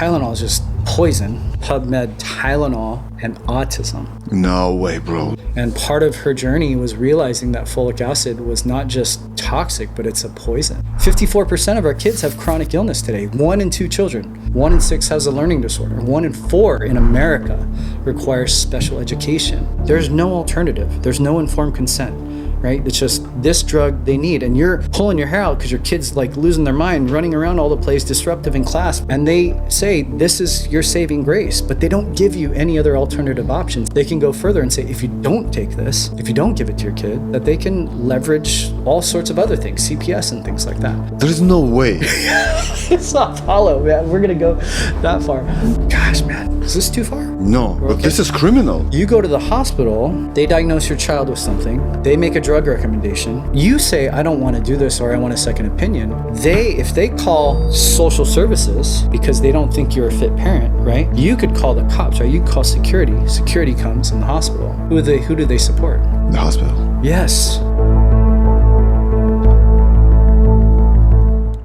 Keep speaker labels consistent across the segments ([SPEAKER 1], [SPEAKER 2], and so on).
[SPEAKER 1] Tylenol is just poison. PubMed, Tylenol, and autism.
[SPEAKER 2] No way, bro.
[SPEAKER 1] And part of her journey was realizing that folic acid was not just toxic, but it's a poison. 54% of our kids have chronic illness today. 1 in 2 children. 1 in 6 has a learning disorder. 1 in 4 in America requires special education. There's no alternative. There's no informed consent. Right? It's just this drug they need, and you're pulling your hair out because your kid's like losing their mind, running around all the place, disruptive in class, and they say this is your saving grace, but they don't give you any other alternative options. They can go further and say if you don't take this, if you don't give it to your kid, that they can leverage all sorts of other things, CPS and things like that.
[SPEAKER 2] There's no way.
[SPEAKER 1] It's not hollow, man. We're gonna go that far. Gosh, man, is this too far?
[SPEAKER 2] No, but
[SPEAKER 1] Okay.
[SPEAKER 2] this is criminal.
[SPEAKER 1] You go to the hospital, they diagnose your child with something, they make a drug recommendation. You say, I don't want to do this, or I want a second opinion. If they call social services because they don't think you're a fit parent, right? You could call the cops, right? You could call security. Security comes in the hospital. Who do they support?
[SPEAKER 2] The hospital.
[SPEAKER 1] Yes.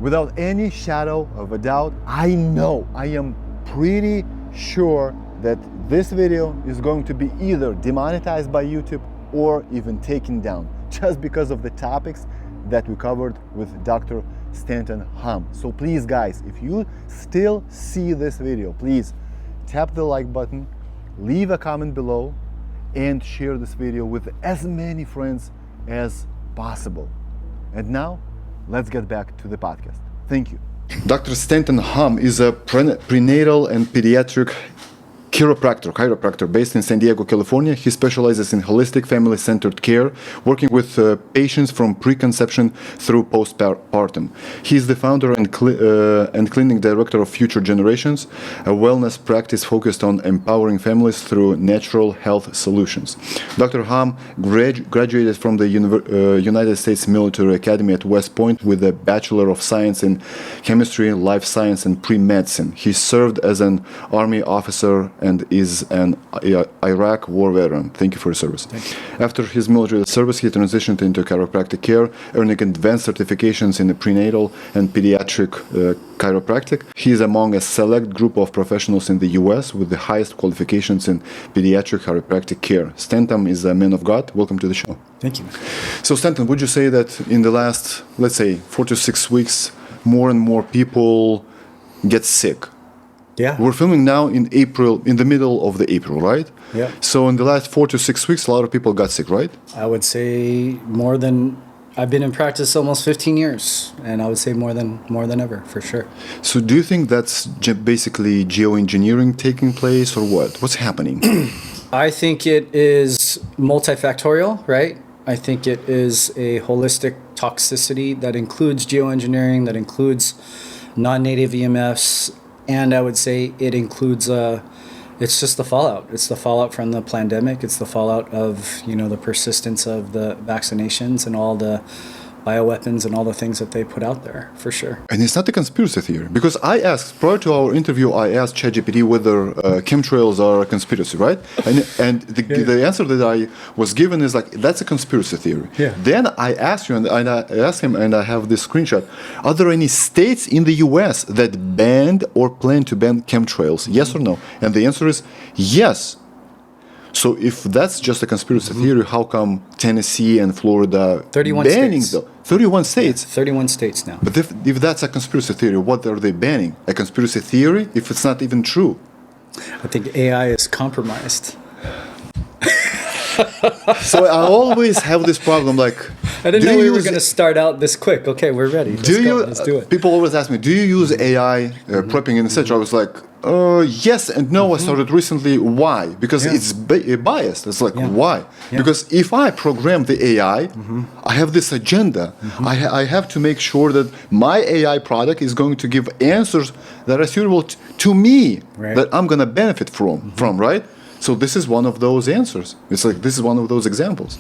[SPEAKER 3] Without any shadow of a doubt, I am pretty sure that this video is going to be either demonetized by YouTube or even taken down, just because of the topics that we covered with Dr. Stanton Hom. So please guys, if you still see this video, please tap the like button, leave a comment below, and share this video with as many friends as possible. And now, let's get back to the podcast. Thank you.
[SPEAKER 2] Dr. Stanton Hom is a prenatal and pediatric chiropractor based in San Diego, California. He specializes in holistic family-centered care, working with patients from preconception through postpartum. He is the founder and clinic director of Future Generations, a wellness practice focused on empowering families through natural health solutions. Dr. Hom graduated from the United States Military Academy at West Point with a Bachelor of Science in Chemistry, Life Science, and Pre-Medicine. He served as an Army officer and is an Iraq war veteran. Thank you for your service. After his military service, he transitioned into chiropractic care, earning advanced certifications in the prenatal and pediatric chiropractic. He is among a select group of professionals in the US with the highest qualifications in pediatric chiropractic care. Stanton is a man of God. Welcome to the show.
[SPEAKER 1] Thank you.
[SPEAKER 2] So Stanton, would you say that in the last, let's say, 4 to 6 weeks, more and more people get sick?
[SPEAKER 1] Yeah.
[SPEAKER 2] We're filming now in April, in the middle of the April, right?
[SPEAKER 1] Yeah.
[SPEAKER 2] So in the last 4 to 6 weeks, a lot of people got sick, right?
[SPEAKER 1] I would say more than, I've been in practice almost 15 years, and I would say more than ever, for sure.
[SPEAKER 2] So do you think that's basically geoengineering taking place, or what? What's happening?
[SPEAKER 1] I think it is multifactorial, right? I think it is a holistic toxicity that includes geoengineering, that includes non-native EMFs, and I would say it includes, it's just the fallout. It's the fallout from the pandemic. It's the fallout of, the persistence of the vaccinations and all the bioweapons and all the things that they put out there, for sure.
[SPEAKER 2] And it's not a conspiracy theory, because I asked, prior to our interview, I asked ChatGPT whether chemtrails are a conspiracy, right? And the answer that I was given is like, that's a conspiracy theory.
[SPEAKER 1] Yeah.
[SPEAKER 2] Then I asked you, and I asked him, and I have this screenshot, are there any states in the US that banned or plan to ban chemtrails? Yes or no? And the answer is yes. So if that's just a conspiracy theory, how come Tennessee and Florida
[SPEAKER 1] 31
[SPEAKER 2] banning
[SPEAKER 1] states.
[SPEAKER 2] though? 31 states.
[SPEAKER 1] 31 states now.
[SPEAKER 2] But if that's a conspiracy theory, what are they banning? A conspiracy theory if it's not even true?
[SPEAKER 1] I think AI is compromised.
[SPEAKER 2] So I always have this problem, like,
[SPEAKER 1] I didn't know we were going to start out this quick. Okay, we're ready. Let's do it.
[SPEAKER 2] People always ask me, do you use AI prepping and etc.? I was like, yes and no. I started recently. Why? Because it's biased. It's like, why?
[SPEAKER 1] Yeah.
[SPEAKER 2] Because if I program the AI, I have this agenda. I have to make sure that my AI product is going to give answers that are suitable to me, that I'm going to benefit from, right? So this is one of those answers. It's like, this is one of those examples.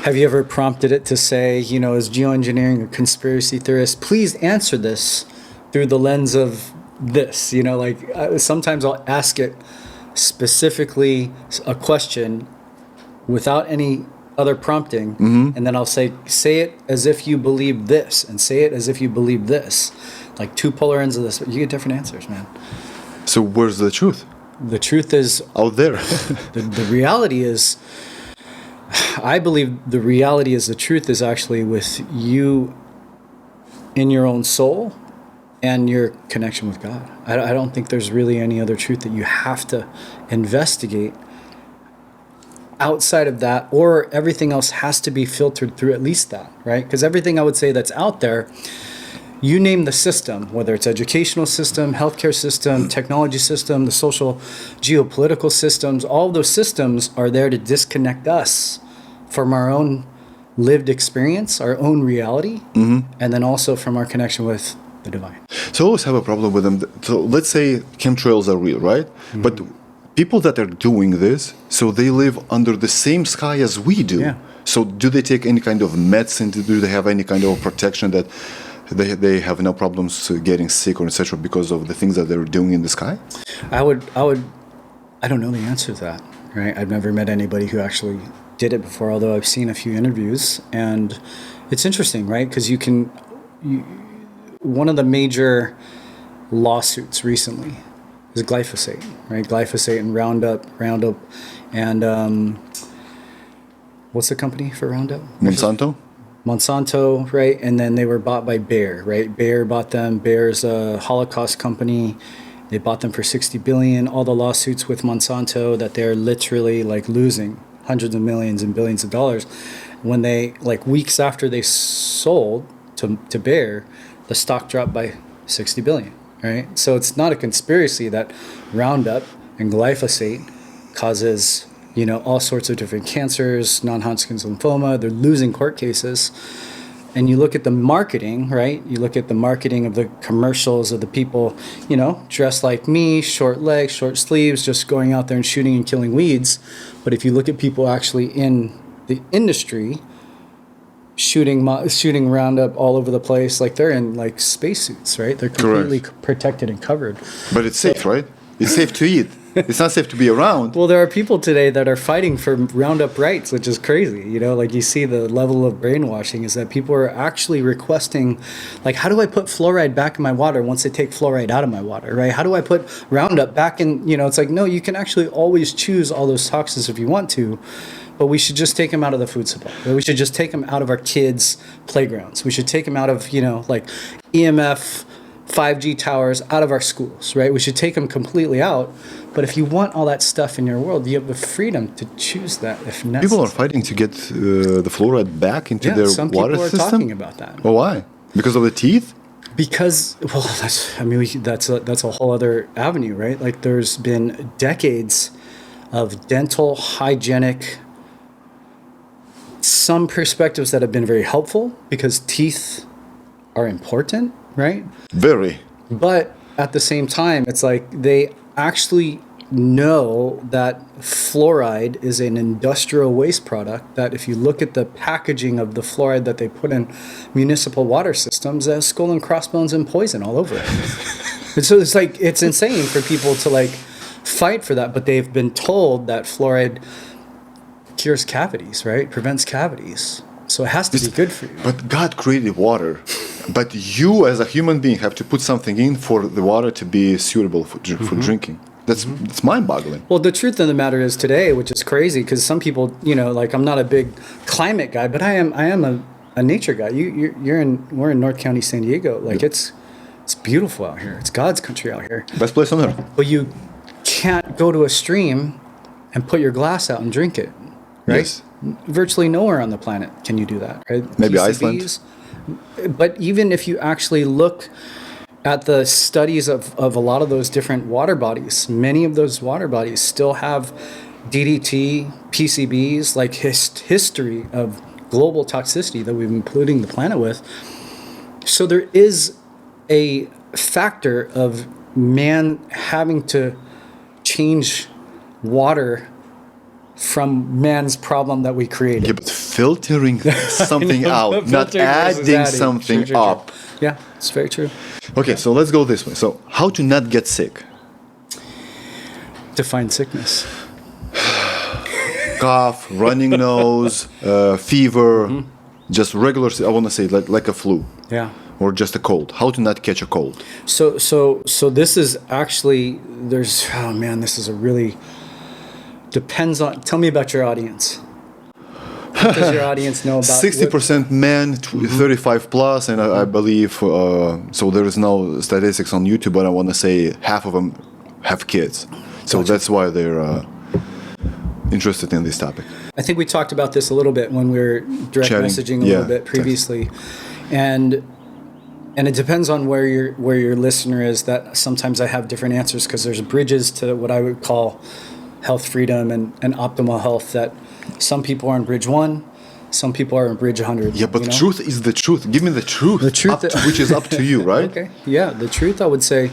[SPEAKER 1] Have you ever prompted it to say, is geoengineering a conspiracy theorist? Please answer this through the lens of this. Sometimes I'll ask it specifically a question without any other prompting, and then I'll say it as if you believe this, and say it as if you believe this. Like two polar ends of this, but you get different answers, man.
[SPEAKER 2] So where's the truth?
[SPEAKER 1] The truth is,
[SPEAKER 2] Out there.
[SPEAKER 1] the reality is, I believe the reality is the truth is actually with you in your own soul and your connection with God. I don't think there's really any other truth that you have to investigate outside of that, or everything else has to be filtered through at least that, right? Because everything I would say that's out there, you name the system, whether it's educational system, healthcare system, technology system, the social, geopolitical systems, all of those systems are there to disconnect us from our own lived experience, our own reality, and then also from our connection with the divine.
[SPEAKER 2] So I always have a problem with them. So let's say chemtrails are real, right? But people that are doing this, so they live under the same sky as we do.
[SPEAKER 1] Yeah.
[SPEAKER 2] So do they take any kind of medicine? Do they have any kind of protection that they have no problems getting sick or etc. because of the things that they're doing in the sky?
[SPEAKER 1] I don't know the answer to that, right? I've never met anybody who actually did it before, although I've seen a few interviews, and it's interesting, right? Because one of the major lawsuits recently is glyphosate, right? Glyphosate and Roundup, and what's the company for Roundup? Monsanto, right? And then they were bought by Bayer, right? Bayer bought them. Bayer's a Holocaust company. They bought them for $60 billion. All the lawsuits with Monsanto that they're literally like losing hundreds of millions and billions of dollars. When they, like weeks after they sold to Bayer, the stock dropped by $60 billion, right? So it's not a conspiracy that Roundup and glyphosate causes, all sorts of different cancers, non-Hodgkin's lymphoma. They're losing court cases. And you look at the marketing, right? You look at the marketing of the commercials of the people, dressed like me, short legs, short sleeves, just going out there and shooting and killing weeds. But if you look at people actually in the industry, shooting Roundup all over the place, like they're in like spacesuits, right? They're completely protected and covered.
[SPEAKER 2] But it's safe, right? It's safe to eat. It's not safe to be around.
[SPEAKER 1] Well, there are people today that are fighting for Roundup rights, which is crazy. Like you see the level of brainwashing is that people are actually requesting, like, how do I put fluoride back in my water once they take fluoride out of my water, right? How do I put Roundup back in, it's like, no, you can actually always choose all those toxins if you want to, but we should just take them out of the food supply. We should just take them out of our kids' playgrounds. We should take them out of, like EMF, 5G towers out of our schools, right? We should take them completely out. But if you want all that stuff in your world, you have the freedom to choose that if necessary.
[SPEAKER 2] People are fighting to get the fluoride back into their
[SPEAKER 1] some
[SPEAKER 2] water
[SPEAKER 1] people are
[SPEAKER 2] system.
[SPEAKER 1] talking about that.
[SPEAKER 2] Well, why? Because of the teeth?
[SPEAKER 1] Because, well, that's a whole other avenue, right? Like there's been decades of dental hygienic, some perspectives that have been very helpful because teeth are important, right?
[SPEAKER 2] Very.
[SPEAKER 1] But at the same time, it's like they actually know that fluoride is an industrial waste product, that if you look at the packaging of the fluoride that they put in municipal water systems, there's skull and crossbones and poison all over it. And so it's like, it's insane for people to like fight for that, but they've been told that fluoride cures cavities, right? Prevents cavities. So it has to be good for you.
[SPEAKER 2] But God created water. But you as a human being have to put something in for the water to be suitable for drinking. That's mind-boggling.
[SPEAKER 1] Well, the truth of the matter is today, which is crazy, because some people, like I'm not a big climate guy, but I am a nature guy. We're in North County, San Diego. Like it's beautiful out here. It's God's country out here.
[SPEAKER 2] Best place on earth.
[SPEAKER 1] But you can't go to a stream and put your glass out and drink it, right?
[SPEAKER 2] Yes.
[SPEAKER 1] Virtually nowhere on the planet can you do that, right?
[SPEAKER 2] Maybe
[SPEAKER 1] PCBs,
[SPEAKER 2] Iceland.
[SPEAKER 1] But even if you actually look at the studies of a lot of those different water bodies, many of those water bodies still have DDT, PCBs, like history of global toxicity that we've been polluting the planet with. So there is a factor of man having to change water from man's problem that we created.
[SPEAKER 2] Yeah, but filtering something out, not adding something up.
[SPEAKER 1] Yeah, it's very true.
[SPEAKER 2] Okay, so let's go this way. So how to not get sick?
[SPEAKER 1] Define sickness.
[SPEAKER 2] Cough, running nose, fever, just regular, I want to say like a flu.
[SPEAKER 1] Yeah.
[SPEAKER 2] or just a cold? How to not catch a cold?
[SPEAKER 1] So this is actually, oh man, this is a really, depends on, tell me about your audience. What does your audience know about?
[SPEAKER 2] 60% men, 35 plus, and I believe, so there is no statistics on YouTube, but I want to say half of them have kids. So
[SPEAKER 1] Gotcha.
[SPEAKER 2] that's why they're interested in this topic.
[SPEAKER 1] I think we talked about this a little bit when we were direct
[SPEAKER 2] Chatting.
[SPEAKER 1] messaging a little bit previously. And it depends on where your listener is, that sometimes I have different answers, because there's bridges to what I would call health freedom and optimal health, that some people are in bridge 1, some people are in bridge 100.
[SPEAKER 2] Yeah, but truth is the truth. Give me the truth.
[SPEAKER 1] The truth
[SPEAKER 2] which is up to you, right?
[SPEAKER 1] Okay. Yeah, the truth, I would say,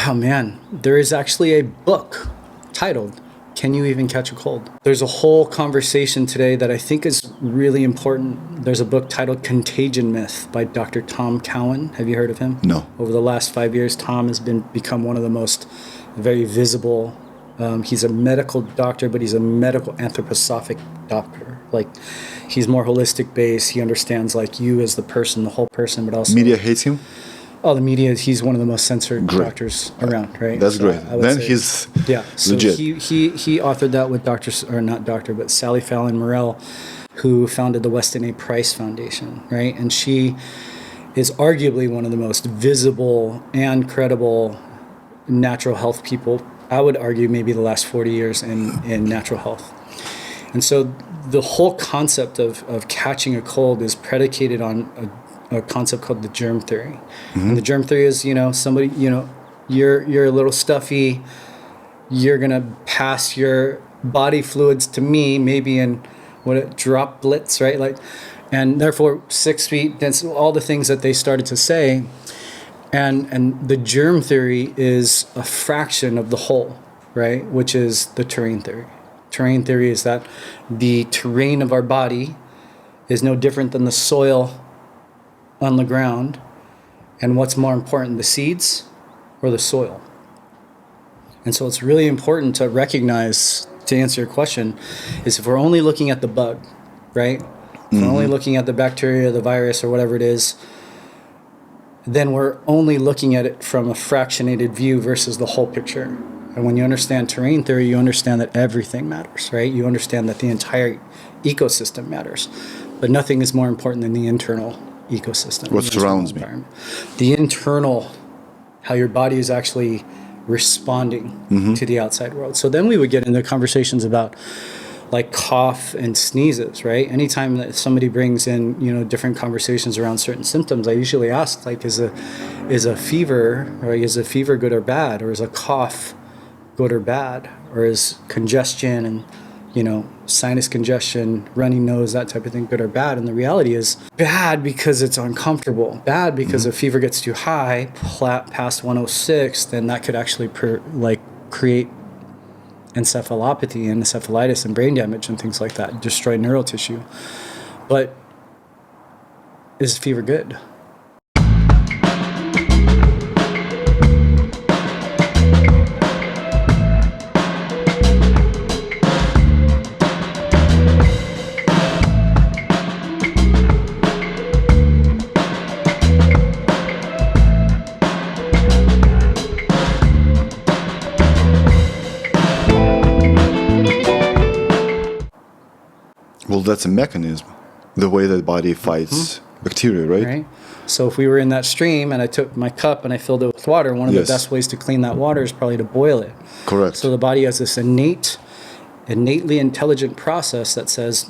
[SPEAKER 1] oh man, there is actually a book titled Can You Even Catch a Cold? There's a whole conversation today that I think is really important. There's a book titled Contagion Myth by Dr. Tom Cowan. Have you heard of him?
[SPEAKER 2] No.
[SPEAKER 1] Over the last 5 years, Tom has become one of the most very visible. He's a medical doctor, but he's a medical anthroposophic doctor. Like, he's more holistic based. He understands like you as the person, the whole person, but also
[SPEAKER 2] Media hates him?
[SPEAKER 1] Oh, the media. He's one of the most censored doctors around, right?
[SPEAKER 2] That's
[SPEAKER 1] So
[SPEAKER 2] great.
[SPEAKER 1] I would
[SPEAKER 2] Then
[SPEAKER 1] say,
[SPEAKER 2] he's
[SPEAKER 1] so
[SPEAKER 2] legit.
[SPEAKER 1] He authored that with but Sally Fallon Morell, who founded the Weston A. Price Foundation, right? And she is arguably one of the most visible and credible natural health people. I would argue maybe the last 40 years in natural health. And so the whole concept of catching a cold is predicated on a concept called the germ theory. And the germ theory is, somebody, you're a little stuffy, you're going to pass your body fluids to me, maybe in droplets, right? Like, and therefore 6 feet, that's all the things that they started to say. And the germ theory is a fraction of the whole, right? Which is the terrain theory. Terrain theory is that the terrain of our body is no different than the soil on the ground. And what's more important, the seeds or the soil? And so it's really important to recognize, to answer your question, is if we're only looking at the bug, right? If we're only looking at the bacteria, the virus, or whatever it is, then we're only looking at it from a fractionated view versus the whole picture. And when you understand terrain theory, you understand that everything matters, right? You understand that the entire ecosystem matters. But nothing is more important than the internal ecosystem.
[SPEAKER 2] What surrounds me.
[SPEAKER 1] The internal, how your body is actually responding to the outside world. So then we would get into conversations about like cough and sneezes, right? Anytime that somebody brings in, different conversations around certain symptoms, I usually ask, like, is a fever, or is a fever good or bad? Or is a cough good or bad? Or is congestion and, sinus congestion, runny nose, that type of thing, good or bad? And the reality is bad because it's uncomfortable. Bad because if fever gets too high, past 106, then that could actually create encephalopathy and encephalitis and brain damage and things like that, destroy neural tissue. But is fever good?
[SPEAKER 2] Well, that's a mechanism, the way that body fights bacteria, right?
[SPEAKER 1] So if we were in that stream and I took my cup and I filled it with water, one of the best ways to clean that water is probably to boil it.
[SPEAKER 2] Correct.
[SPEAKER 1] So the body has this innately intelligent process that says,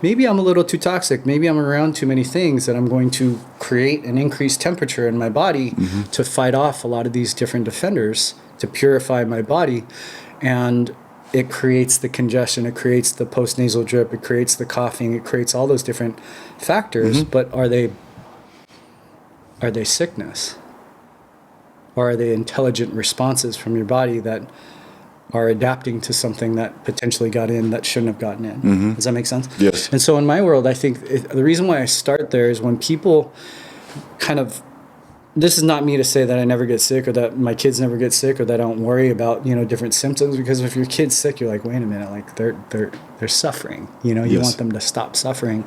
[SPEAKER 1] maybe I'm a little too toxic. Maybe I'm around too many things, that I'm going to create an increased temperature in my body to fight off a lot of these different defenders, to purify my body. And it creates the congestion, it creates the postnasal drip, it creates the coughing, it creates all those different factors. But are they sickness? Or are they intelligent responses from your body that are adapting to something that potentially got in that shouldn't have gotten in? Does that make sense?
[SPEAKER 2] Yes.
[SPEAKER 1] And so in my world, I think the reason why I start there is when people kind of, this is not me to say that I never get sick or that my kids never get sick or that I don't worry about, different symptoms, because if your kid's sick, you're like, wait a minute, like they're suffering, you want them to stop suffering.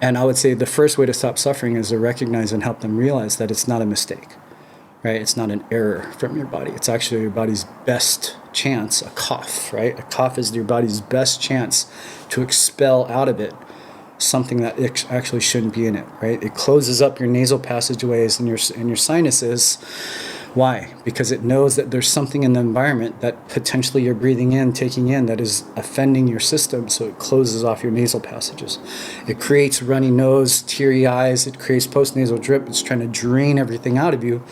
[SPEAKER 1] And I would say the first way to stop suffering is to recognize and help them realize that it's not a mistake, right? It's not an error from your body. It's actually your body's best chance, a cough, right? A cough is your body's best chance to expel out of it something that actually shouldn't be in it, right? It closes up your nasal passageways and your sinuses. Why? Because it knows that there's something in the environment that potentially you're breathing in, taking in, that is offending your system, so it closes off your nasal passages. It creates runny nose, teary eyes, it creates postnasal drip. It's trying to drain everything out of you,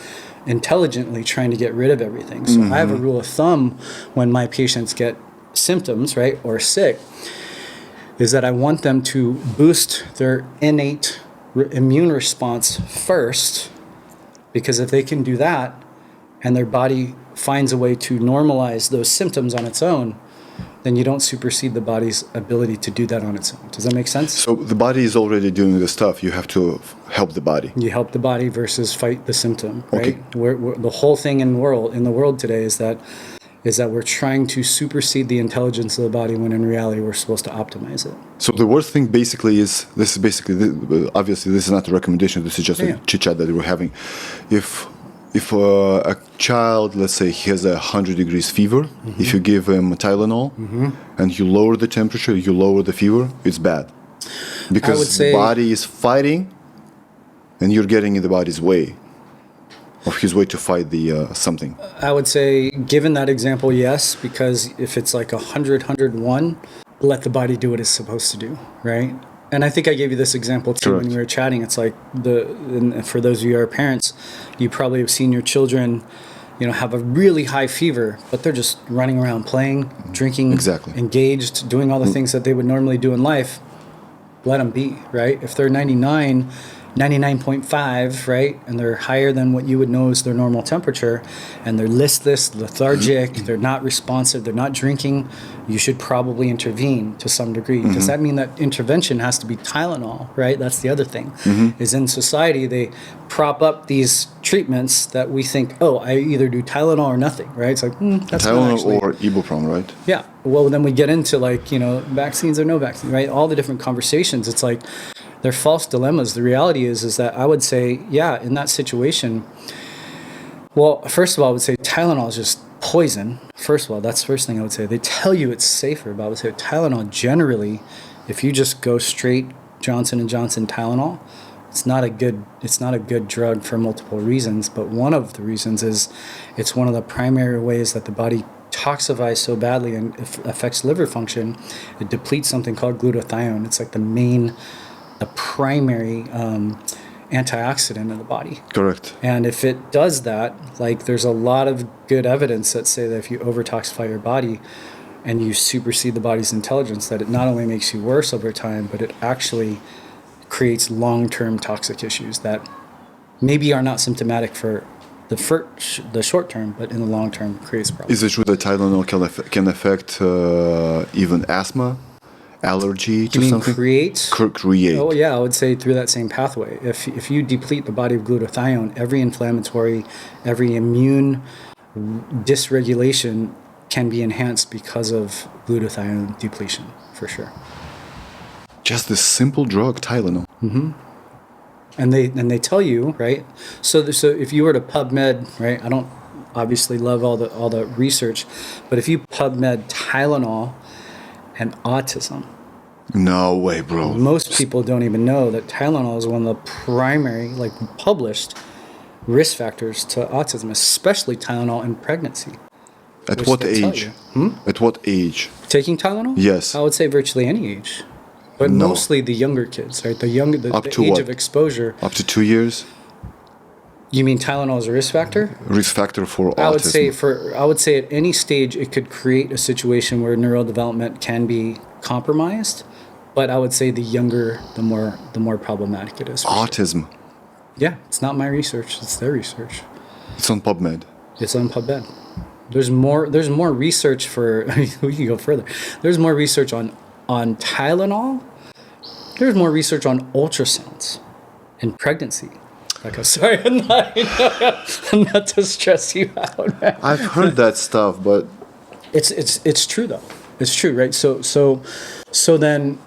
[SPEAKER 1] intelligently trying to get rid of everything. So I have a rule of thumb when my patients get symptoms, right, or sick, is that I want them to boost their innate immune response first, because if they can do that, and their body finds a way to normalize those symptoms on its own, then you don't supersede the body's ability to do that on its own. Does that make sense?
[SPEAKER 2] So the body is already doing the stuff. You have to help the body.
[SPEAKER 1] You help the body versus fight the symptom,
[SPEAKER 2] Okay.
[SPEAKER 1] right? The whole thing in the world today is that we're trying to supersede the intelligence of the body when in reality we're supposed to optimize it.
[SPEAKER 2] So the worst thing basically is, obviously this is not a recommendation, this is just a chit-chat that we're having. If a child, let's say, he has 100 degrees fever, if you give him Tylenol and you lower the temperature, you lower the fever, it's bad. Because the body is fighting and you're getting in the body's way, of his way to fight the something.
[SPEAKER 1] I would say, given that example, yes, because if it's like 100, 101, let the body do what it's supposed to do, right? And I think I gave you this example too. Correct. When we were chatting. It's like and for those of you who are parents, you probably have seen your children, have a really high fever, but they're just running around playing, drinking, engaged, doing all the things that they would normally do in life. Let them be, right? If they're 99.5, right, and they're higher than what you would know is their normal temperature, and they're listless, lethargic, they're not responsive, they're not drinking, you should probably intervene to some degree. Does that mean that intervention has to be Tylenol, right? That's the other thing, is in society they prop up these treatments that we think, I either do Tylenol or nothing, right? It's like, that's
[SPEAKER 2] Tylenol
[SPEAKER 1] not actually,
[SPEAKER 2] or ibuprofen, right?
[SPEAKER 1] Yeah. Well, then we get into vaccines or no vaccine, right? All the different conversations. It's like, they're false dilemmas. The reality is that I would say, in that situation, well, first of all, I would say Tylenol is just poison. First of all, that's the first thing I would say. They tell you it's safer, but I would say Tylenol generally, if you just go straight Johnson & Johnson Tylenol, it's not a good drug for multiple reasons, but one of the reasons is it's one of the primary ways that the body toxifies so badly and affects liver function. It depletes something called glutathione. It's like the primary antioxidant in the body.
[SPEAKER 2] Correct.
[SPEAKER 1] And if it does that, there's a lot of good evidence that say that if you overtoxify your body and you supersede the body's intelligence, that it not only makes you worse over time, but it actually creates long-term toxic issues that maybe are not symptomatic for the short term, but in the long term creates problems.
[SPEAKER 2] Is it true that Tylenol can affect even asthma? Allergy to something?
[SPEAKER 1] Create?
[SPEAKER 2] Create.
[SPEAKER 1] Oh yeah, I would say through that same pathway. If you deplete the body of glutathione, every inflammatory, every immune dysregulation can be enhanced because of glutathione depletion, for sure.
[SPEAKER 2] Just this simple drug, Tylenol.
[SPEAKER 1] And they tell you, right? So if you were to PubMed, right? I don't obviously love all the research, but if you PubMed Tylenol and autism.
[SPEAKER 2] No way, bro.
[SPEAKER 1] Most people don't even know that Tylenol is one of the primary, published risk factors to autism, especially Tylenol in pregnancy.
[SPEAKER 2] At what age? At what age?
[SPEAKER 1] Taking Tylenol?
[SPEAKER 2] Yes.
[SPEAKER 1] I would say virtually any age. But mostly the younger kids, right? The age of exposure.
[SPEAKER 2] Up to 2 years?
[SPEAKER 1] You mean Tylenol is a risk factor?
[SPEAKER 2] Risk factor for autism.
[SPEAKER 1] I would say at any stage it could create a situation where neurodevelopment can be compromised, but I would say the younger, the more problematic it is.
[SPEAKER 2] Autism.
[SPEAKER 1] Sure. Yeah, it's not my research; it's their research.
[SPEAKER 2] It's on PubMed.
[SPEAKER 1] It's on PubMed. There's more research for. We can go further. There's more research on Tylenol. There's more research on ultrasounds in pregnancy. I'm sorry, I'm not to stress you out, man.
[SPEAKER 2] I've heard that stuff, but
[SPEAKER 1] it's true though. It's true, right? So then,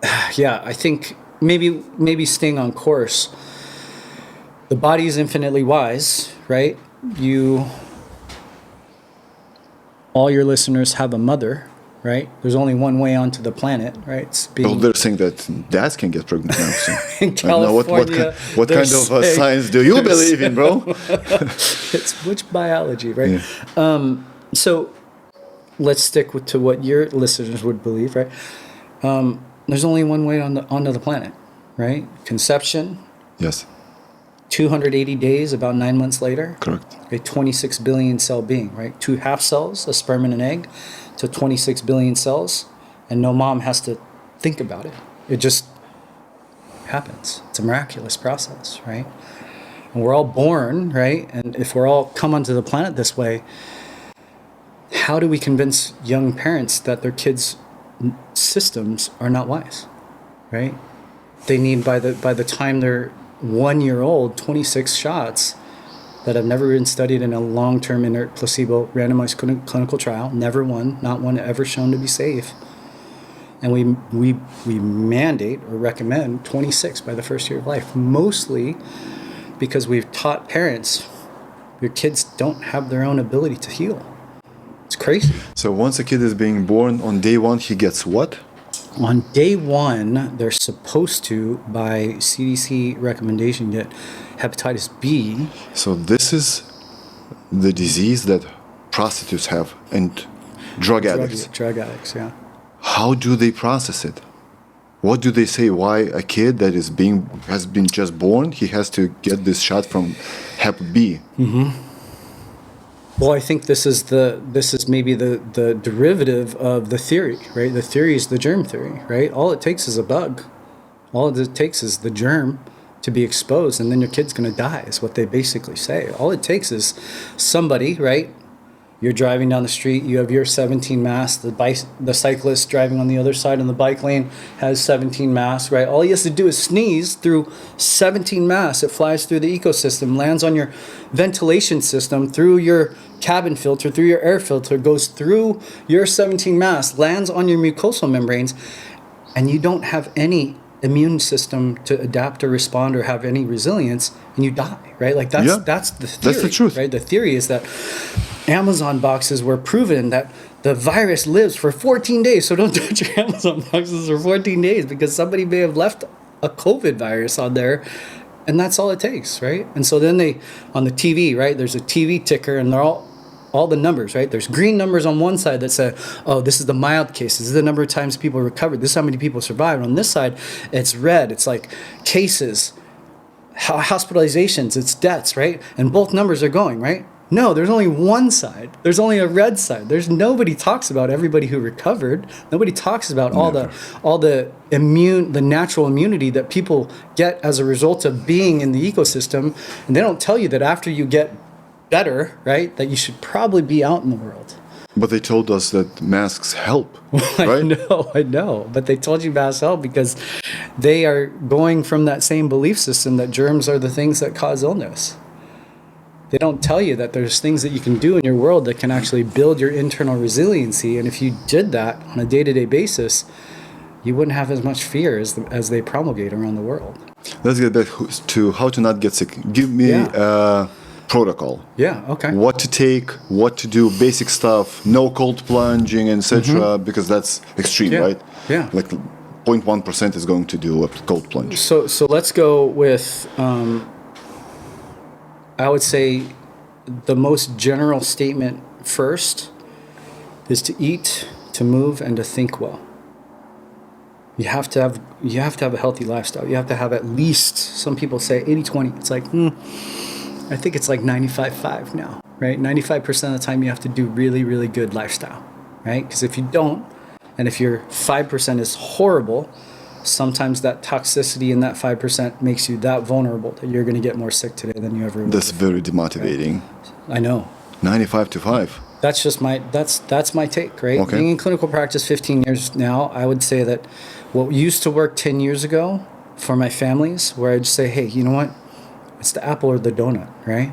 [SPEAKER 1] I think maybe staying on course. The body is infinitely wise, right? All your listeners have a mother, right? There's only one way onto the planet, right? It's
[SPEAKER 2] Well, they're saying that dads can get pregnant now. So.
[SPEAKER 1] in California.
[SPEAKER 2] What kind of science do you believe in, bro?
[SPEAKER 1] It's which biology, right?
[SPEAKER 2] Yeah.
[SPEAKER 1] So let's stick to what your listeners would believe, right? There's only one way onto the planet, right? Conception.
[SPEAKER 2] Yes.
[SPEAKER 1] 280 days, about 9 months later.
[SPEAKER 2] Correct.
[SPEAKER 1] A 26 billion cell being, right? 2 half cells, a sperm and an egg, to 26 billion cells, and no mom has to think about it. It just happens. It's a miraculous process, right? And we're all born, right? And if we're all come onto the planet this way, how do we convince young parents that their kids' systems are not wise, right? They need, by the time they're 1 year old, 26 shots that have never been studied in a long-term inert placebo randomized clinical trial, never one, not one ever shown to be safe. And we mandate or recommend 26 by the first year of life, mostly because we've taught parents your kids don't have their own ability to heal. It's crazy.
[SPEAKER 2] So once a kid is being born, on day one, he gets what?
[SPEAKER 1] On day one, they're supposed to, by CDC recommendation, get hepatitis B.
[SPEAKER 2] So this is the disease that prostitutes have and drug addicts.
[SPEAKER 1] Drug addicts, yeah.
[SPEAKER 2] How do they process it? What do they say? Why a kid that has been just born, he has to get this shot from Hep B?
[SPEAKER 1] Mm-hmm. Well, I think this is maybe the derivative of the theory, right? The theory is the germ theory, right? All it takes is a bug. All it takes is the germ to be exposed, and then your kid's going to die, is what they basically say. All it takes is somebody, right? You're driving down the street, you have your 17 masks, the cyclist driving on the other side in the bike lane has 17 masks, right? All he has to do is sneeze through 17 masks. It flies through the ecosystem, lands on your ventilation system, through your cabin filter, through your air filter, goes through your 17 masks, lands on your mucosal membranes, and you don't have any immune system to adapt or respond or have any resilience, and you die, right? Like that's the theory.
[SPEAKER 2] That's the truth.
[SPEAKER 1] Right? The theory is that Amazon boxes were proven that the virus lives for 14 days. So don't touch your Amazon boxes for 14 days because somebody may have left a COVID virus on there, and that's all it takes, right? And so then they, on the TV, right, there's a TV ticker, and they're all the numbers, right? There's green numbers on one side that say, oh, this is the mild cases. This is the number of times people recovered. This is how many people survived. On this side, it's red. It's like cases, hospitalizations, it's deaths, right? And both numbers are going, right? No, there's only one side. There's only a red side. Nobody talks about everybody who recovered. Nobody talks about all the natural immunity that people get as a result of being in the ecosystem. And they don't tell you that after you get better, right, that you should probably be out in the world.
[SPEAKER 2] But they told us that masks help, right?
[SPEAKER 1] I know. But they told you masks help because they are going from that same belief system that germs are the things that cause illness. They don't tell you that there's things that you can do in your world that can actually build your internal resiliency. And if you did that on a day-to-day basis, you wouldn't have as much fear as they promulgate around the world.
[SPEAKER 2] Let's get back to how to not get sick. Give me protocol.
[SPEAKER 1] Yeah, okay.
[SPEAKER 2] What to take, what to do, basic stuff, no cold plunging, etc. Because that's extreme, right?
[SPEAKER 1] Yeah.
[SPEAKER 2] Like 0.1% is going to do a cold plunge.
[SPEAKER 1] So let's go with, I would say the most general statement first is to eat, to move, and to think well. You have to have a healthy lifestyle. You have to have at least, some people say 80-20. It's like, I think it's like 95-5 now, right? 95% of the time you have to do really, really good lifestyle, right? Because if you don't, and if your 5% is horrible, sometimes that toxicity in that 5% makes you that vulnerable that you're going to get more sick today than you ever will.
[SPEAKER 2] That's very demotivating.
[SPEAKER 1] Right? I know.
[SPEAKER 2] 95-5.
[SPEAKER 1] That's just that's my take, right?
[SPEAKER 2] Okay.
[SPEAKER 1] Being in clinical practice 15 years now, I would say that what used to work 10 years ago for my families, where I'd say, hey, you know what? It's the apple or the donut, right?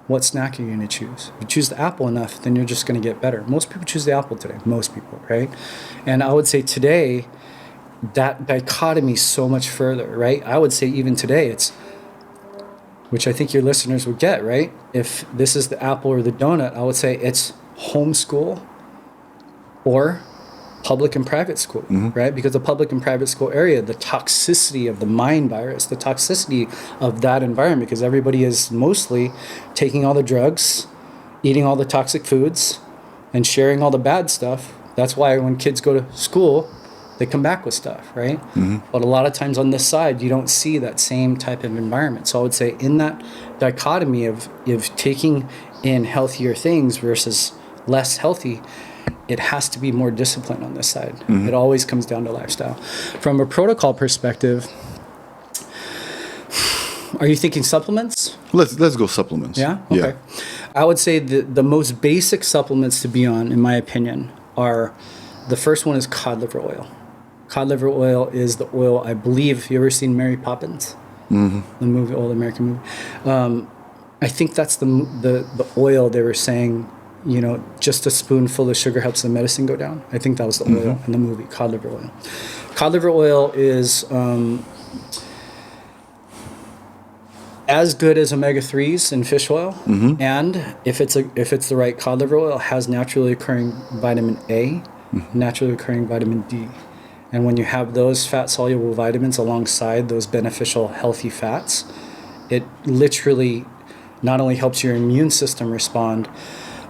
[SPEAKER 1] What snack are you going to choose? If you choose the apple enough, then you're just going to get better. Most people choose the apple today. Most people, right? And I would say today, that dichotomy so much further, right? I would say even today it's, which I think your listeners would get, right? If this is the apple or the donut, I would say it's homeschool or public and private school, right? Because the public and private school area, the toxicity of the mind virus, the toxicity of that environment, because everybody is mostly taking all the drugs, eating all the toxic foods, and sharing all the bad stuff. That's why when kids go to school, they come back with stuff, right? But a lot of times on this side, you don't see that same type of environment. So I would say in that dichotomy of taking in healthier things versus less healthy, it has to be more disciplined on this side. It always comes down to lifestyle. From a protocol perspective, are you thinking supplements?
[SPEAKER 2] Let's go supplements.
[SPEAKER 1] Yeah? Okay. I would say the most basic supplements to be on, in my opinion, are, the first one is cod liver oil. Cod liver oil is the oil, I believe, you ever seen Mary Poppins? The movie, old American movie. I think that's the oil they were saying, you know, just a spoonful of sugar helps the medicine go down. I think that was the oil in the movie, cod liver oil. Cod liver oil is as good as omega-3s in fish oil, and if it's the right cod liver oil, it has naturally occurring vitamin A, naturally occurring vitamin D. And when you have those fat-soluble vitamins alongside those beneficial healthy fats, it literally not only helps your immune system respond,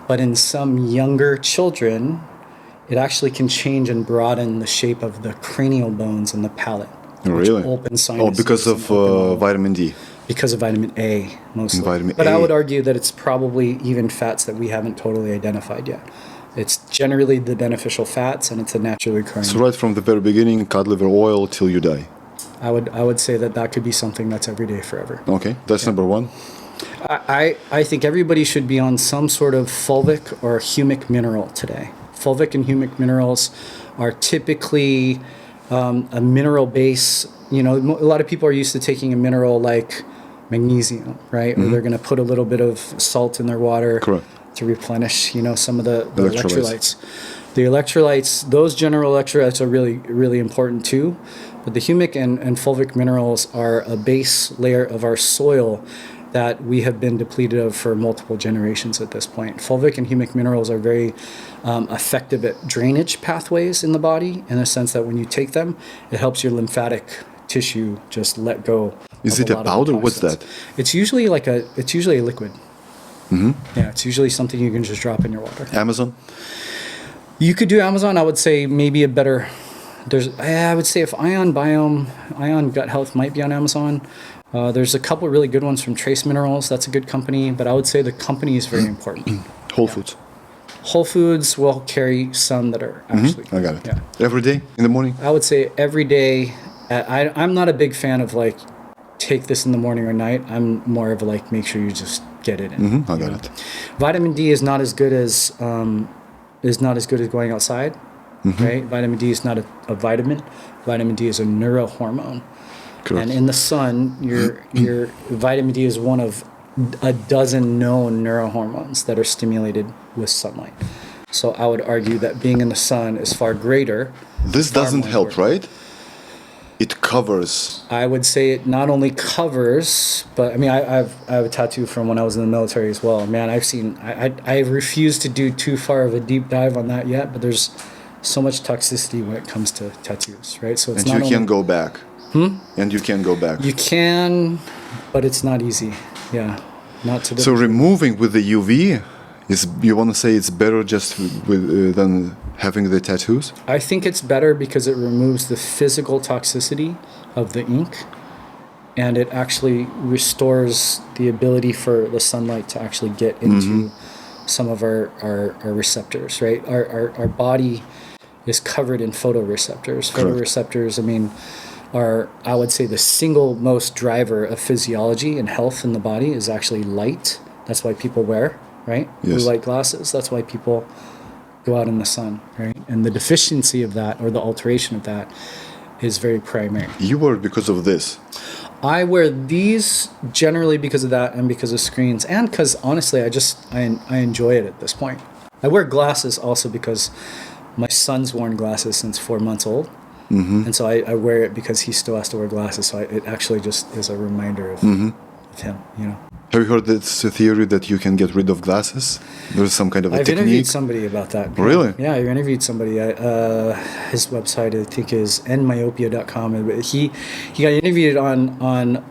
[SPEAKER 1] but in some younger children, it actually can change and broaden the shape of the cranial bones and the palate.
[SPEAKER 2] Really?
[SPEAKER 1] Open sinuses.
[SPEAKER 2] Because of vitamin D.
[SPEAKER 1] Because of vitamin A, mostly.
[SPEAKER 2] Vitamin
[SPEAKER 1] but
[SPEAKER 2] A.
[SPEAKER 1] I would argue that it's probably even fats that we haven't totally identified yet. It's generally the beneficial fats, and it's a naturally occurring.
[SPEAKER 2] So right from the very beginning, cod liver oil till you die.
[SPEAKER 1] I would say that could be something that's every day forever.
[SPEAKER 2] Okay, that's number one.
[SPEAKER 1] I think everybody should be on some sort of fulvic or humic mineral today. Fulvic and humic minerals are typically a mineral base. You know, a lot of people are used to taking a mineral like magnesium, right? Or they're going to put a little bit of salt in their water.
[SPEAKER 2] Correct.
[SPEAKER 1] To replenish, you know, some of the electrolytes. The electrolytes, those general electrolytes are really, really important too. But the humic and fulvic minerals are a base layer of our soil that we have been depleted of for multiple generations at this point. Fulvic and humic minerals are very effective at drainage pathways in the body, in the sense that when you take them, it helps your lymphatic tissue just let go.
[SPEAKER 2] Is it a powder? What's that?
[SPEAKER 1] It's usually a liquid. Yeah, it's usually something you can just drop in your water.
[SPEAKER 2] Amazon?
[SPEAKER 1] You could do Amazon. I would say maybe a better. I would say if Ion Gut Health might be on Amazon. There's a couple really good ones from Trace Minerals. That's a good company, but I would say the company is very important.
[SPEAKER 2] Whole Foods.
[SPEAKER 1] Whole Foods will carry some that are actually.
[SPEAKER 2] I got it.
[SPEAKER 1] Yeah.
[SPEAKER 2] Every day in the morning?
[SPEAKER 1] I would say every day. I'm not a big fan of like take this in the morning or night. I'm more of like make sure you just get it in.
[SPEAKER 2] I got it.
[SPEAKER 1] Vitamin D is not as good as going outside, right? Vitamin D is not a vitamin. Vitamin D is a neurohormone.
[SPEAKER 2] Correct.
[SPEAKER 1] And in the sun, your vitamin D is one of a dozen known neurohormones that are stimulated with sunlight. So I would argue that being in the sun is far greater.
[SPEAKER 2] This doesn't help, right? It covers.
[SPEAKER 1] I would say it not only covers, but I mean, I have a tattoo from when I was in the military as well. Man, I refuse to do too far of a deep dive on that yet, but there's so much toxicity when it comes to tattoos, right? So it's
[SPEAKER 2] and
[SPEAKER 1] not
[SPEAKER 2] you can go back. And you can go back.
[SPEAKER 1] You can, but it's not easy. Yeah, not to.
[SPEAKER 2] So removing with the UV is, you want to say it's better just with than having the tattoos?
[SPEAKER 1] I think it's better because it removes the physical toxicity of the ink, and it actually restores the ability for the sunlight to actually get into some of our receptors, right? Our body is covered in photoreceptors.
[SPEAKER 2] Correct.
[SPEAKER 1] Photoreceptors, I mean, are, I would say, the single most driver of physiology and health in the body is actually light. That's why people wear, right?
[SPEAKER 2] Yes.
[SPEAKER 1] Blue light glasses. That's why people go out in the sun, right? And the deficiency of that, or the alteration of that, is very primary.
[SPEAKER 2] You wear it because of this?
[SPEAKER 1] I wear these generally because of that, and because of screens, and because honestly, I enjoy it at this point. I wear glasses also because my son's worn glasses since 4 months old, And so I wear it because he still has to wear glasses. So it actually just is a reminder of him, you know.
[SPEAKER 2] Have you heard this theory that you can get rid of glasses? There's some kind of a
[SPEAKER 1] I've
[SPEAKER 2] technique.
[SPEAKER 1] interviewed somebody about that.
[SPEAKER 2] Really?
[SPEAKER 1] Yeah, I interviewed somebody. His website, I think, is endmyopia.com. He got interviewed on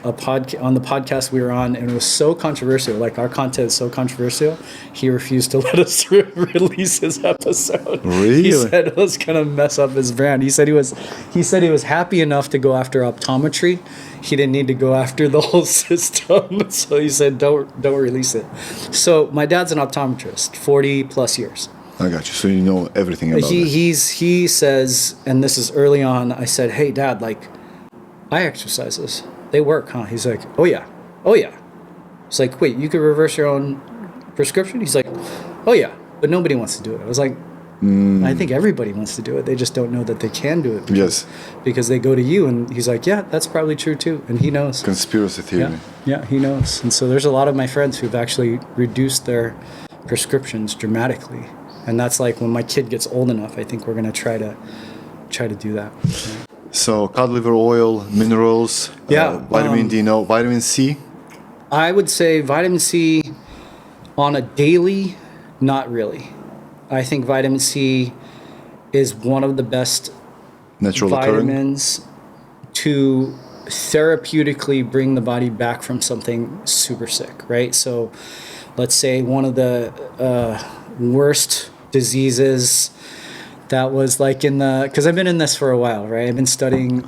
[SPEAKER 1] the podcast we were on, and it was so controversial. Like, our content is so controversial, he refused to let us release his episode.
[SPEAKER 2] Really?
[SPEAKER 1] He said it was gonna mess up his brand. He said he was happy enough to go after optometry. He didn't need to go after the whole system. So he said, don't release it. So my dad's an optometrist, 40 plus years.
[SPEAKER 2] I got you. So you know everything about it.
[SPEAKER 1] He says, and this is early on, I said, hey, Dad, like, eye exercises, they work, huh? He's like, oh, yeah. It's like, wait, you could reverse your own prescription? He's like, oh, yeah, but nobody wants to do it. I was like, I think everybody wants to do it. They just don't know that they can do it. Because they go to you, and he's like, yeah, that's probably true too. And he knows.
[SPEAKER 2] Conspiracy theory.
[SPEAKER 1] Yeah, he knows. And so there's a lot of my friends who've actually reduced their prescriptions dramatically. And that's like, when my kid gets old enough, I think we're going to try to do that.
[SPEAKER 2] So cod liver oil, minerals, vitamin D, vitamin C?
[SPEAKER 1] I would say vitamin C on a daily, not really. I think vitamin C is one of the best
[SPEAKER 2] natural
[SPEAKER 1] vitamins to therapeutically bring the body back from something super sick, right? So let's say one of the worst diseases that was like because I've been in this for a while, right? I've been studying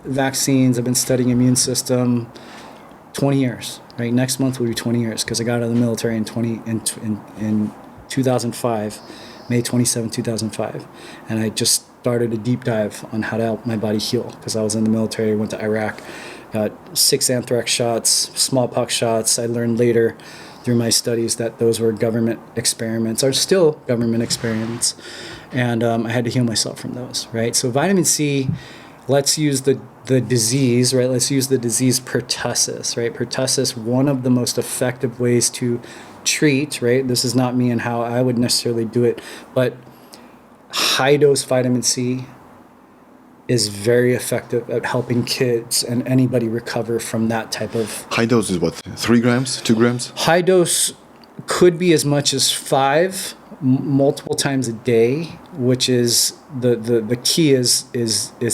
[SPEAKER 1] vaccines, I've been studying immune system 20 years, right? Next month will be 20 years because I got out of the military in 2005, May 27, 2005. And I just started a deep dive on how to help my body heal because I was in the military, went to Iraq, got 6 anthrax shots, smallpox shots. I learned later through my studies that those were government experiments, are still government experiments. And I had to heal myself from those, right? So vitamin C, let's use the disease, right? Let's use the disease pertussis, right? Pertussis, one of the most effective ways to treat, right? This is not me and how I would necessarily do it, but high dose vitamin C is very effective at helping kids and anybody recover from that type of...
[SPEAKER 2] High dose is what, 3 grams, 2 grams?
[SPEAKER 1] High dose could be as much as 5 multiple times a day, which is the key is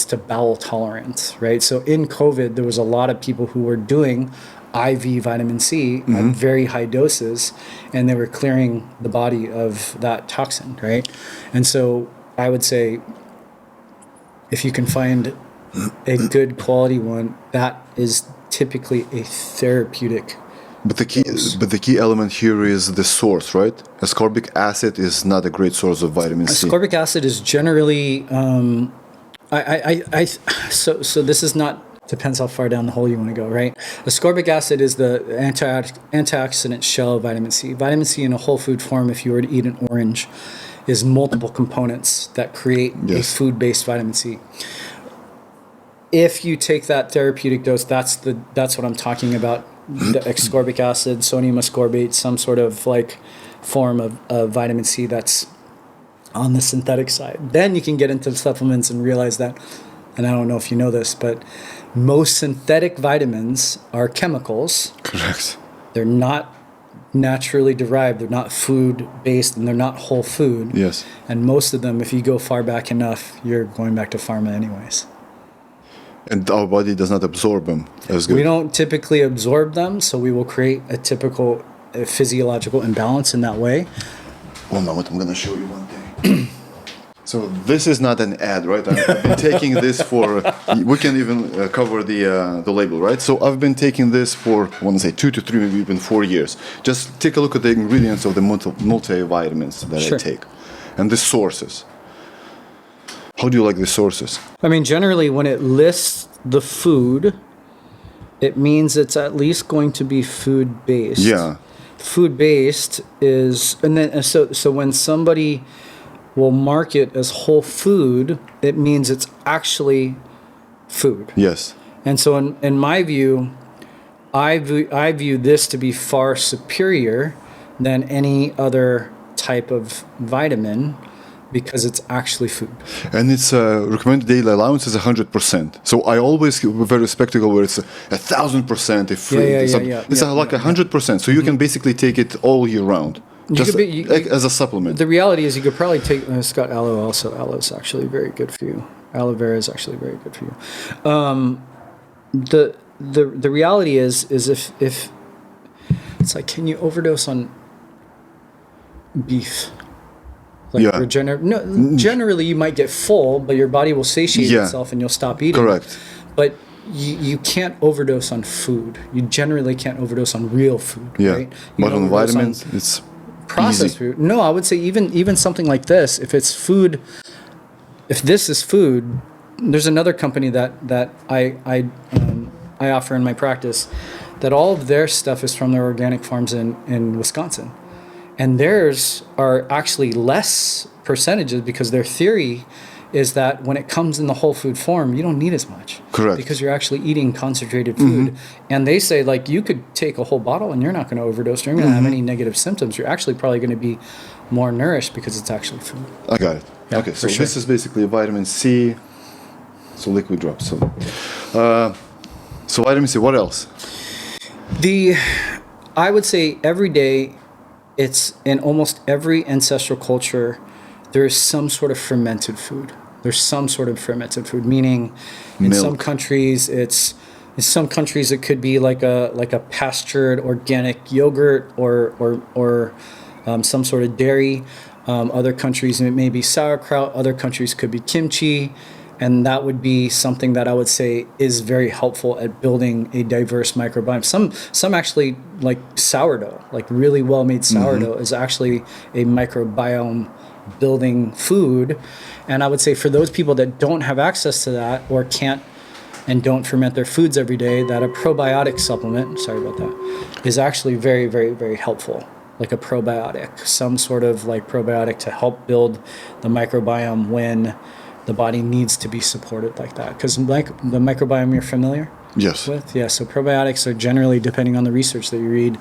[SPEAKER 1] to bowel tolerance, right? So in COVID, there was a lot of people who were doing IV vitamin C at very high doses, and they were clearing the body of that toxin, right? And so I would say if you can find a good quality one, that is typically a therapeutic.
[SPEAKER 2] But the key element here is the source, right? Ascorbic acid is not a great source of vitamin C.
[SPEAKER 1] Ascorbic acid is generally, so this is not, depends how far down the hole you want to go, right? Ascorbic acid is the antioxidant shell of vitamin C. Vitamin C in a whole food form, if you were to eat an orange, is multiple components that create a food-based vitamin C. If you take that therapeutic dose, that's what I'm talking about. The ascorbic acid, sodium ascorbate, some sort of like form of vitamin C that's on the synthetic side. Then you can get into supplements and realize that, and I don't know if you know this, but most synthetic vitamins are chemicals.
[SPEAKER 2] Correct.
[SPEAKER 1] They're not naturally derived, they're not food-based, and they're not whole food.
[SPEAKER 2] Yes.
[SPEAKER 1] And most of them, if you go far back enough, you're going back to pharma anyways.
[SPEAKER 2] And our body does not absorb them as good.
[SPEAKER 1] We don't typically absorb them, so we will create a typical physiological imbalance in that way.
[SPEAKER 2] One moment, I'm going to show you one thing. So this is not an ad, right? I've been taking this for, we can even cover the label, right? So I've been taking this for, I want to say 2 to 3, maybe even 4 years. Just take a look at the ingredients of the multivitamins that I take and the sources. How do you like the sources?
[SPEAKER 1] I mean, generally, when it lists the food, it means it's at least going to be food-based.
[SPEAKER 2] Yeah.
[SPEAKER 1] Food-based is, and then so when somebody will mark it as whole food, it means it's actually food.
[SPEAKER 2] Yes.
[SPEAKER 1] And so in my view, I view this to be far superior than any other type of vitamin because it's actually food.
[SPEAKER 2] And it's recommended daily allowance is 100%. So I always be very skeptical where it's 1,000% if it's like 100%. So you can basically take it all year round, just as a supplement.
[SPEAKER 1] The reality is you could probably take, it's got aloe also. Aloe is actually very good for you. Aloe vera is actually very good for you. The reality is if it's like, can you overdose on beef? Like generally you might get full, but your body will satiate itself and you'll stop eating.
[SPEAKER 2] Correct.
[SPEAKER 1] But you can't overdose on food. You generally can't overdose on real food, right?
[SPEAKER 2] But on vitamins, it's
[SPEAKER 1] processed
[SPEAKER 2] easy.
[SPEAKER 1] food. No, I would say even something like this, if it's food, if this is food, there's another company that I offer in my practice that all of their stuff is from their organic farms in Wisconsin. And theirs are actually less percentages because their theory is that when it comes in the whole food form, you don't need as much.
[SPEAKER 2] Correct.
[SPEAKER 1] Because you're actually eating concentrated food. And they say, like, you could take a whole bottle and you're not going to overdose. You're not going to have any negative symptoms. You're actually probably going to be more nourished because it's actually food.
[SPEAKER 2] I got it.
[SPEAKER 1] Yeah,
[SPEAKER 2] okay, so this is basically vitamin C, so liquid drops. So vitamin C, what else?
[SPEAKER 1] I would say every day, it's in almost every ancestral culture, there is some sort of fermented food. There's some sort of fermented food, meaning in some countries it could be like a pastured organic yogurt or some sort of dairy. Other countries it may be sauerkraut. Other countries could be kimchi. And that would be something that I would say is very helpful at building a diverse microbiome. Some actually, like sourdough, like really well-made sourdough is actually a microbiome building food. And I would say for those people that don't have access to that or can't and don't ferment their foods every day, that a probiotic supplement, sorry about that, is actually very, very, very helpful. Like a probiotic, some sort of like probiotic to help build the microbiome when the body needs to be supported like that. Because like the microbiome you're familiar with? Yeah, so probiotics are generally, depending on the research that you read,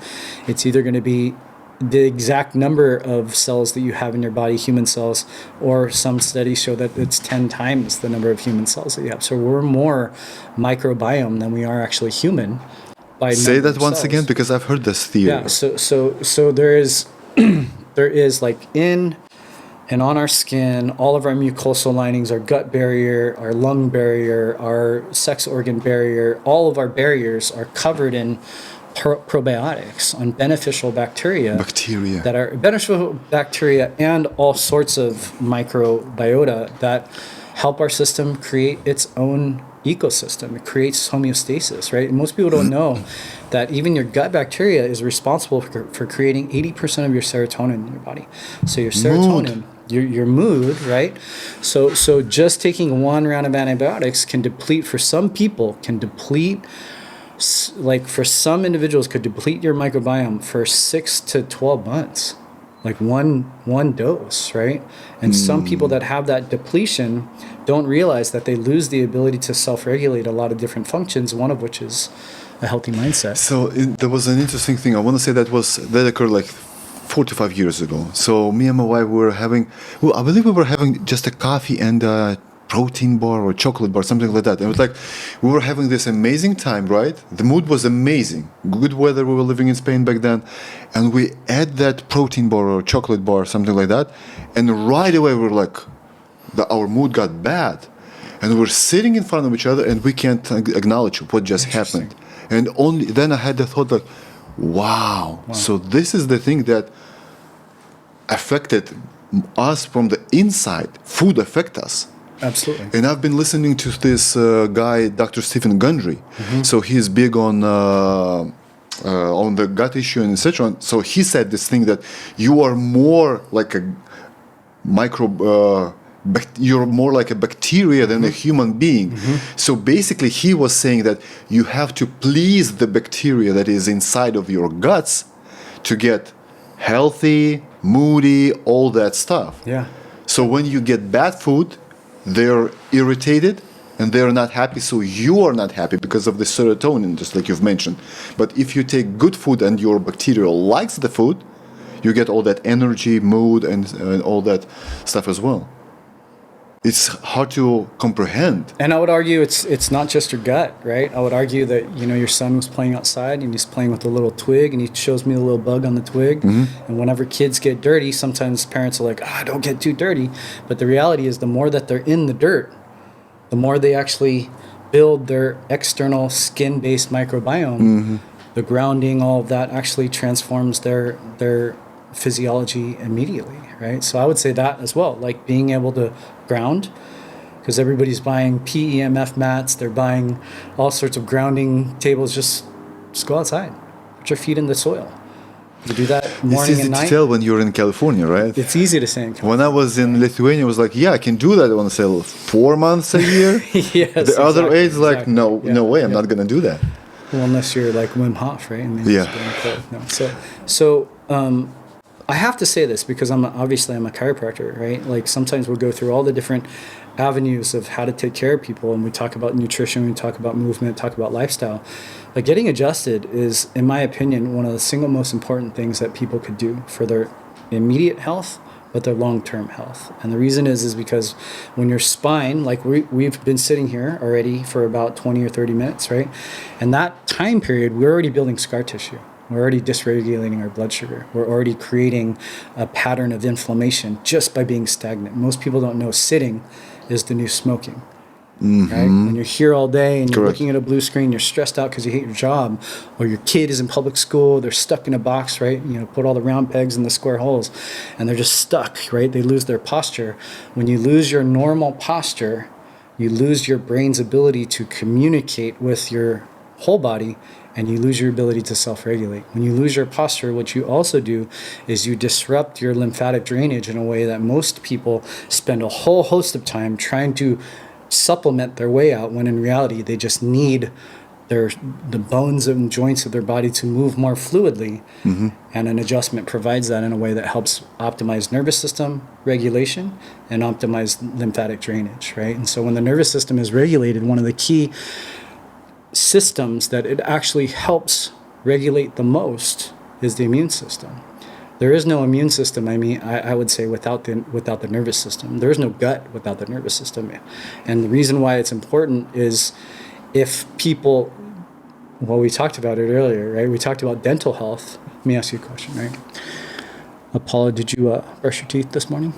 [SPEAKER 1] it's either going to be the exact number of cells that you have in your body, human cells, or some studies show that it's 10 times the number of human cells that you have. So we're more microbiome than we are actually human.
[SPEAKER 2] Say that once again, because I've heard this theory.
[SPEAKER 1] Yeah, so there is there is like in and on our skin, all of our mucosal linings, our gut barrier, our lung barrier, our sex organ barrier, all of our barriers are covered in probiotics, on beneficial bacteria that are beneficial bacteria and all sorts of microbiota that help our system create its own ecosystem. It creates homeostasis, right? And most people don't know that even your gut bacteria is responsible for creating 80% of your serotonin in your body. So your serotonin, your mood, right? So just taking one round of antibiotics can deplete, for some people, like for some individuals could deplete your microbiome for 6 to 12 months, like one dose, right? And some people that have that depletion don't realize that they lose the ability to self-regulate a lot of different functions, one of which is a healthy mindset.
[SPEAKER 2] So there was an interesting thing. I want to say that occurred like 45 years ago. So me and my wife were having, I believe we were having just a coffee and a protein bar or chocolate bar, something like that. And it was like, we were having this amazing time, right? The mood was amazing. Good weather. We were living in Spain back then. And we ate that protein bar or chocolate bar, something like that. And right away we were like, our mood got bad. And we're sitting in front of each other and we can't acknowledge what just happened. And only then I had the thought like, wow. So this is the thing that affected us from the inside. Food affects us.
[SPEAKER 1] Absolutely.
[SPEAKER 2] And I've been listening to this guy, Dr. Stephen Gundry. So he's big on the gut issue and etc. So he said this thing that you are more like a you're more like a bacteria than a human being. So basically he was saying that you have to please the bacteria that is inside of your guts to get healthy, moody, all that stuff.
[SPEAKER 1] Yeah.
[SPEAKER 2] So when you get bad food, they're irritated and they're not happy, so you are not happy because of the serotonin, just like you've mentioned. But if you take good food and your bacteria likes the food, you get all that energy, mood, and all that stuff as well. It's hard to comprehend.
[SPEAKER 1] And I would argue it's not just your gut, right? I would argue that, your son was playing outside and he's playing with a little twig and he shows me a little bug on the twig. And whenever kids get dirty, sometimes parents are like, don't get too dirty. But the reality is the more that they're in the dirt, the more they actually build their external skin-based microbiome. The grounding, all of that actually transforms their physiology immediately, right? So I would say that as well, like being able to ground, because everybody's buying PEMF mats, they're buying all sorts of grounding tables. Just go outside, put your feet in the soil. You do that morning and night.
[SPEAKER 2] It's easy to tell when you're in California, right?
[SPEAKER 1] It's easy to say in California.
[SPEAKER 2] When I was in Lithuania, I was like, I can do that on say 4 months a year.
[SPEAKER 1] Yes,
[SPEAKER 2] the other age is like,
[SPEAKER 1] exactly.
[SPEAKER 2] no way, I'm not going to do that.
[SPEAKER 1] Well, unless you're like Wim Hof, right? And
[SPEAKER 2] Yeah.
[SPEAKER 1] No. So I have to say this because I'm a chiropractor, right? Like sometimes we'll go through all the different avenues of how to take care of people, and we talk about nutrition, we talk about movement, talk about lifestyle. Like getting adjusted is, in my opinion, one of the single most important things that people could do for their immediate health, but their long-term health. And the reason is because when your spine, like we've been sitting here already for about 20 or 30 minutes, right? And that time period, we're already building scar tissue. We're already dysregulating our blood sugar. We're already creating a pattern of inflammation just by being stagnant. Most people don't know sitting is the new smoking. Right? When you're here all day and you're
[SPEAKER 2] Correct.
[SPEAKER 1] looking at a blue screen, you're stressed out because you hate your job, or your kid is in public school, they're stuck in a box, right? Put all the round pegs in the square holes, and they're just stuck, right? They lose their posture. When you lose your normal posture, you lose your brain's ability to communicate with your whole body, and you lose your ability to self-regulate. When you lose your posture, what you also do is you disrupt your lymphatic drainage in a way that most people spend a whole host of time trying to supplement their way out, when in reality they just need the bones and joints of their body to move more fluidly. And an adjustment provides that in a way that helps optimize nervous system regulation and optimize lymphatic drainage, right? And so when the nervous system is regulated, one of the key systems that it actually helps regulate the most is the immune system. There is no immune system, I would say, without the nervous system. There is no gut without the nervous system. And the reason why it's important is if people, well, we talked about it earlier, right? We talked about dental health. Let me ask you a question, right? Paula, did you brush your teeth this morning?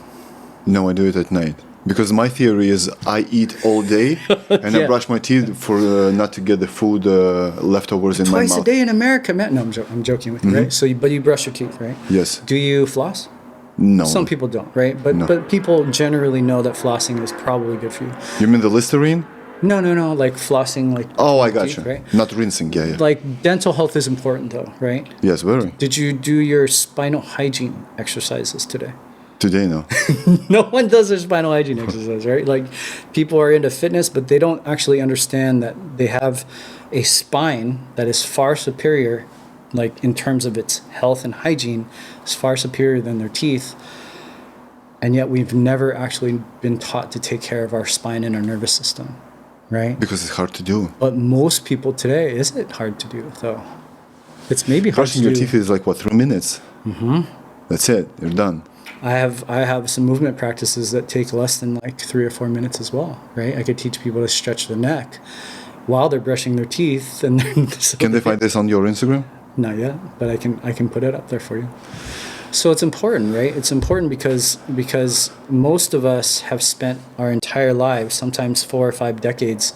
[SPEAKER 2] No, I do it at night. Because my theory is I eat all day and I brush my teeth for not to get the food leftovers in my mouth.
[SPEAKER 1] Twice a day in America, man. No, I'm joking with you, right? So, but you brush your teeth, right?
[SPEAKER 2] Yes.
[SPEAKER 1] Do you floss?
[SPEAKER 2] No.
[SPEAKER 1] Some people don't, right? But people generally know that flossing is probably good for you.
[SPEAKER 2] You mean the Listerine?
[SPEAKER 1] No, like flossing, like.
[SPEAKER 2] Oh, I got
[SPEAKER 1] teeth,
[SPEAKER 2] you.
[SPEAKER 1] Right?
[SPEAKER 2] Not rinsing, yeah.
[SPEAKER 1] Like dental health is important, though, right?
[SPEAKER 2] Yes, very.
[SPEAKER 1] Did you do your spinal hygiene exercises today?
[SPEAKER 2] Today, no.
[SPEAKER 1] No one does their spinal hygiene exercise, right? Like people are into fitness, but they don't actually understand that they have a spine that is far superior, like in terms of its health and hygiene, is far superior than their teeth. And yet we've never actually been taught to take care of our spine and our nervous system, right?
[SPEAKER 2] Because it's hard to do.
[SPEAKER 1] But most people today, is it hard to do though? It's maybe hard
[SPEAKER 2] Brushing
[SPEAKER 1] to
[SPEAKER 2] your
[SPEAKER 1] do.
[SPEAKER 2] teeth is like, 3 minutes? That's it. You're done.
[SPEAKER 1] I have some movement practices that take less than like 3 or 4 minutes as well, right? I could teach people to stretch their neck while they're brushing their teeth. And
[SPEAKER 2] Can they find this on your Instagram?
[SPEAKER 1] Not yet, but I can put it up there for you. So it's important, right? It's important because most of us have spent our entire lives, sometimes 4 or 5 decades,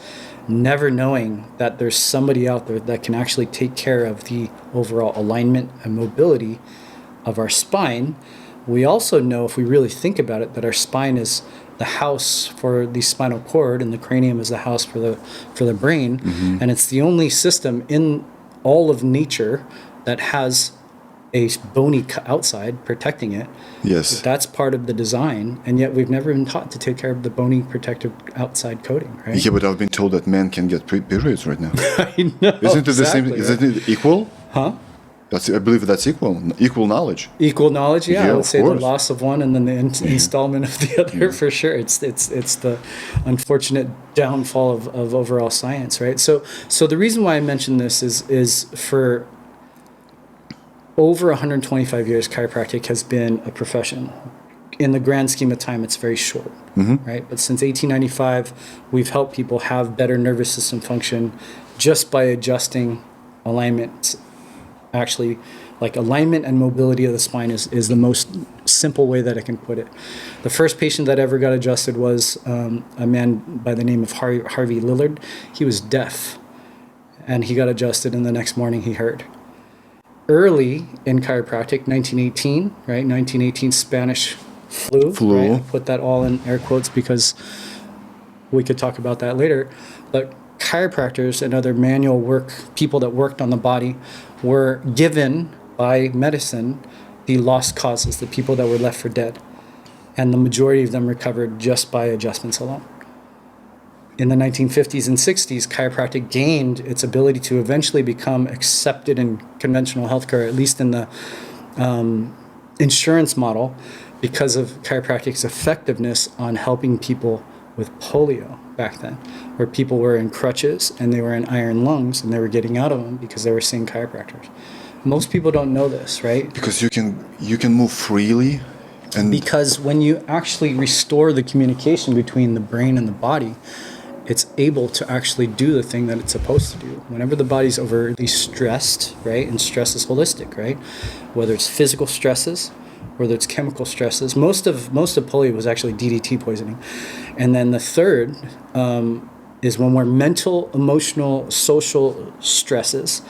[SPEAKER 1] never knowing that there's somebody out there that can actually take care of the overall alignment and mobility of our spine. We also know, if we really think about it, that our spine is the house for the spinal cord and the cranium is the house for the brain. And it's the only system in all of nature that has a bony outside protecting it.
[SPEAKER 2] Yes.
[SPEAKER 1] That's part of the design, and yet we've never been taught to take care of the bony protective outside coating, right?
[SPEAKER 2] Yeah, but I've been told that men can get periods right now.
[SPEAKER 1] I know.
[SPEAKER 2] Isn't it the same?
[SPEAKER 1] exactly,
[SPEAKER 2] Isn't it equal?
[SPEAKER 1] Huh?
[SPEAKER 2] I believe that's equal knowledge.
[SPEAKER 1] Equal knowledge, yeah. I
[SPEAKER 2] Yeah,
[SPEAKER 1] would
[SPEAKER 2] of
[SPEAKER 1] say the
[SPEAKER 2] course.
[SPEAKER 1] loss of one and then the installment of the other, for sure. It's the unfortunate downfall of overall science, right? So the reason why I mention this is for over 125 years, chiropractic has been a profession. In the grand scheme of time, it's very short, right? But since 1895, we've helped people have better nervous system function just by adjusting alignment. Actually, like alignment and mobility of the spine is the most simple way that I can put it. The first patient that ever got adjusted was a man by the name of Harvey Lillard. He was deaf, and he got adjusted, and the next morning he heard. Early in chiropractic, 1918, right? 1918 Spanish flu. Right? I put that all in air quotes because we could talk about that later. But chiropractors and other manual work, people that worked on the body, were given by medicine the lost causes, the people that were left for dead. And the majority of them recovered just by adjustments alone. In the 1950s and 60s, chiropractic gained its ability to eventually become accepted in conventional healthcare, at least in the insurance model, because of chiropractic's effectiveness on helping people with polio back then, where people were in crutches and they were in iron lungs and they were getting out of them because they were seeing chiropractors. Most people don't know this, right?
[SPEAKER 2] Because you can move freely. And
[SPEAKER 1] because when you actually restore the communication between the brain and the body, it's able to actually do the thing that it's supposed to do. Whenever the body's overly stressed, right? And stress is holistic, right? Whether it's physical stresses, whether it's chemical stresses. Most of polio was actually DDT poisoning. And then the third is when we're mental, emotional, social stresses,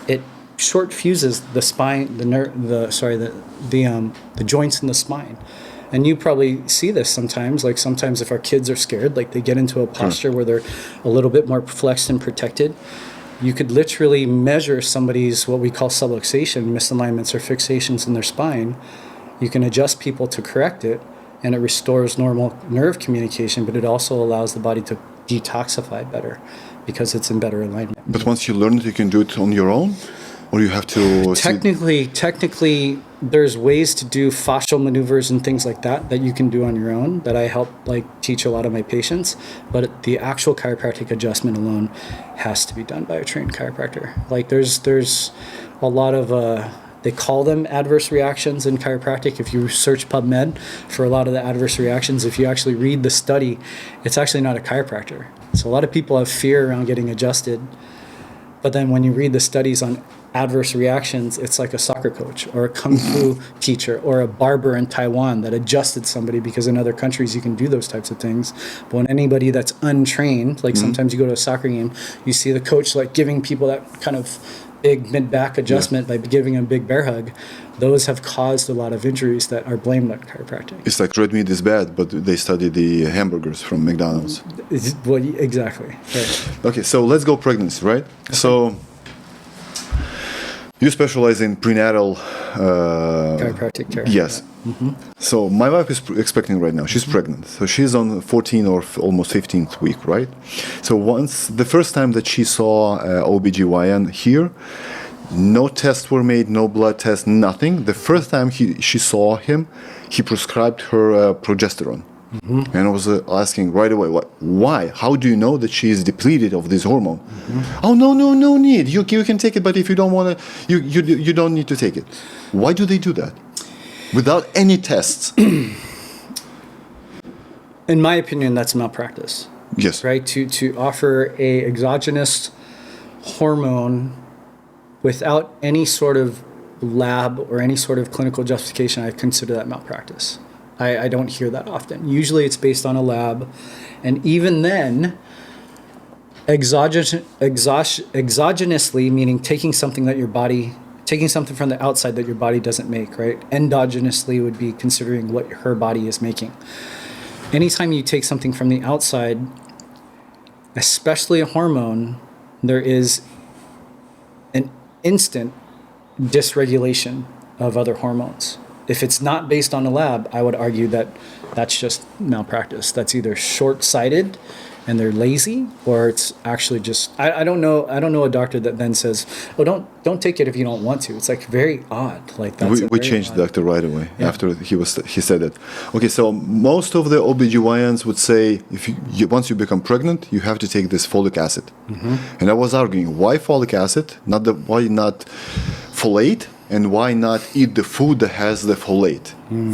[SPEAKER 1] it short fuses the spine, the joints in the spine. And you probably see this sometimes, like sometimes if our kids are scared, like they get into a posture where they're a little bit more flexed and protected. You could literally measure somebody's what we call subluxation, misalignments or fixations in their spine. You can adjust people to correct it, and it restores normal nerve communication, but it also allows the body to detoxify better because it's in better alignment.
[SPEAKER 2] But once you learn it, you can do it on your own? Or you have to...
[SPEAKER 1] Technically, there's ways to do fascial maneuvers and things like that you can do on your own that I help teach a lot of my patients. But the actual chiropractic adjustment alone has to be done by a trained chiropractor. Like there's a lot of... they call them adverse reactions in chiropractic. If you search PubMed for a lot of the adverse reactions, if you actually read the study, it's actually not a chiropractor. So a lot of people have fear around getting adjusted. But then when you read the studies on adverse reactions, it's like a soccer coach or a kung fu teacher or a barber in Taiwan that adjusted somebody, because in other countries you can do those types of things. But when anybody that's untrained, like sometimes you go to a soccer game, you see the coach giving people that kind of big mid-back adjustment by giving them a big bear hug. Those have caused a lot of injuries that are blamed on chiropractic.
[SPEAKER 2] It's like red meat is bad, but they study the hamburgers from McDonald's.
[SPEAKER 1] Well, exactly. Right.
[SPEAKER 2] Okay, so let's go pregnancy, right? Okay. So you specialize in prenatal...
[SPEAKER 1] chiropractic care.
[SPEAKER 2] Yes.
[SPEAKER 1] Mm-hmm.
[SPEAKER 2] So my wife is expecting right now. She's pregnant. So she's on 14th or almost 15th week, right? So the first time that she saw OBGYN here, no tests were made, no blood tests, nothing. The first time she saw him, he prescribed her progesterone. Mm-hmm. And I was asking right away, why? How do you know that she is depleted of this hormone? Mm-hmm. Oh, no need. You can take it, but if you don't want to, you don't need to take it. Why do they do that? Without any tests?
[SPEAKER 1] In my opinion, that's malpractice.
[SPEAKER 2] Yes.
[SPEAKER 1] Right? To offer a exogenous hormone without any sort of lab or any sort of clinical justification, I consider that malpractice. I don't hear that often. Usually it's based on a lab. And even then, exogenously, meaning taking something from the outside that your body doesn't make, right? Endogenously would be considering what her body is making. Anytime you take something from the outside, especially a hormone, there is an instant dysregulation of other hormones. If it's not based on a lab, I would argue that that's just malpractice. That's either short-sighted and they're lazy, or it's actually just I don't know a doctor that then says, "Oh, don't take it if you don't want to." It's very odd.
[SPEAKER 2] We changed the doctor right away after he said that. Okay, so most of the OBGYNs would say once you become pregnant, you have to take this folic acid. Mm-hmm. And I was arguing, why folic acid? Why not folate and why not eat the food that has the folate?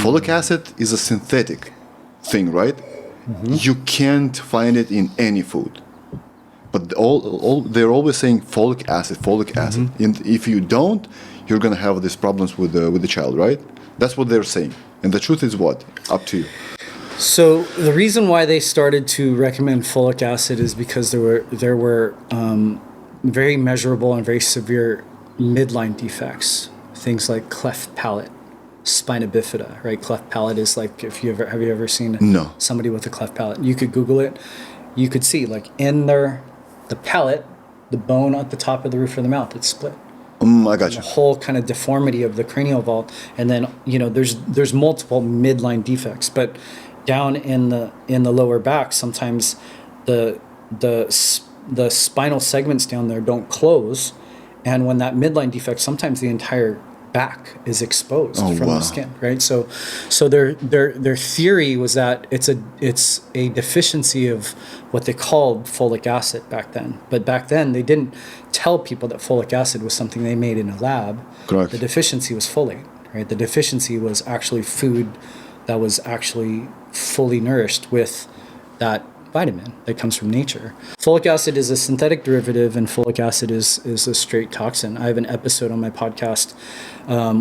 [SPEAKER 2] Folic acid is a synthetic thing, right? You can't find it in any food. But they're always saying folic acid, folic acid. And if you don't, you're going to have these problems with the child, right? That's what they're saying. And the truth is what? Up to you.
[SPEAKER 1] So the reason why they started to recommend folic acid is because there were very measurable and very severe midline defects, things like cleft palate, spina bifida, right? Cleft palate is like, have you ever seen somebody with a cleft palate? You could Google it. You could see like in the palate, the bone at the top of the roof of the mouth, it's split.
[SPEAKER 2] I got you.
[SPEAKER 1] The whole kind of deformity of the cranial vault, and then there's multiple midline defects, but down in the lower back, sometimes the spinal segments down there don't close, and when that midline defect, sometimes the entire back is exposed from the skin, right? So their theory was that it's a deficiency of what they called folic acid back then. But back then they didn't tell people that folic acid was something they made in a lab.
[SPEAKER 2] Correct.
[SPEAKER 1] The deficiency was folate, right? The deficiency was actually food that was actually fully nourished with that vitamin that comes from nature. Folic acid is a synthetic derivative, and folic acid is a straight toxin. I have an episode on my podcast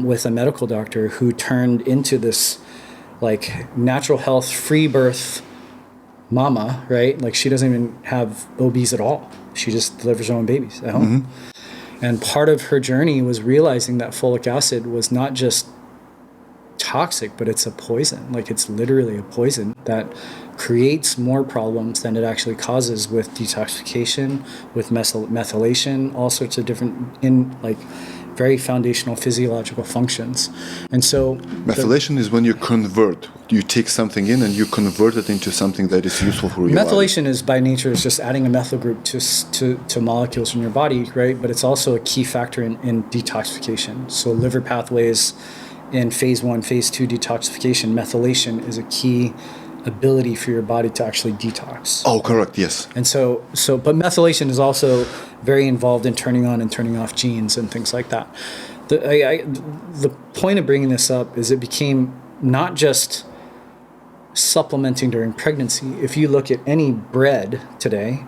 [SPEAKER 1] with a medical doctor who turned into this like natural health free birth mama, right? Like she doesn't even have OBs at all. She just delivers her own babies at home. And part of her journey was realizing that folic acid was not just toxic, but it's a poison. Like it's literally a poison that creates more problems than it actually causes with detoxification, with methylation, all sorts of different very foundational physiological functions. And so
[SPEAKER 2] methylation is when you take something in and you convert it into something that is useful for your
[SPEAKER 1] methylation
[SPEAKER 2] body.
[SPEAKER 1] is by nature is just adding a methyl group to molecules in your body, right? But it's also a key factor in detoxification. So liver pathways in phase 1, phase 2 detoxification, methylation is a key ability for your body to actually detox.
[SPEAKER 2] Oh, correct, yes.
[SPEAKER 1] And but methylation is also very involved in turning on and turning off genes and things like that. The point of bringing this up is it became not just supplementing during pregnancy. If you look at any bread today,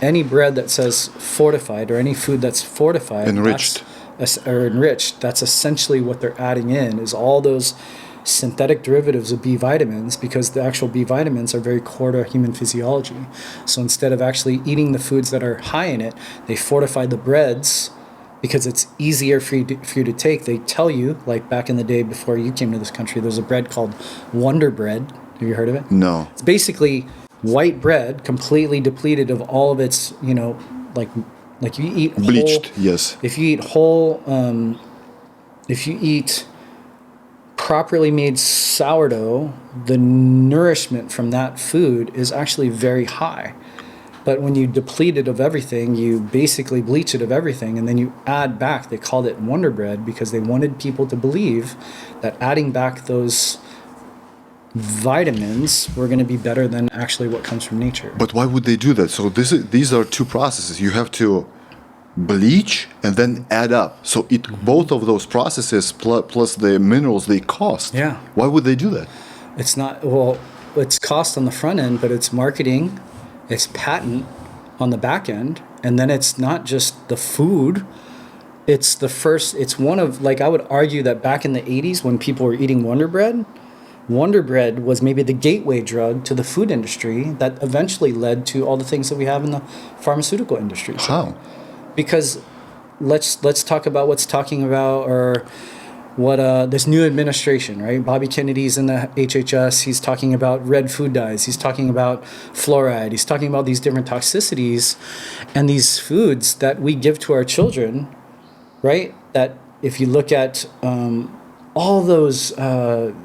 [SPEAKER 1] any bread that says fortified or any food that's fortified,
[SPEAKER 2] enriched,
[SPEAKER 1] that's essentially what they're adding in is all those synthetic derivatives of B vitamins, because the actual B vitamins are very core to human physiology. So instead of actually eating the foods that are high in it, they fortify the breads because it's easier for you to take. They tell you, like back in the day before you came to this country, there's a bread called Wonder Bread. Have you heard of it?
[SPEAKER 2] No.
[SPEAKER 1] It's basically white bread, completely depleted of all of its, like you eat
[SPEAKER 2] bleached,
[SPEAKER 1] whole,
[SPEAKER 2] yes.
[SPEAKER 1] If you eat whole, if you eat properly made sourdough, the nourishment from that food is actually very high. But when you deplete it of everything, you basically bleach it of everything, and then you add back. They called it Wonder Bread because they wanted people to believe that adding back those vitamins were going to be better than actually what comes from nature.
[SPEAKER 2] But why would they do that? So these are two processes. You have to bleach and then add up. So both of those processes plus the minerals, they cost.
[SPEAKER 1] Yeah.
[SPEAKER 2] Why would they do that?
[SPEAKER 1] It's not, it's cost on the front end, but it's marketing, it's patent on the back end, and then it's not just the food. It's one of, like, I would argue that back in the 80s when people were eating Wonder Bread was maybe the gateway drug to the food industry that eventually led to all the things that we have in the pharmaceutical industry.
[SPEAKER 2] How?
[SPEAKER 1] Because let's talk about what's talking about, or what this new administration, right? Bobby Kennedy's in the HHS. He's talking about red food dyes. He's talking about fluoride. He's talking about these different toxicities and these foods that we give to our children, right? That if you look at all those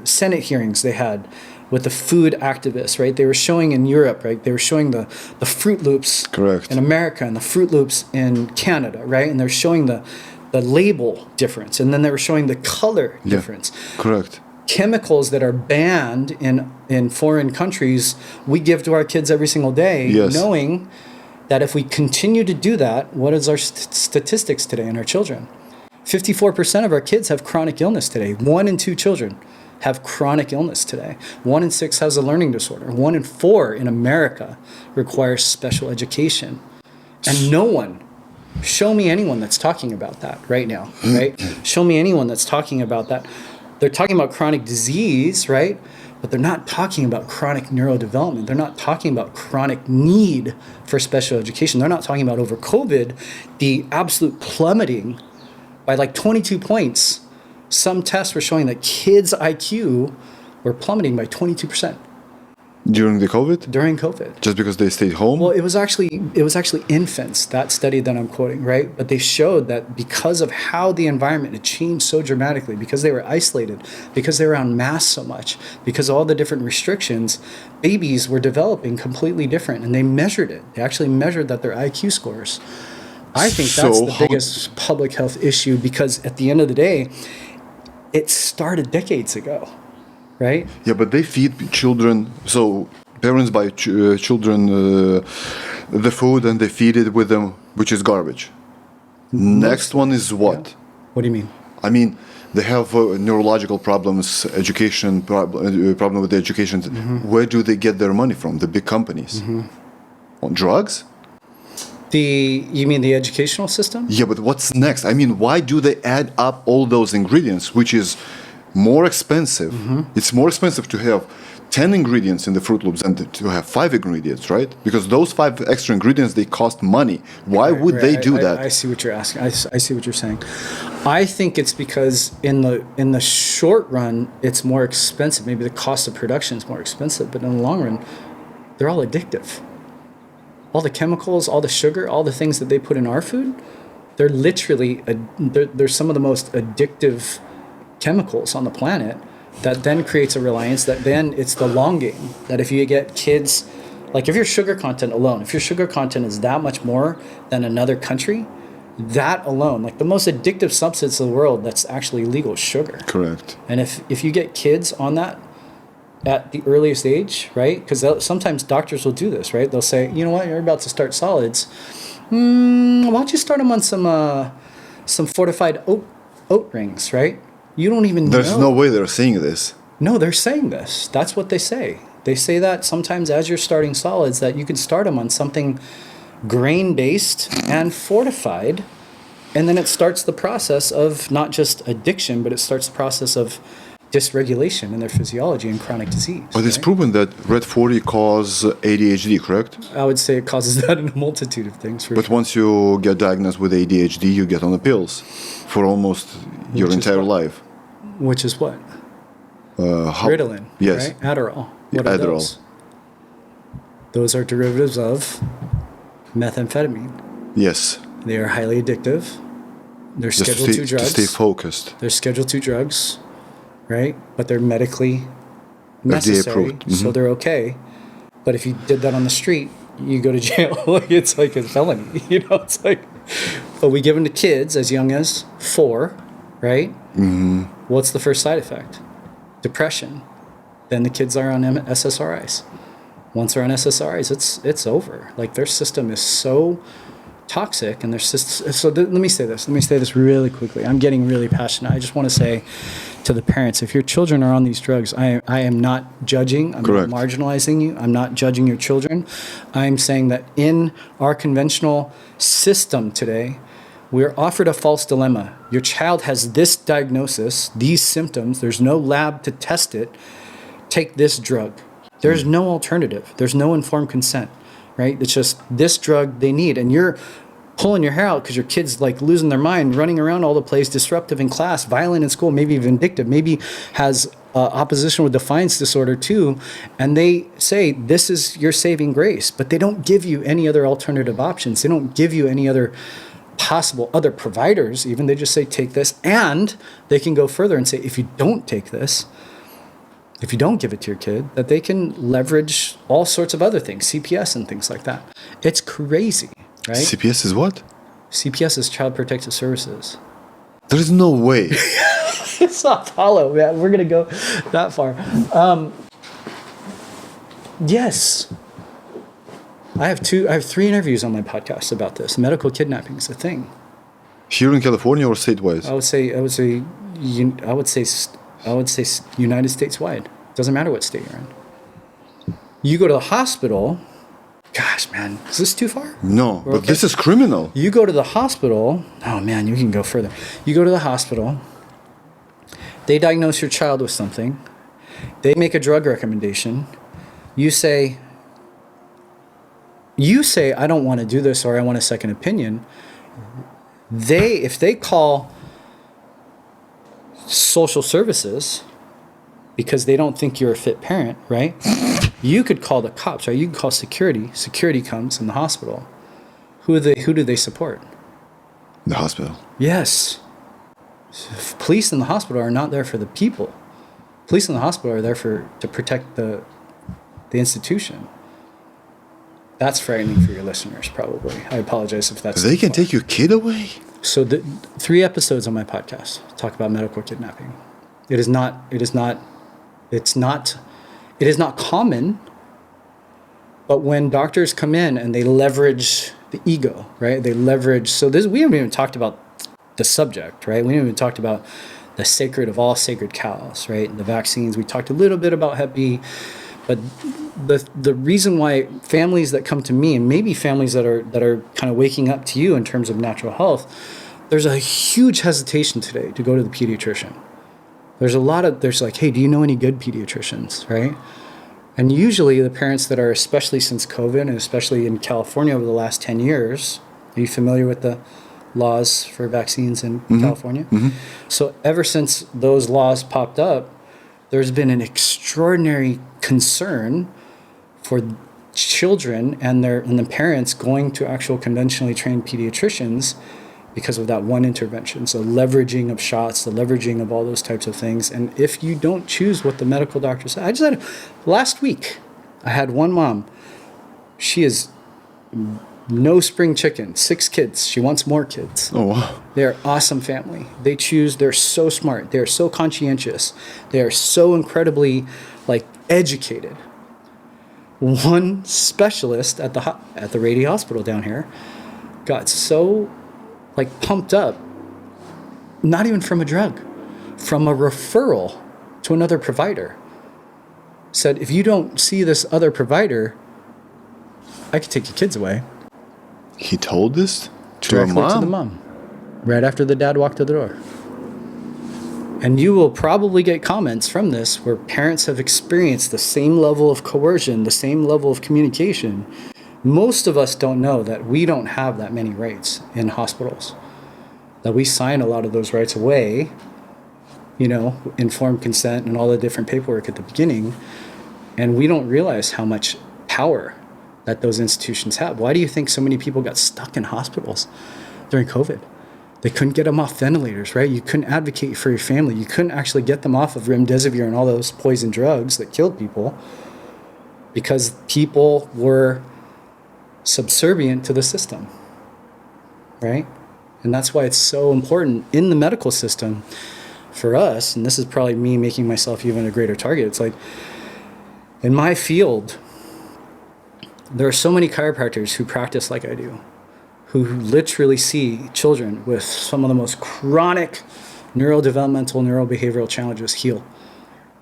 [SPEAKER 1] Senate hearings they had with the food activists, right? They were showing in Europe, right? They were showing the Fruit Loops
[SPEAKER 2] Correct.
[SPEAKER 1] in America and the Fruit Loops in Canada, right? And they're showing the label difference, and then they were showing the color difference.
[SPEAKER 2] Correct.
[SPEAKER 1] Chemicals that are banned in foreign countries, we give to our kids every single day, knowing that if we continue to do that, what is our statistics today in our children? 54% of our kids have chronic illness today. 1 in 2 children have chronic illness today. 1 in 6 has a learning disorder. 1 in 4 in America requires special education. And no one, show me anyone that's talking about that right now, right? Show me anyone that's talking about that. They're talking about chronic disease, right? But they're not talking about chronic neurodevelopment. They're not talking about chronic need for special education. They're not talking about over COVID, the absolute plummeting by like 22 points. Some tests were showing that kids' IQ were plummeting by 22%.
[SPEAKER 2] During the COVID?
[SPEAKER 1] During COVID.
[SPEAKER 2] Just because they stayed home?
[SPEAKER 1] Well, it was actually infants, that study that I'm quoting, right? But they showed that because of how the environment had changed so dramatically, because they were isolated, because they were on mass so much, because of all the different restrictions, babies were developing completely different, and they measured it. They actually measured that their IQ scores. I think that's the biggest public health issue, because at the end of the day, it started decades ago. Right?
[SPEAKER 2] Yeah, but they feed children. So parents buy children the food and they feed it with them, which is garbage. Next one is what?
[SPEAKER 1] Yeah. What do you mean?
[SPEAKER 2] I mean, they have neurological problems, education problem with the education. Where do they get their money from? The big companies. On drugs?
[SPEAKER 1] You mean the educational system?
[SPEAKER 2] Yeah, but what's next? I mean, why do they add up all those ingredients, which is more expensive? It's more expensive to have 10 ingredients in the Fruit Loops than to have 5 ingredients, right? Because those 5 extra ingredients, they cost money. Why would they do that?
[SPEAKER 1] I see what you're asking. I see what you're saying. I think it's because in the short run, it's more expensive. Maybe the cost of production is more expensive, but in the long run, they're all addictive. All the chemicals, all the sugar, all the things that they put in our food, they're literally, they're some of the most addictive chemicals on the planet, that then creates a reliance, that then it's the long game, that if you get kids, like if your sugar content alone, if your sugar content is that much more than another country, that alone, like the most addictive substance in the world that's actually legal is sugar.
[SPEAKER 2] Correct.
[SPEAKER 1] And if you get kids on that at the earliest age, right? Because sometimes doctors will do this, right? They'll say, you know what, you're about to start solids. Why don't you start them on some fortified oat rings, right? You don't even know.
[SPEAKER 2] There's no way they're saying this.
[SPEAKER 1] No, they're saying this. That's what they say. They say that sometimes as you're starting solids, that you can start them on something grain-based and fortified, and then it starts the process of not just addiction, but it starts the process of dysregulation in their physiology and chronic disease.
[SPEAKER 2] But it's proven that Red 40 causes ADHD, correct?
[SPEAKER 1] I would say it causes that in a multitude of things.
[SPEAKER 2] But once you get diagnosed with ADHD, you get on the pills for almost your entire life.
[SPEAKER 1] Which is what? Ritalin.
[SPEAKER 2] Yes.
[SPEAKER 1] Right? Adderall. What are
[SPEAKER 2] Adderall.
[SPEAKER 1] those? Those are derivatives of methamphetamine.
[SPEAKER 2] Yes.
[SPEAKER 1] They are highly addictive. They're
[SPEAKER 2] Just
[SPEAKER 1] Schedule 2 drugs.
[SPEAKER 2] to stay focused.
[SPEAKER 1] They're Schedule 2 drugs, right? But they're medically necessary,
[SPEAKER 2] approved.
[SPEAKER 1] so they're okay. But if you did that on the street, you go to jail. It's like a felony, It's like, but we give them to kids as young as 4, right? What's the first side effect? Depression. Then the kids are on SSRIs. Once they're on SSRIs, it's over. Like their system is so toxic, and their system. So let me say this. Let me say this really quickly. I'm getting really passionate. I just want to say to the parents, if your children are on these drugs, I am not judging. I'm
[SPEAKER 2] Correct.
[SPEAKER 1] not marginalizing you. I'm not judging your children. I'm saying that in our conventional system today, we're offered a false dilemma. Your child has this diagnosis, these symptoms. There's no lab to test it. Take this drug. There's no alternative. There's no informed consent, right? It's just this drug they need. And you're pulling your hair out because your kid's like losing their mind, running around all the place, disruptive in class, violent in school, maybe vindictive, maybe has opposition with defiance disorder too. And they say, this is your saving grace. But they don't give you any other alternative options. They don't give you any other possible other providers even. They just say, take this. And they can go further and say, if you don't take this, if you don't give it to your kid, that they can leverage all sorts of other things, CPS and things like that. It's crazy, right?
[SPEAKER 2] CPS is what?
[SPEAKER 1] CPS is Child Protective Services.
[SPEAKER 2] There is no way.
[SPEAKER 1] It's not hollow, man. We're going to go that far. Yes. I have 3 interviews on my podcast about this. Medical kidnapping is a thing.
[SPEAKER 2] Here in California or statewide?
[SPEAKER 1] I would say United States wide. Doesn't matter what state you're in. You go to the hospital. Gosh, man, is this too far?
[SPEAKER 2] No, but this is criminal.
[SPEAKER 1] You go to the hospital. Oh man, you can go further. You go to the hospital. They diagnose your child with something. They make a drug recommendation. You say, I don't want to do this, or I want a second opinion. If they call social services because they don't think you're a fit parent, right? You could call the cops, right? You can call security. Security comes in the hospital. Who do they support?
[SPEAKER 2] The hospital.
[SPEAKER 1] Yes. Police in the hospital are not there for the people. Police in the hospital are there to protect the institution. That's frightening for your listeners, probably. I apologize if that's...
[SPEAKER 2] They can take your kid away?
[SPEAKER 1] So 3 episodes on my podcast talk about medical kidnapping. It is not common, but when doctors come in and they leverage the ego, right? They leverage, we haven't even talked about the subject, right? We haven't even talked about the sacred of all sacred cows, right? The vaccines, we talked a little bit about Hep B, but the reason why families that come to me, and maybe families that are kind of waking up to you in terms of natural health, there's a huge hesitation today to go to the pediatrician. There's like, hey, do you know any good pediatricians, right? And usually the parents that are, especially since COVID, and especially in California over the last 10 years, are you familiar with the laws for vaccines in California? Mm-hmm. So ever since those laws popped up, there's been an extraordinary concern for children and the parents going to actual conventionally trained pediatricians because of that one intervention. So leveraging of shots, the leveraging of all those types of things. And if you don't choose what the medical doctor said, last week, I had one mom. She is no spring chicken, 6 kids. She wants more kids.
[SPEAKER 2] Oh, wow.
[SPEAKER 1] They're awesome family. They're so smart. They're so conscientious. They are so incredibly educated. One specialist at the Rady Hospital down here got so pumped up, not even from a drug, from a referral to another provider. Said, if you don't see this other provider, I could take your kids away.
[SPEAKER 2] He told this
[SPEAKER 1] Directly to the mom, right after the dad walked to the door. And you will probably get comments from this where parents have experienced the same level of coercion, the same level of communication. Most of us don't know that we don't have that many rights in hospitals, that we sign a lot of those rights away, informed consent and all the different paperwork at the beginning, and we don't realize how much power that those institutions have. Why do you think so many people got stuck in hospitals during COVID? They couldn't get them off ventilators, right? You couldn't advocate for your family. You couldn't actually get them off of remdesivir and all those poison drugs that killed people because people were subservient to the system, right? And that's why it's so important in the medical system for us, and this is probably me making myself even a greater target. It's in my field, there are so many chiropractors who practice like I do, who literally see children with some of the most chronic neurodevelopmental, neurobehavioral challenges heal,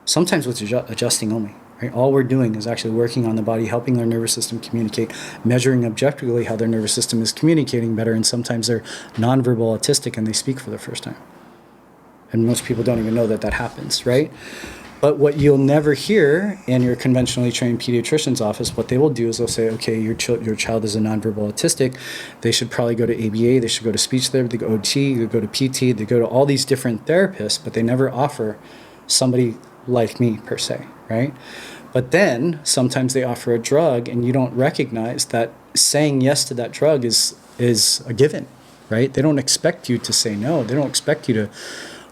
[SPEAKER 1] sometimes with adjusting only. Right? All we're doing is actually working on the body, helping their nervous system communicate, measuring objectively how their nervous system is communicating better, and sometimes they're nonverbal autistic and they speak for the first time. And most people don't even know that happens, right? But what you'll never hear in your conventionally trained pediatrician's office, what they will do is they'll say, okay, your child is a nonverbal autistic. They should probably go to ABA. They should go to speech therapy. They go to OT. They go to PT. They go to all these different therapists, but they never offer somebody like me per se, right? But then sometimes they offer a drug and you don't recognize that saying yes to that drug is a given, right? They don't expect you to say no. They don't expect you to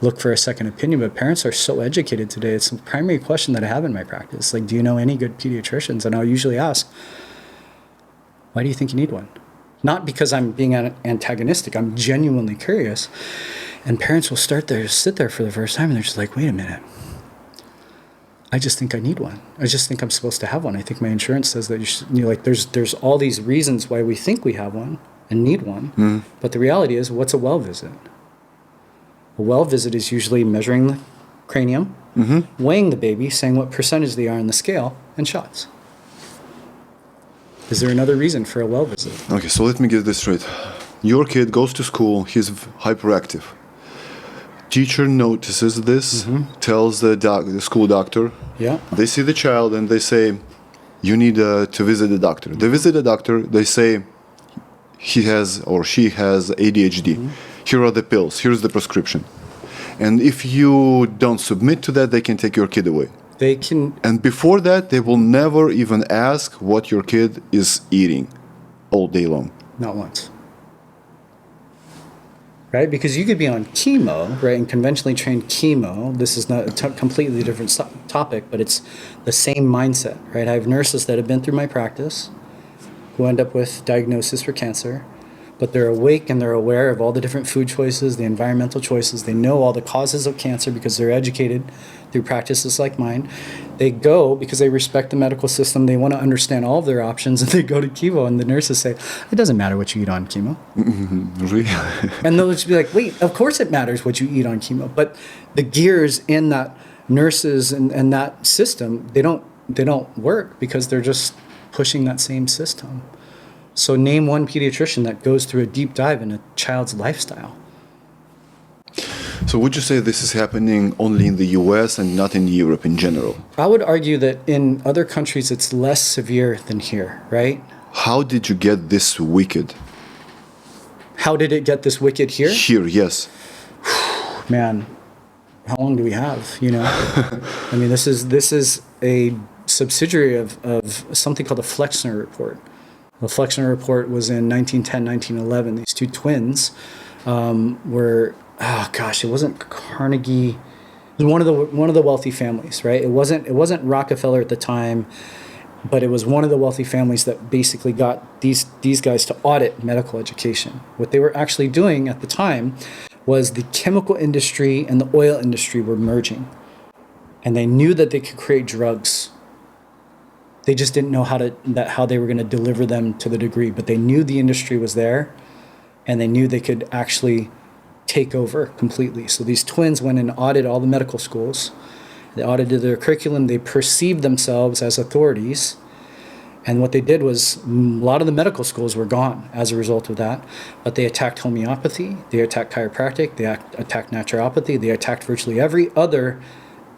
[SPEAKER 1] look for a second opinion, but parents are so educated today. It's the primary question that I have in my practice. Do you know any good pediatricians? And I'll usually ask, why do you think you need one? Not because I'm being antagonistic. I'm genuinely curious. And parents will sit there for the first time and they're just like, wait a minute. I just think I need one. I just think I'm supposed to have one. I think my insurance says that you should, there's all these reasons why we think we have one. and need one. But the reality is, what's a well visit? A well visit is usually measuring the cranium, weighing the baby, saying what percentage they are on the scale, and shots. Is there another reason for a well visit?
[SPEAKER 2] Okay, so let me get this straight. Your kid goes to school, he's hyperactive. Teacher notices this, tells the school doctor.
[SPEAKER 1] Yeah.
[SPEAKER 2] They see the child and they say, you need to visit the doctor. They visit the doctor, they say, he has or she has ADHD. Here are the pills, here's the prescription. And if you don't submit to that, they can take your kid away.
[SPEAKER 1] They can.
[SPEAKER 2] And before that, they will never even ask what your kid is eating all day long.
[SPEAKER 1] Not once. Right? Because you could be on chemo, right? And conventionally trained chemo, this is not a completely different topic, but it's the same mindset, right? I have nurses that have been through my practice who end up with diagnosis for cancer, but they're awake and they're aware of all the different food choices, the environmental choices. They know all the causes of cancer because they're educated through practices like mine. They go because they respect the medical system. They want to understand all of their options, and they go to chemo, and the nurses say, it doesn't matter what you eat on chemo.
[SPEAKER 2] Really?
[SPEAKER 1] And they'll just be like, wait, of course it matters what you eat on chemo. But the gears in that nurses and that system, they don't work because they're just pushing that same system. So name one pediatrician that goes through a deep dive in a child's lifestyle.
[SPEAKER 2] So would you say this is happening only in the US and not in Europe in general?
[SPEAKER 1] I would argue that in other countries it's less severe than here, right?
[SPEAKER 2] How did you get this wicked?
[SPEAKER 1] How did it get this wicked here?
[SPEAKER 2] Here, yes.
[SPEAKER 1] Man, how long do we have, you know? I mean, this is a subsidiary of something called the Flexner Report. The Flexner Report was in 1910, 1911. These two twins were, it wasn't Carnegie. It was one of the wealthy families, right? It wasn't Rockefeller at the time, but it was one of the wealthy families that basically got these guys to audit medical education. What they were actually doing at the time was the chemical industry and the oil industry were merging, and they knew that they could create drugs. They just didn't know how they were going to deliver them to the degree, but they knew the industry was there, and they knew they could actually take over completely. So these twins went and audited all the medical schools. They audited their curriculum. They perceived themselves as authorities, and what they did was a lot of the medical schools were gone as a result of that. But they attacked homeopathy, they attacked chiropractic, they attacked naturopathy, they attacked virtually every other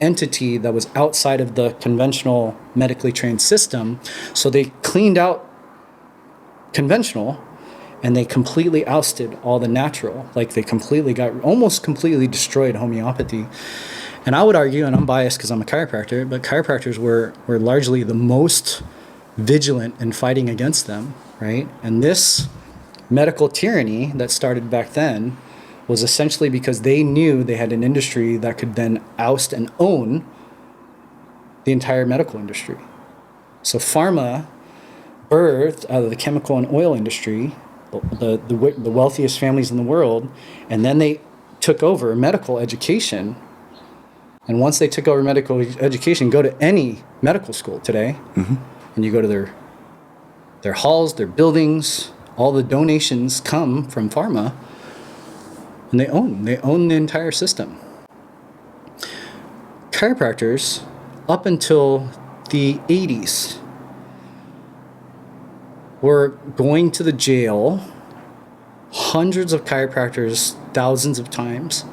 [SPEAKER 1] entity that was outside of the conventional medically trained system. So they cleaned out conventional and they completely ousted all the natural. Like they almost completely destroyed homeopathy. And I would argue, and I'm biased because I'm a chiropractor, but chiropractors were largely the most vigilant in fighting against them, right? And this medical tyranny that started back then was essentially because they knew they had an industry that could then oust and own the entire medical industry. So pharma birthed out of the chemical and oil industry, the wealthiest families in the world, and then they took over medical education. And once they took over medical education, go to any medical school today, and you go to their halls, their buildings, all the donations come from pharma. And they own the entire system. Chiropractors, up until the 80s, were going to the jail, hundreds of chiropractors, thousands of times,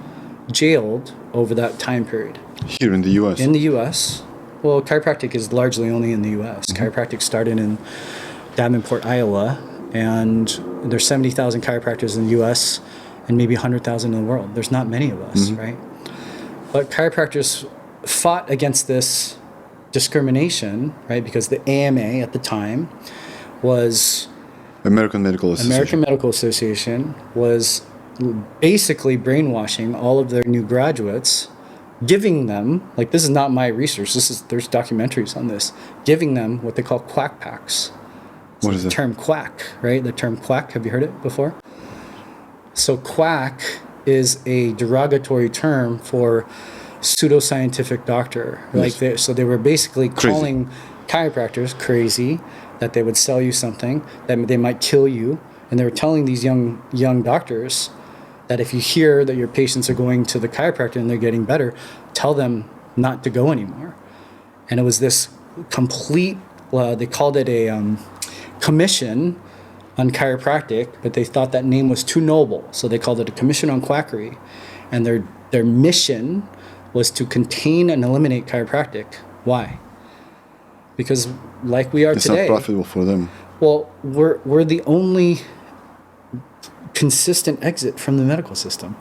[SPEAKER 1] jailed over that time period.
[SPEAKER 2] Here in the US?
[SPEAKER 1] In the US. Well, chiropractic is largely only in the US. Chiropractic started in Davenport, Iowa, and there's 70,000 chiropractors in the US, and maybe 100,000 in the world. There's not many of us, right? But chiropractors fought against this discrimination, right? Because the AMA at the time was...
[SPEAKER 2] American Medical
[SPEAKER 1] Association was basically brainwashing all of their new graduates, giving them, like this is not my research, there's documentaries on this, giving them what they call quack packs.
[SPEAKER 2] What is it?
[SPEAKER 1] The term quack, right? The term quack, have you heard it before? So quack is a derogatory term for pseudoscientific doctor.
[SPEAKER 2] Yes.
[SPEAKER 1] Like so they were basically calling chiropractors crazy, that they would sell you something, that they might kill you, And they were telling these young doctors that if you hear that your patients are going to the chiropractor and they're getting better, tell them not to go anymore. And it was this complete, they called it a commission on chiropractic, but they thought that name was too noble. So they called it a commission on quackery. And their mission was to contain and eliminate chiropractic. Why? Because like we are today.
[SPEAKER 2] It's not profitable for them.
[SPEAKER 1] Well, we're the only consistent exit from the medical system,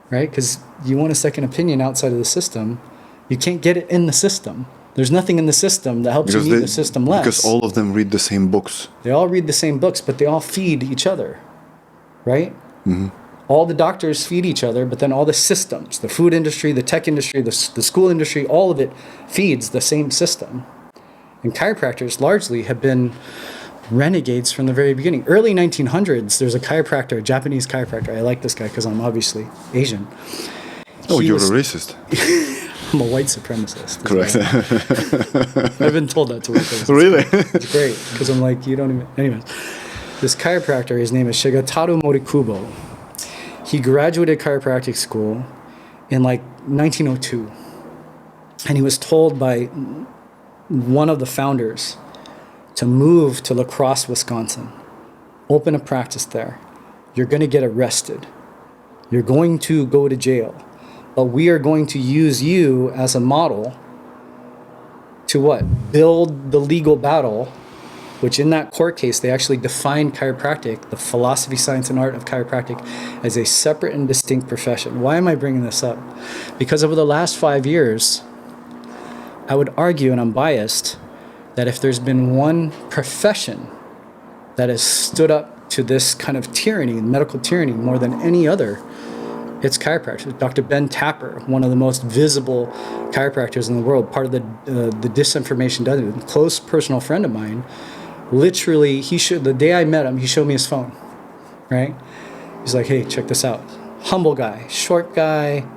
[SPEAKER 1] right? Because you want a second opinion outside of the system, you can't get it in the system. There's nothing in the system that helps you need the system less.
[SPEAKER 2] Because all of them read the same books.
[SPEAKER 1] They all read the same books, but they all feed each other, right?
[SPEAKER 2] Mm-hmm.
[SPEAKER 1] All the doctors feed each other, but then all the systems, the food industry, the tech industry, the school industry, all of it feeds the same system. And chiropractors largely have been renegades from the very beginning. Early 1900s, there's a chiropractor, a Japanese chiropractor. I like this guy because I'm obviously Asian.
[SPEAKER 2] Oh, you're a racist.
[SPEAKER 1] I'm a white supremacist.
[SPEAKER 2] Correct.
[SPEAKER 1] I've been told that to work.
[SPEAKER 2] Really?
[SPEAKER 1] It's great because I'm like, you don't even... Anyways, this chiropractor, his name is Shigetaro Morikubo. He graduated chiropractic school in like 1902. And he was told by one of the founders to move to La Crosse, Wisconsin. Open a practice there. You're going to get arrested. You're going to go to jail. But we are going to use you as a model to what? Build the legal battle, which in that court case, they actually defined chiropractic, the philosophy, science, and art of chiropractic, as a separate and distinct profession. Why am I bringing this up? Because over the last 5 years, I would argue, and I'm biased, that if there's been one profession that has stood up to this kind of tyranny, medical tyranny, more than any other, it's chiropractors. Dr. Ben Tapper, one of the most visible chiropractors in the world, part of the disinformation done, a close personal friend of mine, literally, the day I met him, he showed me his phone, right? He's like, hey, check this out. Humble guy, short guy,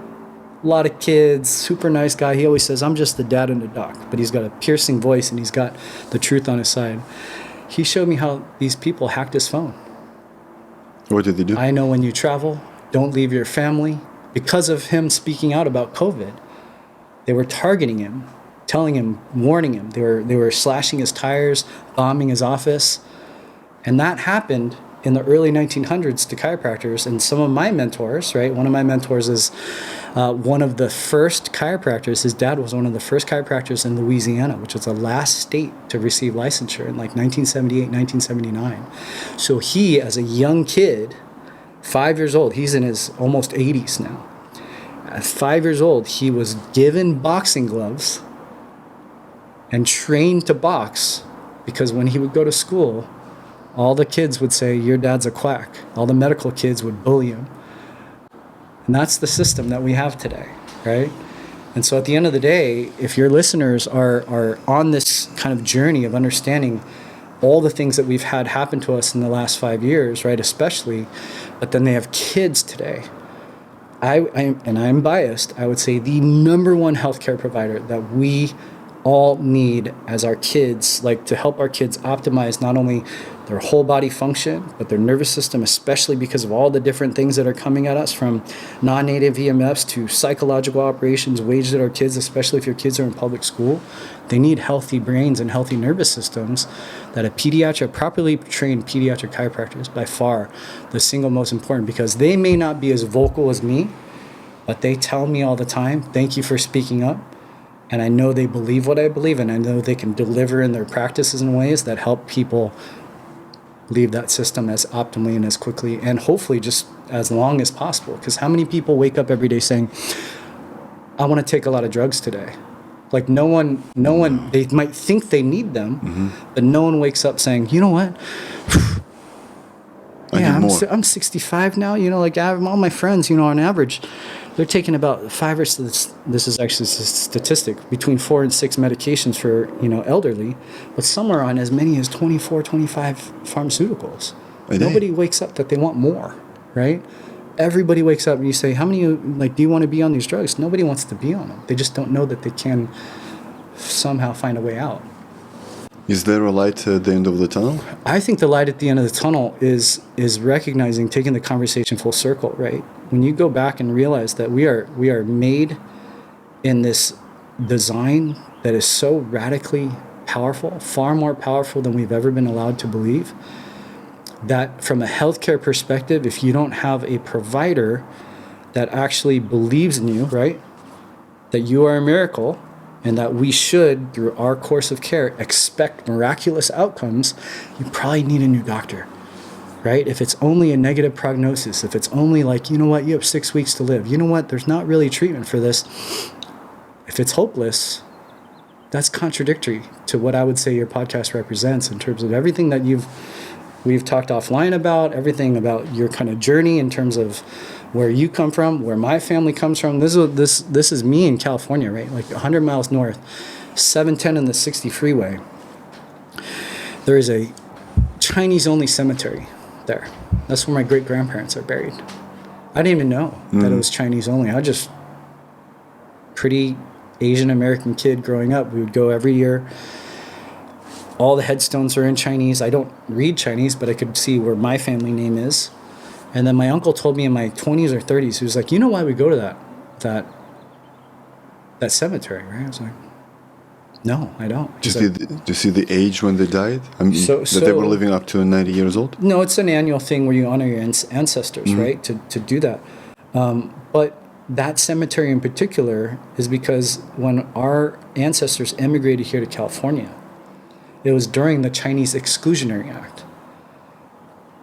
[SPEAKER 1] a lot of kids, super nice guy. He always says, I'm just the dad in the doc, but he's got a piercing voice and he's got the truth on his side. He showed me how these people hacked his phone.
[SPEAKER 2] What did they do?
[SPEAKER 1] I know when you travel, don't leave your family. Because of him speaking out about COVID, they were targeting him, telling him, warning him. They were slashing his tires, bombing his office. And that happened in the early 1900s to chiropractors. And some of my mentors, right? One of my mentors is one of the first chiropractors. His dad was one of the first chiropractors in Louisiana, which was the last state to receive licensure in like 1978, 1979. So he, as a young kid, 5 years old, he's in his almost 80s now. At 5 years old, he was given boxing gloves and trained to box because when he would go to school, all the kids would say, your dad's a quack. All the medical kids would bully him. And that's the system that we have today, right? And so at the end of the day, if your listeners are on this kind of journey of understanding all the things that we've had happen to us in the last 5 years, right, especially, but then they have kids today, I'm biased, I would say the number one healthcare provider that we all need as our kids, like to help our kids optimize not only their whole body function, but their nervous system, especially because of all the different things that are coming at us from non-native EMFs to psychological operations waged at our kids, especially if your kids are in public school. They need healthy brains and healthy nervous systems that a properly trained pediatric chiropractor is by far the single most important, because they may not be as vocal as me, but they tell me all the time, thank you for speaking up. And I know they believe what I believe, and I know they can deliver in their practices in ways that help people leave that system as optimally and as quickly and hopefully just as long as possible. Because how many people wake up every day saying, I want to take a lot of drugs today? Like no one, they might think they need them, but no one wakes up saying, you know what? I'm 65 now, like I have all my friends, on average, they're taking about 5 or 6, this is actually a statistic, between 4 and 6 medications for, elderly, but some are on as many as 24, 25 pharmaceuticals. Nobody wakes up that they want more, right? Everybody wakes up and you say, how many, do you want to be on these drugs? Nobody wants to be on them. They just don't know that they can somehow find a way out.
[SPEAKER 2] Is there a light at the end of the tunnel?
[SPEAKER 1] I think the light at the end of the tunnel is recognizing, taking the conversation full circle, right? When you go back and realize that we are made in this design that is so radically powerful, far more powerful than we've ever been allowed to believe, that from a healthcare perspective, if you don't have a provider that actually believes in you, right, that you are a miracle, and that we should, through our course of care, expect miraculous outcomes, you probably need a new doctor, right? If it's only a negative prognosis, if it's only like, you know what, you have 6 weeks to live, you know what, there's not really treatment for this. If it's hopeless, that's contradictory to what I would say your podcast represents in terms of everything that we've talked offline about, everything about your kind of journey in terms of where you come from, where my family comes from. This is me in California, right? Like 100 miles north, 710 and the 60 freeway. There is a Chinese-only cemetery there. That's where my great-grandparents are buried. I didn't even know that it was Chinese-only. I just, pretty Asian-American kid growing up, we would go every year. All the headstones are in Chinese. I don't read Chinese, but I could see where my family name is. And then my uncle told me in my 20s or 30s, he was like, you know why we go to that cemetery, right? I was like, no, I don't.
[SPEAKER 2] Do you see the age when they died? I mean, that they were living up to 90 years old?
[SPEAKER 1] No, it's an annual thing where you honor your ancestors, right, to do that. But that cemetery in particular is because when our ancestors emigrated here to California, it was during the Chinese Exclusionary Act.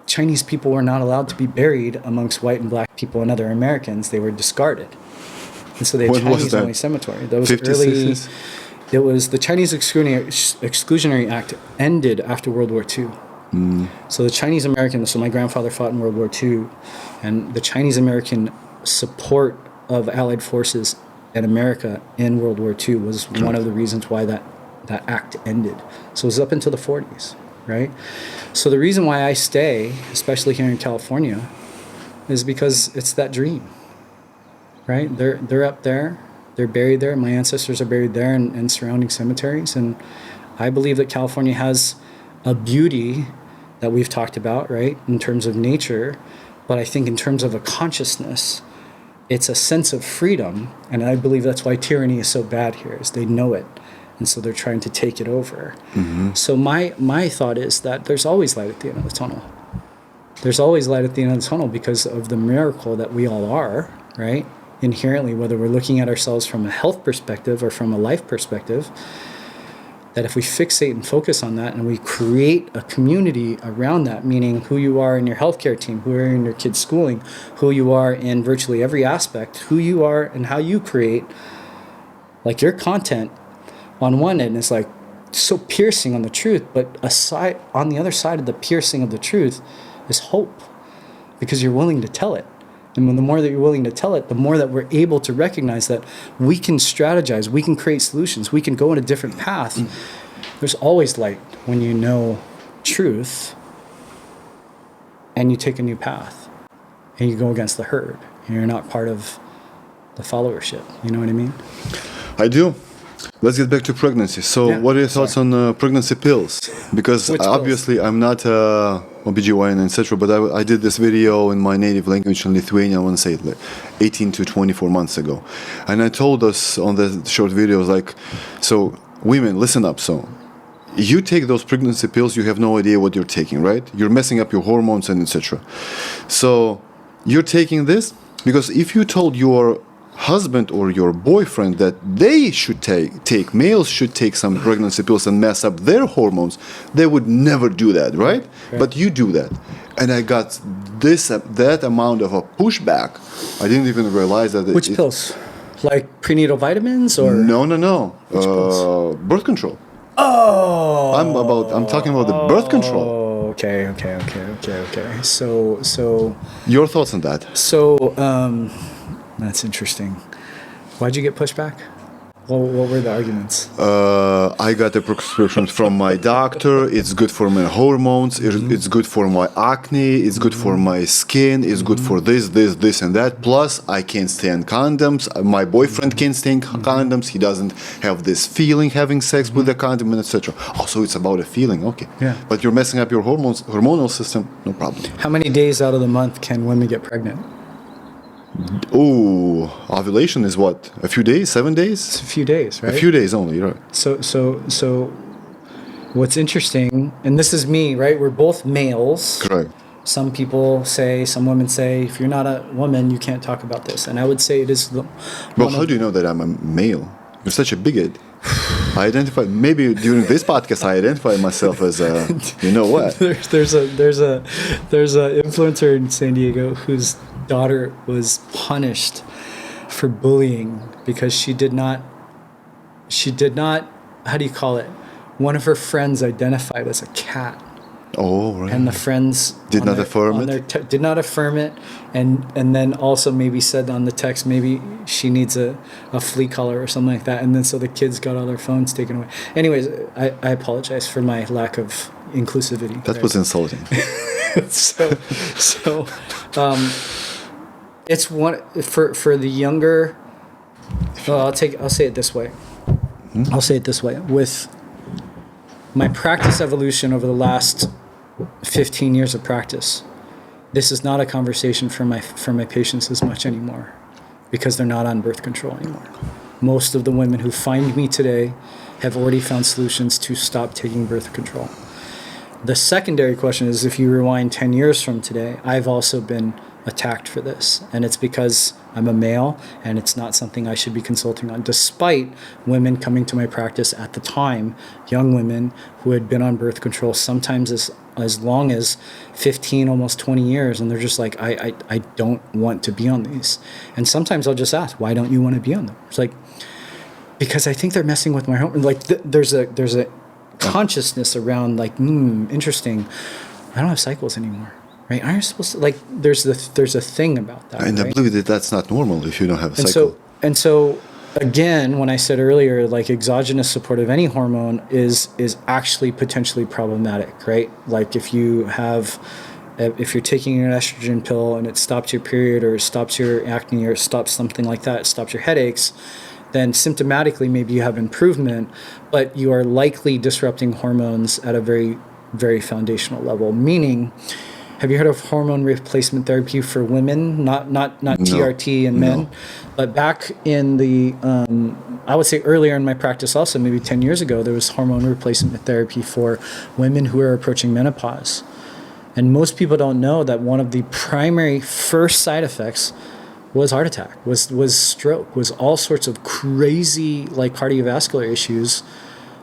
[SPEAKER 1] Chinese people were not allowed to be buried amongst white and black people and other Americans. They were discarded. And so they had Chinese-only cemetery. That was
[SPEAKER 2] 50s,
[SPEAKER 1] early.
[SPEAKER 2] 60s?
[SPEAKER 1] It was the Chinese Exclusionary Act ended after World War II. So the Chinese Americans, so my grandfather fought in World War II, and the Chinese American support of Allied forces in America in World War II was one of the reasons why that act ended. So it was up until the 40s, right? So the reason why I stay, especially here in California, is because it's that dream, right? They're up there. They're buried there. My ancestors are buried there in surrounding cemeteries. And I believe that California has a beauty that we've talked about, right, in terms of nature. But I think in terms of a consciousness, it's a sense of freedom. And I believe that's why tyranny is so bad here, is they know it. And so they're trying to take it over. So my thought is that there's always light at the end of the tunnel. There's always light at the end of the tunnel because of the miracle that we all are, right? Inherently, whether we're looking at ourselves from a health perspective or from a life perspective, that if we fixate and focus on that and we create a community around that, meaning who you are in your healthcare team, who are in your kids' schooling, who you are in virtually every aspect, who you are and how you create, like your content on one end is like so piercing on the truth, but on the other side of the piercing of the truth is hope, because you're willing to tell it. And the more that you're willing to tell it, the more that we're able to recognize that we can strategize, we can create solutions, we can go in a different path. There's always light when you know truth and you take a new path and you go against the herd and you're not part of the followership. You know what I mean?
[SPEAKER 2] I do. Let's get back to pregnancy. So what are your thoughts on pregnancy pills? Because obviously I'm not OBGYN, etc., but I did this video in my native language in Lithuania, I want to say like 18 to 24 months ago. And I told us on the short videos, like, so women, listen up. So you take those pregnancy pills, you have no idea what you're taking, right? You're messing up your hormones and etc. So you're taking this because if you told your husband or your boyfriend that they should take males should take some pregnancy pills and mess up their hormones, they would never do that, right? But you do that. And I got that amount of a pushback. I didn't even realize that.
[SPEAKER 1] Which pills? Like prenatal vitamins or?
[SPEAKER 2] No. Birth control.
[SPEAKER 1] Oh.
[SPEAKER 2] I'm talking about the birth control.
[SPEAKER 1] Okay. So.
[SPEAKER 2] Your thoughts on that?
[SPEAKER 1] So, that's interesting. Why'd you get pushed back? What were the arguments?
[SPEAKER 2] I got a prescription from my doctor. It's good for my hormones. It's good for my acne. It's good for my skin. It's good for this, and that. Plus, I can't stand condoms. My boyfriend can't stand condoms. He doesn't have this feeling having sex with a condom, and etc. Also, it's about a feeling. Okay.
[SPEAKER 1] Yeah.
[SPEAKER 2] But you're messing up your hormonal system. No problem.
[SPEAKER 1] How many days out of the month can women get pregnant?
[SPEAKER 2] Oh, ovulation is what? A few days? 7 days?
[SPEAKER 1] It's a few days, right?
[SPEAKER 2] A few days only, right?
[SPEAKER 1] So what's interesting, and this is me, right? We're both males.
[SPEAKER 2] Correct.
[SPEAKER 1] Some women say, if you're not a woman, you can't talk about this. And I would say it is the...
[SPEAKER 2] Well, how do you know that I'm a male? You're such a bigot. I identify, maybe during this podcast, I identify myself as a, you know what?
[SPEAKER 1] There's a influencer in San Diego whose daughter was punished for bullying because she did not, how do you call it? One of her friends identified as a cat.
[SPEAKER 2] Oh, right.
[SPEAKER 1] And the friends
[SPEAKER 2] did not affirm it?
[SPEAKER 1] Did not affirm it, and then also maybe said on the text maybe she needs a flea collar or something like that, and then so the kids got all their phones taken away. Anyways, I apologize for my lack of inclusivity.
[SPEAKER 2] That was insulting.
[SPEAKER 1] so it's one for the younger. Well, I'll say it this way. I'll say it this way. With my practice evolution over the last 15 years of practice, this is not a conversation for my patients as much anymore because they're not on birth control anymore. Most of the women who find me today have already found solutions to stop taking birth control. The secondary question is, if you rewind 10 years from today, I've also been attacked for this, and it's because I'm a male and it's not something I should be consulting on, despite women coming to my practice at the time, young women who had been on birth control sometimes as long as 15, almost 20 years, and they're just like, I don't want to be on these. And sometimes I'll just ask, why don't you want to be on them? It's like, because I think they're messing with my hormone. Like there's a consciousness around like, interesting, I don't have cycles anymore. Right? Aren't you supposed to, like, there's a thing about that.
[SPEAKER 2] And
[SPEAKER 1] right?
[SPEAKER 2] I believe that that's not normal if you don't have a cycle.
[SPEAKER 1] And so again, when I said earlier, like exogenous support of any hormone is actually potentially problematic, right? Like if you're taking an estrogen pill and it stops your period or stops your acne or stops something like that, stops your headaches, then symptomatically maybe you have improvement, but you are likely disrupting hormones at a very, very foundational level. Meaning, have you heard of hormone replacement therapy for women? Not TRT in men, but back in the, I would say earlier in my practice also, maybe 10 years ago, there was hormone replacement therapy for women who are approaching menopause. And most people don't know that one of the primary first side effects was heart attack, was stroke, was all sorts of crazy like cardiovascular issues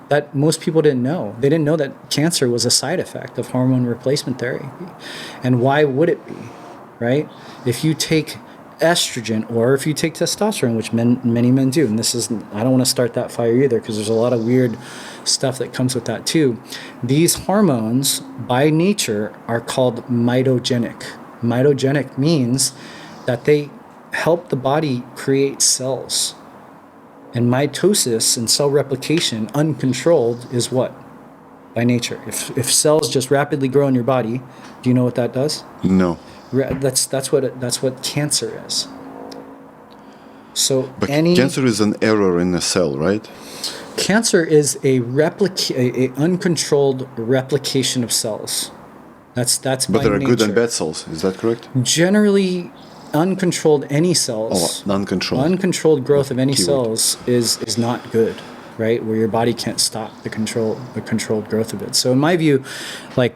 [SPEAKER 1] that most people didn't know. They didn't know that cancer was a side effect of hormone replacement therapy. And why would it be, right? If you take estrogen or if you take testosterone, which many men do, and this is, I don't want to start that fire either because there's a lot of weird stuff that comes with that too. These hormones by nature are called mitogenic. Mitogenic means that they help the body create cells. And mitosis and cell replication, uncontrolled, is what? By nature. If cells just rapidly grow in your body, do you know what that does?
[SPEAKER 2] No.
[SPEAKER 1] That's what cancer is. So
[SPEAKER 2] but cancer is an error in a cell, right?
[SPEAKER 1] Cancer is a uncontrolled replication of cells. That's by nature.
[SPEAKER 2] But there are good and bad cells. Is that correct?
[SPEAKER 1] Generally, uncontrolled any cells.
[SPEAKER 2] Oh, uncontrolled.
[SPEAKER 1] Uncontrolled growth of any cells is not good, right? Where your body can't stop the controlled growth of it. So in my view, like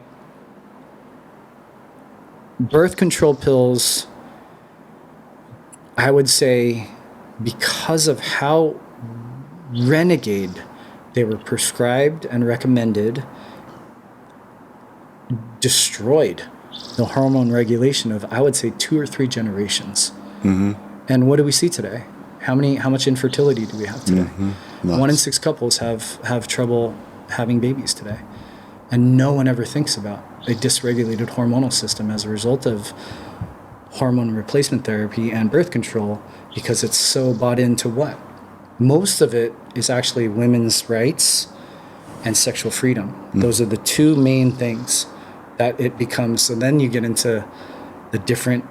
[SPEAKER 1] birth control pills, I would say, because of how renegade they were prescribed and recommended, destroyed the hormone regulation of, I would say, 2 or 3 generations. Mm-hmm. And what do we see today? How much infertility do we have today? Mm-hmm. 1 in 6 couples have trouble having babies today. And no one ever thinks about a dysregulated hormonal system as a result of hormone replacement therapy and birth control, because it's so bought into what? most of it is actually women's rights and sexual freedom. Those are the two main things that it becomes. And then you get into the different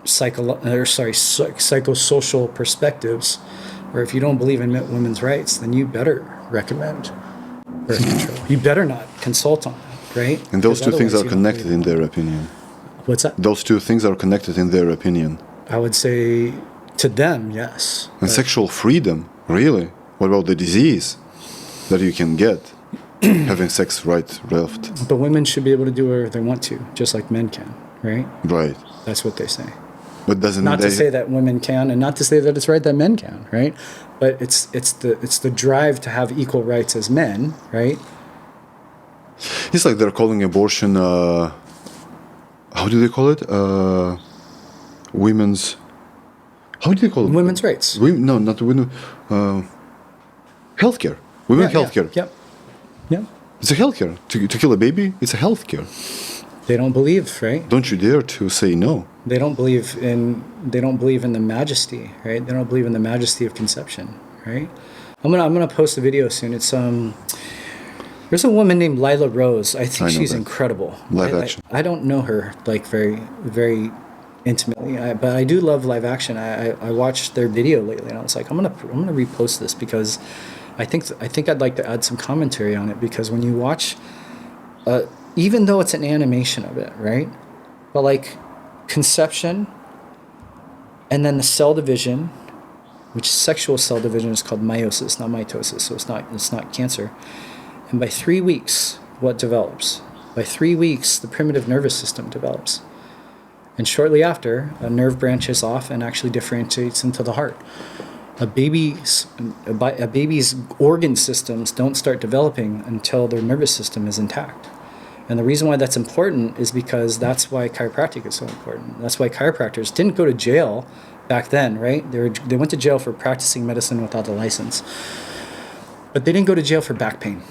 [SPEAKER 1] psychosocial perspectives, where if you don't believe in women's rights, then you better recommend birth control. You better not consult on that, right?
[SPEAKER 2] And those two things
[SPEAKER 1] Otherwise
[SPEAKER 2] are
[SPEAKER 1] you don't
[SPEAKER 2] connected
[SPEAKER 1] believe
[SPEAKER 2] in their opinion.
[SPEAKER 1] What's that?
[SPEAKER 2] Those two things are connected in their opinion.
[SPEAKER 1] I would say to them, yes.
[SPEAKER 2] And sexual freedom, really? What about the disease that you can get having sex right, left?
[SPEAKER 1] But women should be able to do whatever they want to, just like men can, right?
[SPEAKER 2] Right.
[SPEAKER 1] That's what they say.
[SPEAKER 2] But doesn't
[SPEAKER 1] Not to say that women can, and not to say that it's right that men can, right? But it's the drive to have equal rights as men, right?
[SPEAKER 2] It's like they're calling abortion, how do they call it? Women's, how do they call it?
[SPEAKER 1] Women's rights.
[SPEAKER 2] No, not women, healthcare. Women's healthcare.
[SPEAKER 1] Yep. Yep.
[SPEAKER 2] It's a healthcare. To kill a baby, it's a healthcare.
[SPEAKER 1] They don't believe, right?
[SPEAKER 2] Don't you dare to say no.
[SPEAKER 1] They don't believe in the majesty, right? They don't believe in the majesty of conception, right? I'm gonna post a video soon. It's there's a woman named Lila Rose. I think she's incredible.
[SPEAKER 2] Live action.
[SPEAKER 1] I don't know her like very, very intimately, but I do love live action. I watched their video lately, and I was like, I'm gonna repost this because I think I'd like to add some commentary on it, because when you watch, even though it's an animation of it, right? But like conception, and then the cell division, which sexual cell division is called meiosis, not mitosis, so it's not cancer. And by 3 weeks, what develops? By 3 weeks, the primitive nervous system develops. And shortly after, a nerve branches off and actually differentiates into the heart. A baby's organ systems don't start developing until their nervous system is intact. And the reason why that's important is because that's why chiropractic is so important. That's why chiropractors didn't go to jail back then, right? They went to jail for practicing medicine without a license. But they didn't go to jail for back pain.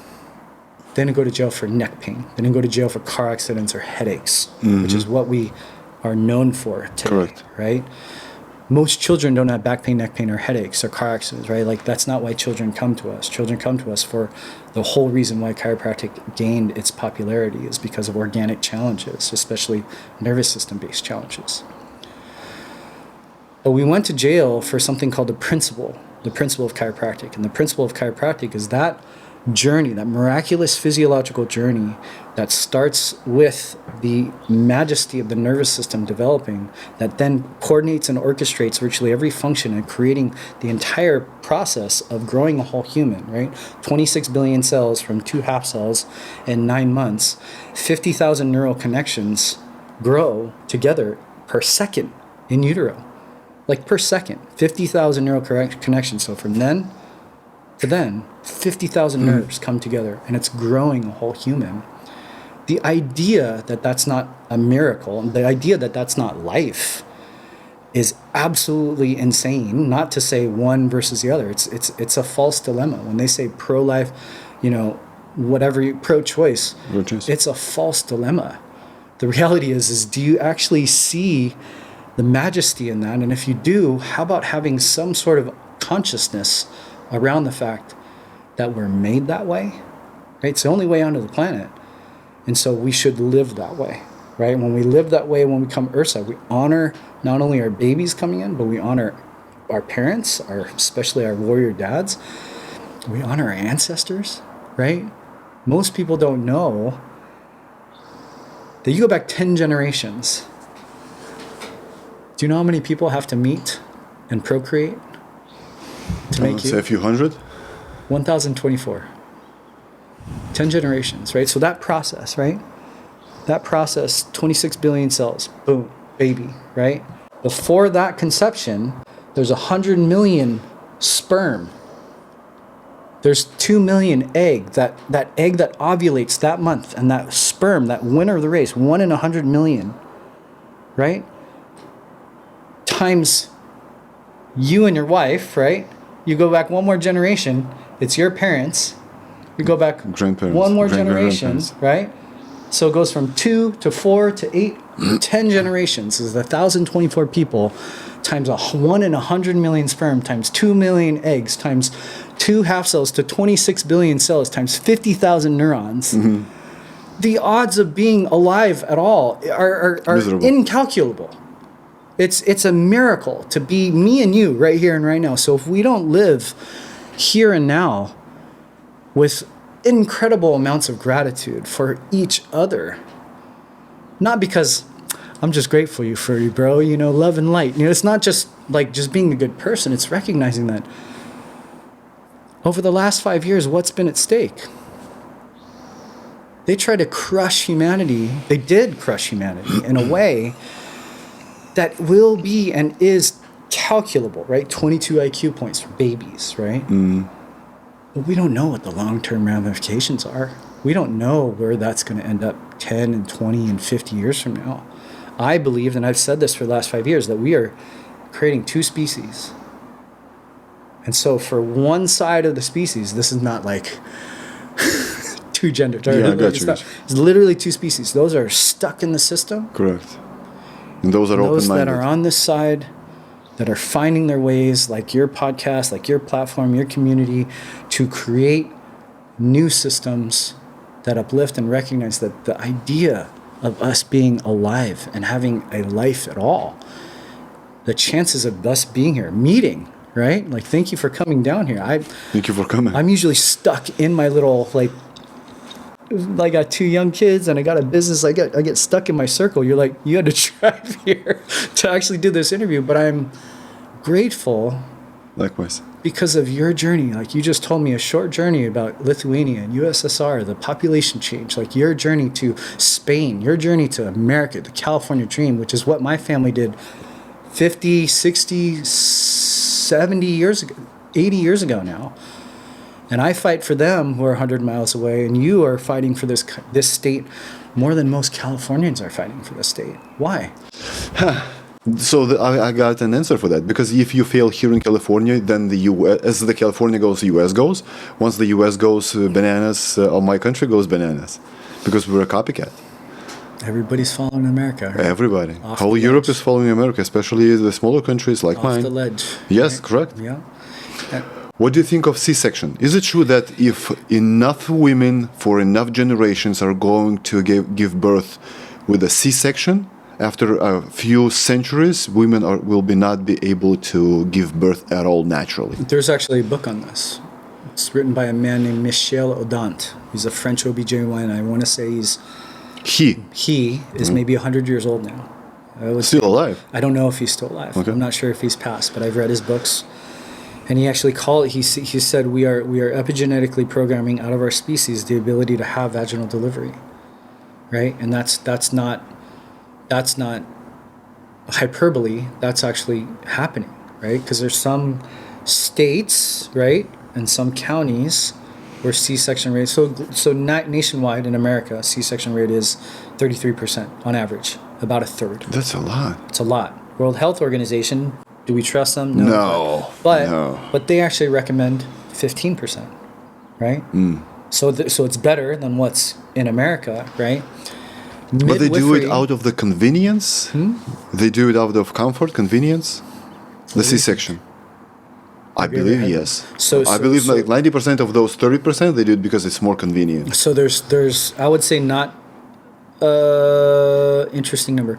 [SPEAKER 1] They didn't go to jail for neck pain. They didn't go to jail for car accidents or headaches, which is what we are known for today,
[SPEAKER 2] Correct.
[SPEAKER 1] right? Most children don't have back pain, neck pain, or headaches or car accidents, right? Like, that's not why children come to us. Children come to us for the whole reason why chiropractic gained its popularity is because of organic challenges, especially nervous system-based challenges. But we went to jail for something called the principle of chiropractic. And the principle of chiropractic is that journey, that miraculous physiological journey that starts with the majesty of the nervous system developing, that then coordinates and orchestrates virtually every function and creating the entire process of growing a whole human, right? 26 billion cells from 2 half cells in 9 months, 50,000 neural connections grow together per second in utero. Like per second, 50,000 neural connections. So from then to then, 50,000 nerves come together, and it's growing a whole human. The idea that that's not a miracle, the idea that that's not life, is absolutely insane. Not to say one versus the other. It's a false dilemma. When they say pro-life, pro-choice, it's a false dilemma. The reality is do you actually see the majesty in that? And if you do, how about having some sort of consciousness around the fact that we're made that way, right? It's the only way onto the planet. And so we should live that way, right? When we live that way, when we come Earthside, we honor not only our babies coming in, but we honor our parents, especially our warrior dads. We honor our ancestors, right? Most people don't know that you go back 10 generations. Do you know how many people have to meet and procreate to make you?
[SPEAKER 2] Say a few hundred?
[SPEAKER 1] 1,024. 10 generations, right? So that process, right? That process, 26 billion cells, boom, baby, right? Before that conception, there's 100 million sperm. There's 2 million egg, that egg that ovulates that month, and that sperm, that winner of the race, 1 in 100 million, right? Times you and your wife, right? You go back one more generation, it's your parents. You go back one more generation, right? So it goes from 2 to 4 to 8, 10 generations. Is 1,024 people times 1 in 100 million sperm times 2 million eggs times 2 half cells to 26 billion cells times 50,000 neurons. The odds of being alive at all are
[SPEAKER 2] Miserable.
[SPEAKER 1] incalculable. It's a miracle to be me and you right here and right now. So if we don't live here and now with incredible amounts of gratitude for each other, not because I'm just grateful for you, bro, you know, love and light. You know, it's not just like just being a good person. It's recognizing that over the last 5 years, what's been at stake? They tried to crush humanity. They did crush humanity in a way that will be and is calculable, right? 22 IQ points for babies, right? But we don't know what the long-term ramifications are. We don't know where that's going to end up 10 and 20 and 50 years from now. I believe, and I've said this for the last 5 years, that we are creating 2 species. And so for one side of the species, this is not like 2 genders.
[SPEAKER 2] Yeah, I got you.
[SPEAKER 1] It's literally 2 species. Those are stuck in the system.
[SPEAKER 2] Correct. And those are
[SPEAKER 1] Those that
[SPEAKER 2] open-minded.
[SPEAKER 1] are on this side, that are finding their ways, like your podcast, like your platform, your community, to create new systems that uplift and recognize that the idea of us being alive and having a life at all, the chances of us being here, meeting, right? Like, thank you for coming down here.
[SPEAKER 2] Thank you for coming.
[SPEAKER 1] I'm usually stuck in my little, like I got 2 young kids and I got a business. I get stuck in my circle. You're like, you had to drive here to actually do this interview, but I'm grateful
[SPEAKER 2] Likewise.
[SPEAKER 1] because of your journey. Like, you just told me a short journey about Lithuania and USSR, the population change, like your journey to Spain, your journey to America, the California dream, which is what my family did 50, 60, 70 years ago, 80 years ago now. And I fight for them who are 100 miles away, and you are fighting for this state more than most Californians are fighting for this state. Why?
[SPEAKER 2] So I got an answer for that, because if you fail here in California, then the US, as the California goes, the US goes. Once the US goes bananas, my country goes bananas, because we're a copycat.
[SPEAKER 1] Everybody's following America. Right?
[SPEAKER 2] Everybody.
[SPEAKER 1] Off
[SPEAKER 2] Whole
[SPEAKER 1] the
[SPEAKER 2] Europe
[SPEAKER 1] ledge.
[SPEAKER 2] is following America, especially the smaller countries like
[SPEAKER 1] Off
[SPEAKER 2] mine.
[SPEAKER 1] the ledge.
[SPEAKER 2] Yes,
[SPEAKER 1] right?
[SPEAKER 2] correct.
[SPEAKER 1] Yeah.
[SPEAKER 2] What do you think of C-section? Is it true that if enough women for enough generations are going to give birth with a C-section, after a few centuries, women will not be able to give birth at all naturally?
[SPEAKER 1] There's actually a book on this. It's written by a man named Michel Audant. He's a French OBGYN. I want to say he is maybe 100 years old now.
[SPEAKER 2] Still alive?
[SPEAKER 1] I don't know if he's still alive.
[SPEAKER 2] Okay.
[SPEAKER 1] I'm not sure if he's passed, but I've read his books. And he actually he said we are epigenetically programming out of our species the ability to have vaginal delivery, right? And that's not hyperbole. That's actually happening, right? Because there's some states, right, and some counties where C-section rate. So nationwide in America, C-section rate is 33% on average, about a third.
[SPEAKER 2] That's a lot.
[SPEAKER 1] It's a lot. World Health Organization. Do we trust them?
[SPEAKER 2] No.
[SPEAKER 1] But they actually recommend 15%, right? So it's better than what's in America, right?
[SPEAKER 2] But they do it
[SPEAKER 1] Midwifery-
[SPEAKER 2] out of the convenience? They do it out of comfort, convenience? The C-section? I believe yes. I believe like 90% of those 30%, they do it because it's more convenient.
[SPEAKER 1] So there's I would say not interesting number.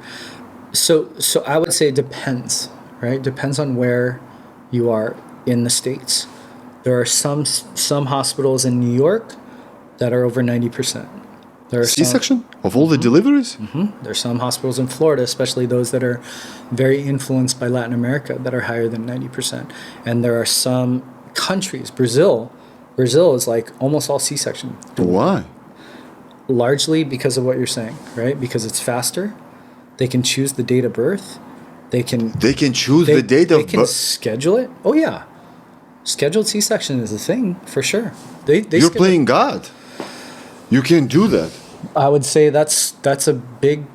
[SPEAKER 1] So I would say it depends, right? Depends on where you are in the States. There are some hospitals in New York that are over 90%. There are
[SPEAKER 2] C-section? Of all the deliveries?
[SPEAKER 1] There's some hospitals in Florida, especially those that are very influenced by Latin America, that are higher than 90%. And there are some countries, Brazil is like almost all C-section.
[SPEAKER 2] Why?
[SPEAKER 1] Largely because of what you're saying, right? Because it's faster. They can choose the date of birth. They can
[SPEAKER 2] choose the date of
[SPEAKER 1] They can
[SPEAKER 2] birth?
[SPEAKER 1] schedule it. Oh yeah, scheduled C-section is a thing for sure. You're
[SPEAKER 2] You're playing God. You can't do that.
[SPEAKER 1] I would say that's a big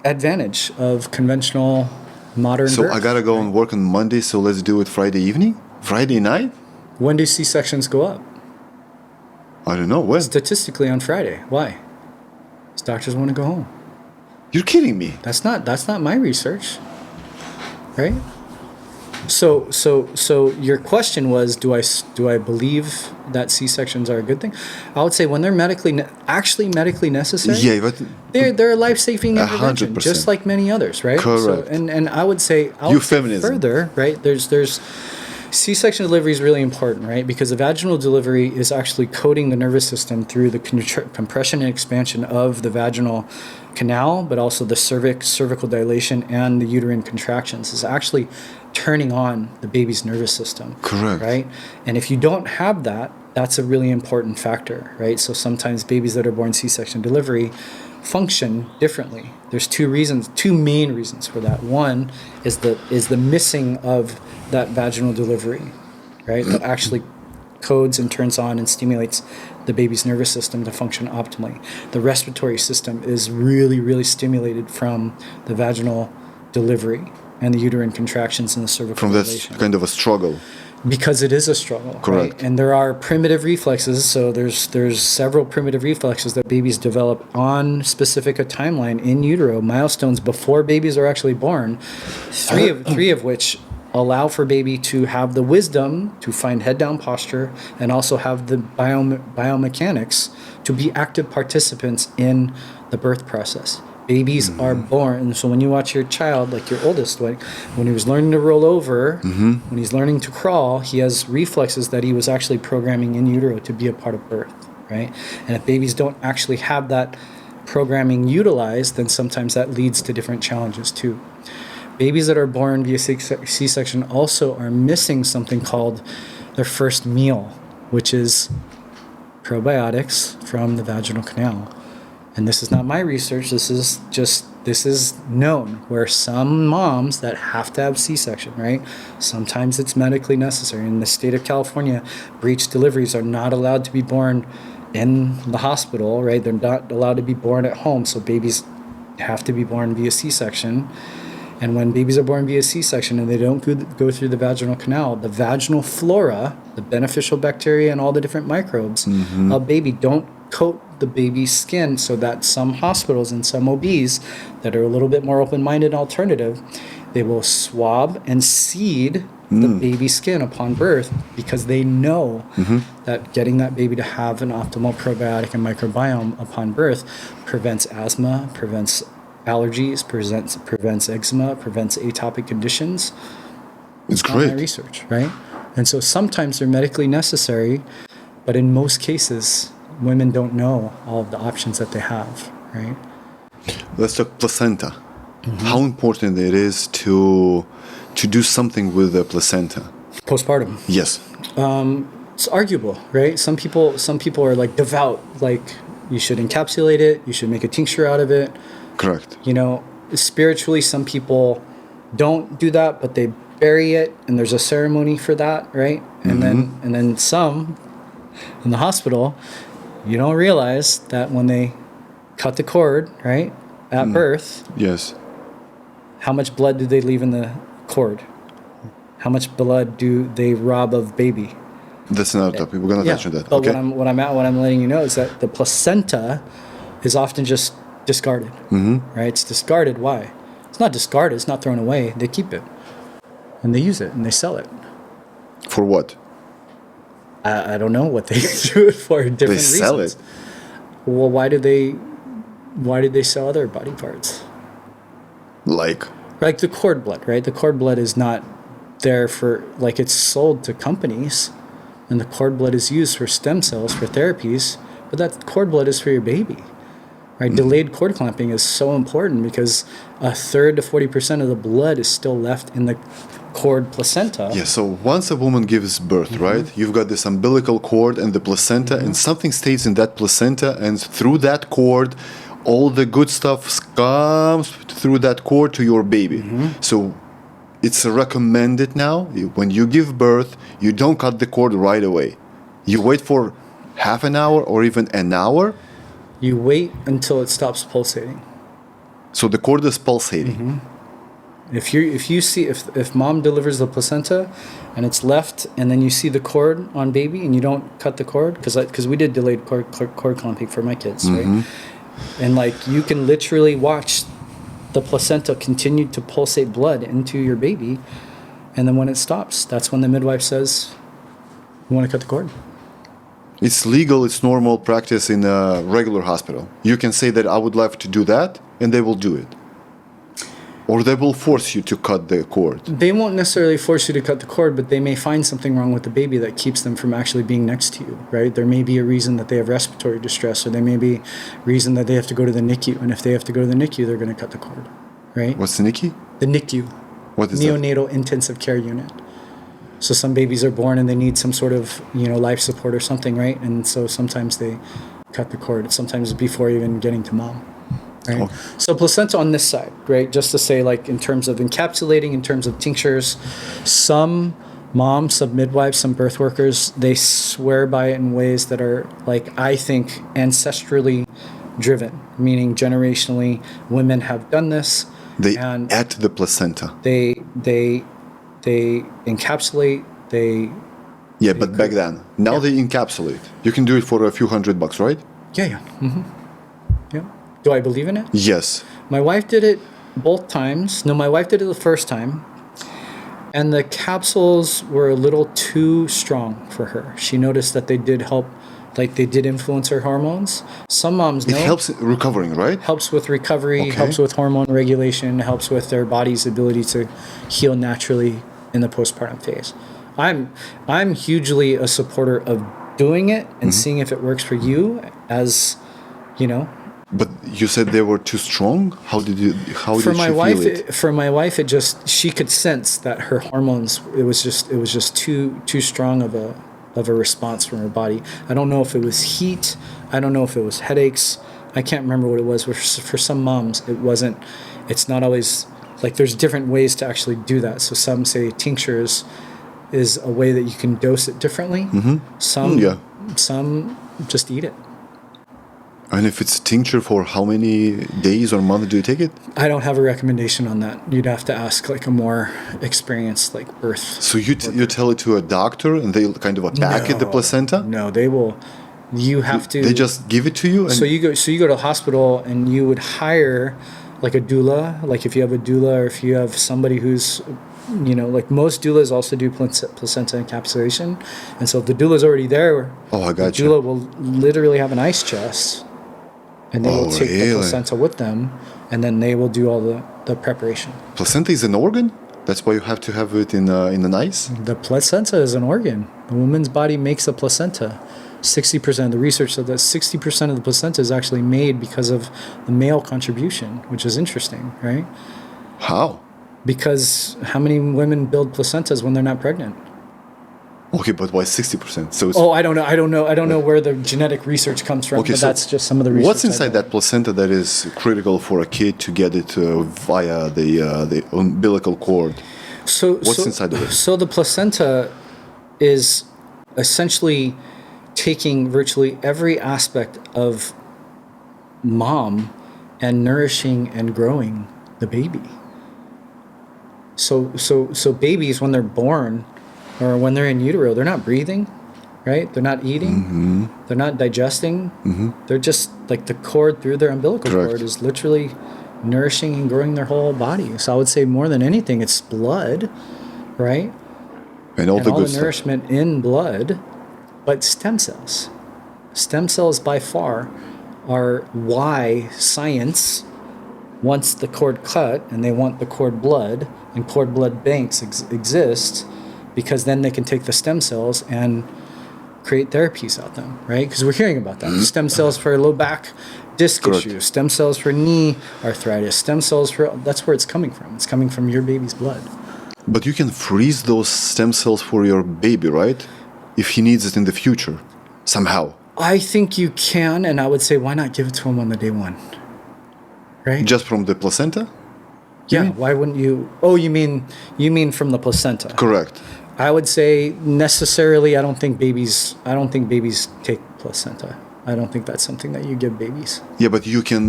[SPEAKER 1] advantage of conventional modern
[SPEAKER 2] So
[SPEAKER 1] birth.
[SPEAKER 2] I gotta go and work on Monday, so let's do it Friday evening? Friday night?
[SPEAKER 1] When do C-sections go up?
[SPEAKER 2] I don't know, when?
[SPEAKER 1] Statistically on Friday. Why? Because doctors want to go home.
[SPEAKER 2] You're kidding me.
[SPEAKER 1] That's not my research. right? So your question was, do I believe that C-sections are a good thing? I would say when they're actually medically necessary,
[SPEAKER 2] Yeah, but
[SPEAKER 1] they're a life-saving intervention,
[SPEAKER 2] 100%.
[SPEAKER 1] just like many others, right?
[SPEAKER 2] Correct.
[SPEAKER 1] So, and I would say
[SPEAKER 2] Euphemism.
[SPEAKER 1] further, right? There's C-section delivery is really important, right? Because the vaginal delivery is actually coating the nervous system through the compression and expansion of the vaginal canal, but also the cervical dilation and the uterine contractions is actually turning on the baby's nervous system.
[SPEAKER 2] Correct.
[SPEAKER 1] Right? And if you don't have that, that's a really important factor, right? So sometimes babies that are born C-section delivery function differently. There's two main reasons for that. One is the missing of that vaginal delivery, right? That actually codes and turns on and stimulates the baby's nervous system to function optimally. The respiratory system is really, really stimulated from the vaginal delivery and the uterine contractions and the cervical
[SPEAKER 2] from that
[SPEAKER 1] dilation.
[SPEAKER 2] kind of a struggle.
[SPEAKER 1] Because it is a struggle.
[SPEAKER 2] Correct.
[SPEAKER 1] Right? And there are primitive reflexes. So there's several primitive reflexes that babies develop on specific a timeline in utero, milestones before babies are actually born. Three of which allow for baby to have the wisdom to find head down posture and also have the biomechanics to be active participants in the birth process. Babies are born, so when you watch your child, like your oldest, like when he was learning to roll over, when he's learning to crawl, he has reflexes that he was actually programming in utero to be a part of birth, right? And if babies don't actually have that programming utilized, then sometimes that leads to different challenges too. Babies that are born via C-section also are missing something called their first meal, which is probiotics from the vaginal canal. And this is not my research, this is known, where some moms that have to have C-section, right? Sometimes it's medically necessary. In the state of California, breech deliveries are not allowed to be born in the hospital, right? They're not allowed to be born at home, so babies have to be born via C-section. And when babies are born via C-section and they don't go through the vaginal canal, the vaginal flora, the beneficial bacteria and all the different microbes of baby don't coat the baby's skin, so that some hospitals and some OBs that are a little bit more open-minded alternative, they will swab and seed the baby's skin upon birth because they know that getting that baby to have an optimal probiotic and microbiome upon birth prevents asthma, prevents allergies, prevents eczema, prevents atopic conditions.
[SPEAKER 2] It's
[SPEAKER 1] not
[SPEAKER 2] great.
[SPEAKER 1] my research, right? And so sometimes they're medically necessary, but in most cases, women don't know all of the options that they have, right?
[SPEAKER 2] Let's talk placenta. How important it is to do something with the placenta.
[SPEAKER 1] Postpartum.
[SPEAKER 2] Yes.
[SPEAKER 1] It's arguable, right? Some people are like devout, like you should encapsulate it, you should make a tincture out of it.
[SPEAKER 2] Correct.
[SPEAKER 1] You know, spiritually, some people don't do that, but they bury it, and there's a ceremony for that, right? And then some in the hospital, you don't realize that when they cut the cord, right, at birth,
[SPEAKER 2] Yes.
[SPEAKER 1] how much blood do they leave in the cord? How much blood do they rob of baby?
[SPEAKER 2] That's another topic. We're gonna touch on that.
[SPEAKER 1] But
[SPEAKER 2] Okay.
[SPEAKER 1] what I'm letting you know is that the placenta is often just discarded. Right? It's discarded. Why? It's not discarded. It's not thrown away. They keep it, and they use it, and they sell it.
[SPEAKER 2] For what?
[SPEAKER 1] I don't know what they do it for. Different reasons.
[SPEAKER 2] They sell it.
[SPEAKER 1] Well, why did they sell other body parts?
[SPEAKER 2] Like
[SPEAKER 1] The cord blood, right? The cord blood is not there for, like, it's sold to companies, and the cord blood is used for stem cells for therapies, but that cord blood is for your baby, right? Delayed cord clamping is so important because 1/3 to 40% of the blood is still left in the cord placenta.
[SPEAKER 2] yeah. So once a woman gives birth, right, you've got this umbilical cord and the placenta, and something stays in that placenta, and through that cord, all the good stuff comes through that cord to your baby. So it's recommended now, when you give birth, you don't cut the cord right away. You wait for half an hour or even an hour.
[SPEAKER 1] You wait until it stops pulsating.
[SPEAKER 2] So the cord is pulsating.
[SPEAKER 1] If mom delivers the placenta and it's left, and then you see the cord on baby and you don't cut the cord, because we did delayed cord clamping for my kids, right? And like you can literally watch the placenta continued to pulsate blood into your baby. And then when it stops, that's when the midwife says, "You want to cut the cord?"
[SPEAKER 2] It's legal, it's normal practice in a regular hospital. You can say that I would like to do that, and they will do it. Or they will force you to cut the cord.
[SPEAKER 1] They won't necessarily force you to cut the cord, but they may find something wrong with the baby that keeps them from actually being next to you, right? There may be a reason that they have respiratory distress, or there may be a reason that they have to go to the NICU. And if they have to go to the NICU, they're going to cut the cord, right?
[SPEAKER 2] What's the NICU?
[SPEAKER 1] The NICU.
[SPEAKER 2] What is
[SPEAKER 1] Neonatal Intensive Care Unit. So some babies are born and they need some sort of, life support or something, right? And so sometimes they cut the cord, sometimes before even getting to mom, right?
[SPEAKER 2] Okay.
[SPEAKER 1] So placenta on this side, right? Just to say, like, in terms of encapsulating, in terms of tinctures, some moms, some midwives, some birth workers, they swear by it in ways that are, like, I think, ancestrally driven, meaning generationally, women have done this.
[SPEAKER 2] They
[SPEAKER 1] and
[SPEAKER 2] add the placenta.
[SPEAKER 1] They encapsulate,
[SPEAKER 2] Yeah, but back then. Now they encapsulate. You can do it for a few $100, right?
[SPEAKER 1] Yeah. Mm-hmm. Yeah. Do I believe in it?
[SPEAKER 2] Yes.
[SPEAKER 1] My wife did it both times. No, my wife did it the first time. And the capsules were a little too strong for her. She noticed that they did help, like they did influence her hormones. Some moms know.
[SPEAKER 2] It helps recovering, right?
[SPEAKER 1] Helps with recovery,
[SPEAKER 2] Okay.
[SPEAKER 1] helps with hormone regulation, helps with their body's ability to heal naturally in the postpartum phase. I'm hugely a supporter of doing it and seeing if it works for you, as
[SPEAKER 2] But you said they were too strong. How did she feel it?
[SPEAKER 1] For my wife, she could sense that her hormones. It was just too strong of a response from her body. I don't know if it was heat. I don't know if it was headaches. I can't remember what it was. For some moms, it wasn't. It's not always like there's different ways to actually do that. So some say tinctures is a way that you can dose it differently. Some just eat it.
[SPEAKER 2] And if it's tincture, for how many days or months do you take it?
[SPEAKER 1] I don't have a recommendation on that. You'd have to ask like a more experienced birth.
[SPEAKER 2] So you tell it to a doctor and they kind of packet the placenta?
[SPEAKER 1] No, they will. You have to.
[SPEAKER 2] They just give it to you? And
[SPEAKER 1] So you go to a hospital and you would hire like a doula. Like if you have a doula or if you have somebody who's, like most doulas also do placenta encapsulation. And so if the doula's already there,
[SPEAKER 2] I got
[SPEAKER 1] the doula will literally have an ice chest. And they will take the placenta with them, and then they will do all the preparation.
[SPEAKER 2] Placenta is an organ? That's why you have to have it in an ice?
[SPEAKER 1] The placenta is an organ. The woman's body makes a placenta. 60%, the research said that 60% of the placenta is actually made because of the male contribution, which is interesting, right?
[SPEAKER 2] How?
[SPEAKER 1] Because how many women build placentas when they're not pregnant?
[SPEAKER 2] Okay, but why 60%? So it's,
[SPEAKER 1] I don't know where the genetic research comes from, but
[SPEAKER 2] so
[SPEAKER 1] that's just some of the research.
[SPEAKER 2] what's inside that placenta that is critical for a kid to get it via the umbilical cord? What's inside of it?
[SPEAKER 1] So the placenta is essentially taking virtually every aspect of mom and nourishing and growing the baby. So babies, when they're born or when they're in utero, they're not breathing, right? They're not eating. They're not digesting. They're just like the cord through their umbilical cord is literally nourishing and growing their whole body. So I would say more than anything, it's blood, right?
[SPEAKER 2] And all the good stuff.
[SPEAKER 1] Nourishment in blood, but stem cells. Stem cells by far are why science wants the cord cut and they want the cord blood, and cord blood banks exist, because then they can take the stem cells and create therapies out of them, right? Because we're hearing about that. Stem cells for low back disc issues, stem cells for knee arthritis, stem cells for, that's where it's coming from. It's coming from your baby's blood.
[SPEAKER 2] But you can freeze those stem cells for your baby, right? If he needs it in the future, somehow.
[SPEAKER 1] I think you can, and I would say, why not give it to him on the day one? Right?
[SPEAKER 2] Just from the placenta?
[SPEAKER 1] Yeah, why wouldn't you? Oh, you mean from the placenta?
[SPEAKER 2] Correct.
[SPEAKER 1] I would say necessarily, I don't think babies take placenta. I don't think that's something that you give babies.
[SPEAKER 2] Yeah, but you can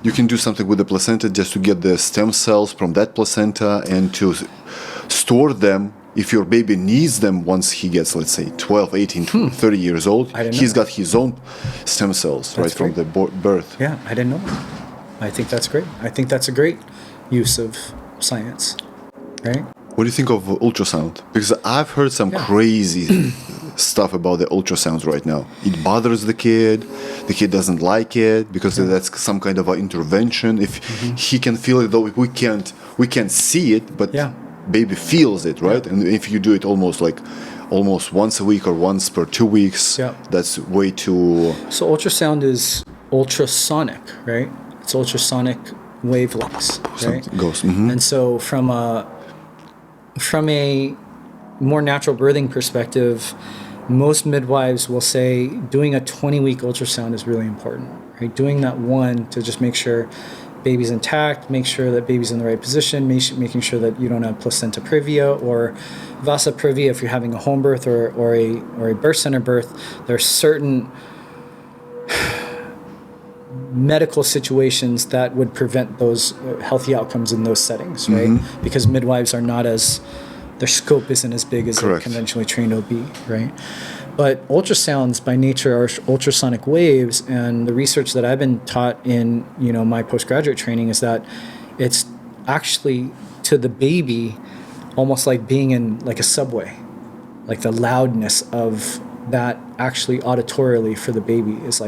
[SPEAKER 2] do something with the placenta just to get the stem cells from that placenta and to store them if your baby needs them once he gets, let's say, 12, 18, 30 years old. He's got his own stem cells right from the birth.
[SPEAKER 1] Yeah, I didn't know that. I think that's great. I think that's a great use of science, right?
[SPEAKER 2] What do you think of ultrasound? Because I've heard some crazy stuff about the ultrasounds right now. It bothers the kid doesn't like it because that's some kind of an intervention. If he can feel it, though we can't see it, but baby feels it, right? And if you do it almost once a week or once per 2 weeks, that's way too...
[SPEAKER 1] So ultrasound is ultrasonic, right? It's ultrasonic wavelengths, right?
[SPEAKER 2] Something goes. Mm-hmm.
[SPEAKER 1] And so from a more natural birthing perspective, most midwives will say doing a 20-week ultrasound is really important, right? Doing that one to just make sure baby's intact, make sure that baby's in the right position, making sure that you don't have placenta previa or vasa previa if you're having a home birth or a birth center birth. There are certain medical situations that would prevent those healthy outcomes in those settings, right? Because midwives are not their scope isn't as big as a conventionally trained OB, right? But ultrasounds by nature are ultrasonic waves, and the research that I've been taught in, my postgraduate training is that it's actually to the baby almost like being in like a subway, like the loudness of that actually auditorily for the baby is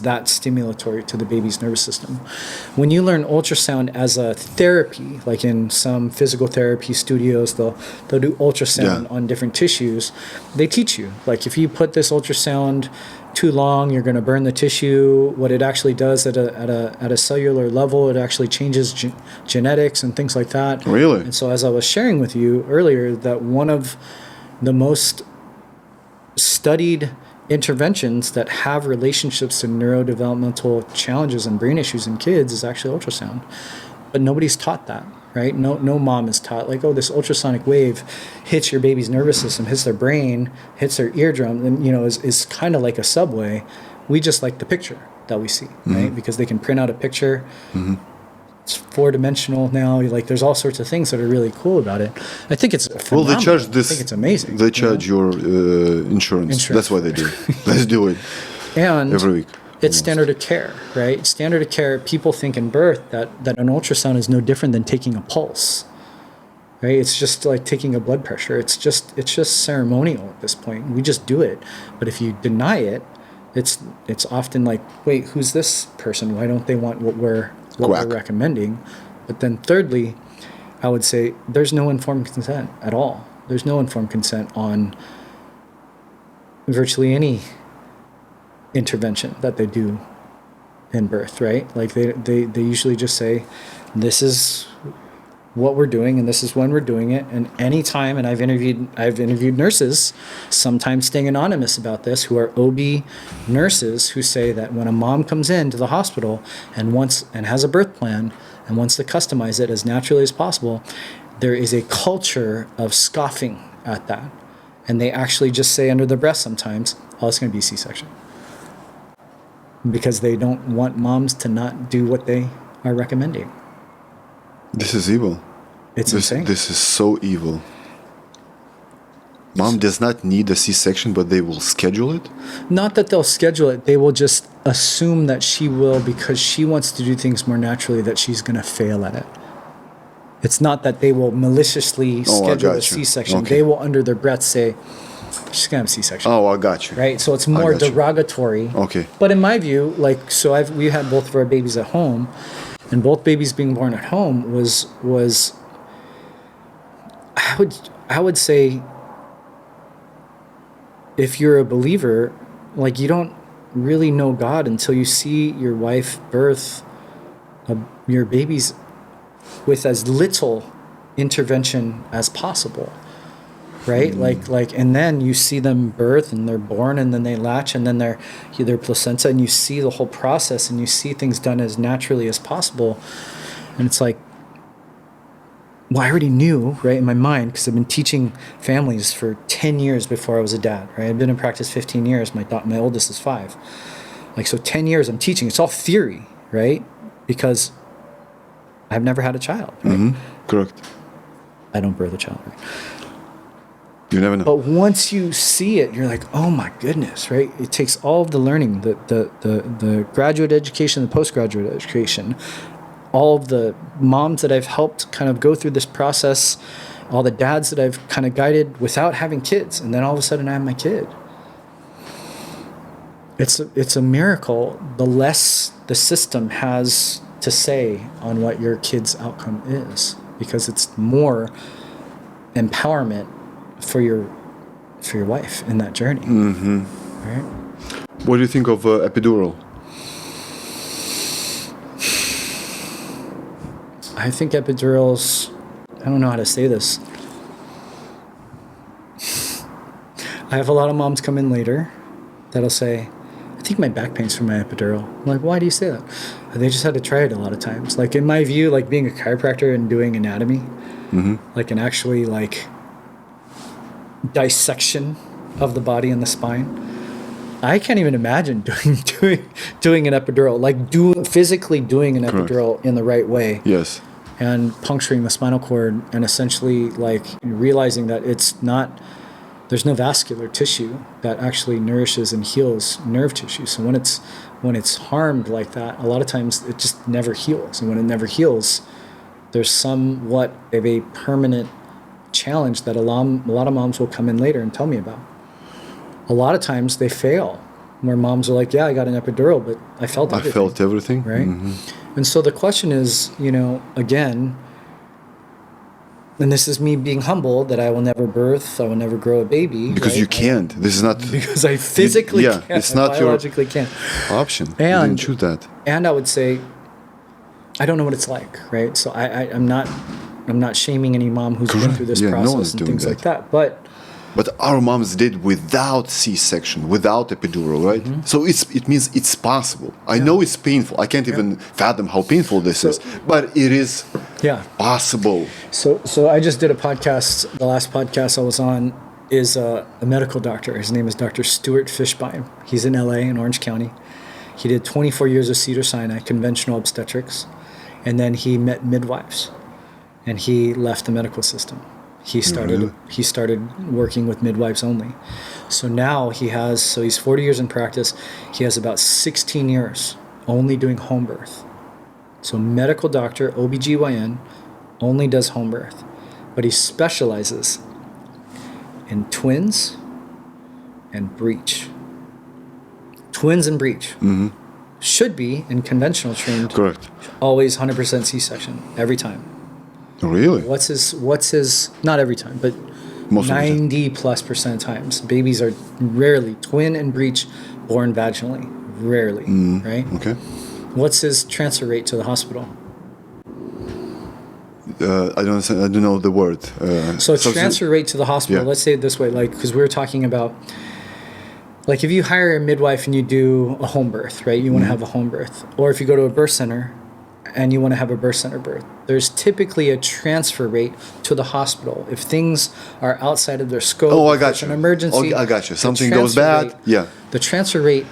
[SPEAKER 1] that stimulatory to the baby's nervous system. When you learn ultrasound as a therapy, like in some physical therapy studios, they'll do ultrasound on different tissues. They teach you, like if you put this ultrasound too long, you're going to burn the tissue. What it actually does at a cellular level, it actually changes genetics and things like that.
[SPEAKER 2] Really?
[SPEAKER 1] And so as I was sharing with you earlier, that one of the most studied interventions that have relationships to neurodevelopmental challenges and brain issues in kids is actually ultrasound. But nobody's taught that, right? No mom is taught, like, this ultrasonic wave hits your baby's nervous system, hits their brain, hits their eardrum, and, is kind of like a subway. We just like the picture that we see, right? Because they can print out a picture. It's 4-dimensional now. Like, there's all sorts of things that are really cool about it. I think it's phenomenal.
[SPEAKER 2] Well, they charge this.
[SPEAKER 1] I think it's amazing.
[SPEAKER 2] They charge your insurance. That's why they do. Let's do it.
[SPEAKER 1] And
[SPEAKER 2] every week.
[SPEAKER 1] It's standard of care, right? Standard of care. People think in birth that an ultrasound is no different than taking a pulse, right? It's just like taking a blood pressure. It's just ceremonial at this point. We just do it. But if you deny it, it's often like, wait, who's this person? Why don't they want what we're recommending? But then thirdly, I would say there's no informed consent at all. There's no informed consent on virtually any intervention that they do in birth, right? Like they usually just say, this is what we're doing and this is when we're doing it. And anytime, and I've interviewed nurses, sometimes staying anonymous about this, who are OB nurses who say that when a mom comes into the hospital and has a birth plan and wants to customize it as naturally as possible, there is a culture of scoffing at that. And they actually just say under their breath sometimes, oh, it's going to be C-section. Because they don't want moms to not do what they are recommending.
[SPEAKER 2] This is evil.
[SPEAKER 1] It's insane.
[SPEAKER 2] This is so evil. Mom does not need a C-section, but they will schedule it?
[SPEAKER 1] Not that they'll schedule it. They will just assume that she will, because she wants to do things more naturally, that she's going to fail at it. It's not that they will maliciously schedule a C-section. Okay. They will, under their breath, say, she's going to have a C-section.
[SPEAKER 2] Oh, I got you.
[SPEAKER 1] Right? So it's more derogatory.
[SPEAKER 2] Okay.
[SPEAKER 1] But in my view, we had both of our babies at home, and both babies being born at home was I would say, if you're a believer, like, you don't really know God until you see your wife birth your babies with as little intervention as possible, right? And then you see them birth and they're born and then they latch and then their placenta, and you see the whole process and you see things done as naturally as possible. And it's like, well, I already knew, right, in my mind, because I've been teaching families for 10 years before I was a dad, right? I've been in practice 15 years. My oldest is 5. So 10 years I'm teaching. It's all theory, right? Because I've never had a child, right?
[SPEAKER 2] Mm-hmm. Correct.
[SPEAKER 1] I don't birth a child, right?
[SPEAKER 2] You never know.
[SPEAKER 1] But once you see it, you're like, oh my goodness, right? It takes all of the learning, the graduate education, the postgraduate education, all of the moms that I've helped kind of go through this process, all the dads that I've kind of guided without having kids, and then all of a sudden I have my kid. It's a miracle. The less the system has to say on what your kid's outcome is, because it's more empowerment for your wife in that journey.
[SPEAKER 2] Mm-hmm.
[SPEAKER 1] Right?
[SPEAKER 2] What do you think of epidural?
[SPEAKER 1] I think epidurals, I don't know how to say this. I have a lot of moms come in later that'll say, I think my back pain's from my epidural. I'm like, why do you say that? They just had to try it a lot of times. Like in my view, like being a chiropractor and doing anatomy, like an actually like dissection of the body and the spine, I can't even imagine doing an epidural, like physically doing an epidural in the right way.
[SPEAKER 2] Yes.
[SPEAKER 1] And puncturing the spinal cord and essentially like realizing that there's no vascular tissue that actually nourishes and heals nerve tissue. So when it's harmed like that, a lot of times it just never heals. And when it never heals, there's somewhat of a permanent challenge that a lot of moms will come in later and tell me about. A lot of times they fail, where moms are like, yeah, I got an epidural, but I felt everything.
[SPEAKER 2] I felt everything.
[SPEAKER 1] Right?
[SPEAKER 2] Mm-hmm.
[SPEAKER 1] And so the question is, again, and this is me being humble, that I will never birth, I will never grow a baby.
[SPEAKER 2] Because
[SPEAKER 1] right?
[SPEAKER 2] you can't. This is not...
[SPEAKER 1] Because I physically can't.
[SPEAKER 2] It's not
[SPEAKER 1] biologically can't.
[SPEAKER 2] option.
[SPEAKER 1] And,
[SPEAKER 2] you didn't choose that.
[SPEAKER 1] And I would say, I don't know what it's like, right? So I'm not shaming any mom who's been through this process and things like that. But
[SPEAKER 2] our moms did without C-section, without epidural, right? So it means it's possible. I know it's painful. I can't even fathom how painful this is, but it is possible.
[SPEAKER 1] So I just did a podcast. The last podcast I was on is a medical doctor. His name is Dr. Stuart Fishbein. He's in LA in Orange County. He did 24 years of Cedars-Sinai, conventional obstetrics, and then he met midwives, and he left the medical system. He started working with midwives only. So now he's 40 years in practice. He has about 16 years only doing home birth. So medical doctor, OBGYN, only does home birth. But he specializes in twins and breech. Twins and breech. Should be in conventional trained.
[SPEAKER 2] Correct.
[SPEAKER 1] Always 100% C-section every time.
[SPEAKER 2] Really?
[SPEAKER 1] What's his, not every time, but 90+% times. Babies are rarely twin and breech born vaginally. Rarely, right?
[SPEAKER 2] Okay.
[SPEAKER 1] What's his transfer rate to the hospital?
[SPEAKER 2] I don't know the word.
[SPEAKER 1] So transfer rate to the hospital, let's say it this way, like, because we were talking about, like if you hire a midwife and you do a home birth, right? You want to have a home birth. Or if you go to a birth center and you want to have a birth center birth, there's typically a transfer rate to the hospital. If things are outside of their scope,
[SPEAKER 2] I got you.
[SPEAKER 1] An emergency.
[SPEAKER 2] I got you. Something goes bad.
[SPEAKER 1] The transfer rate,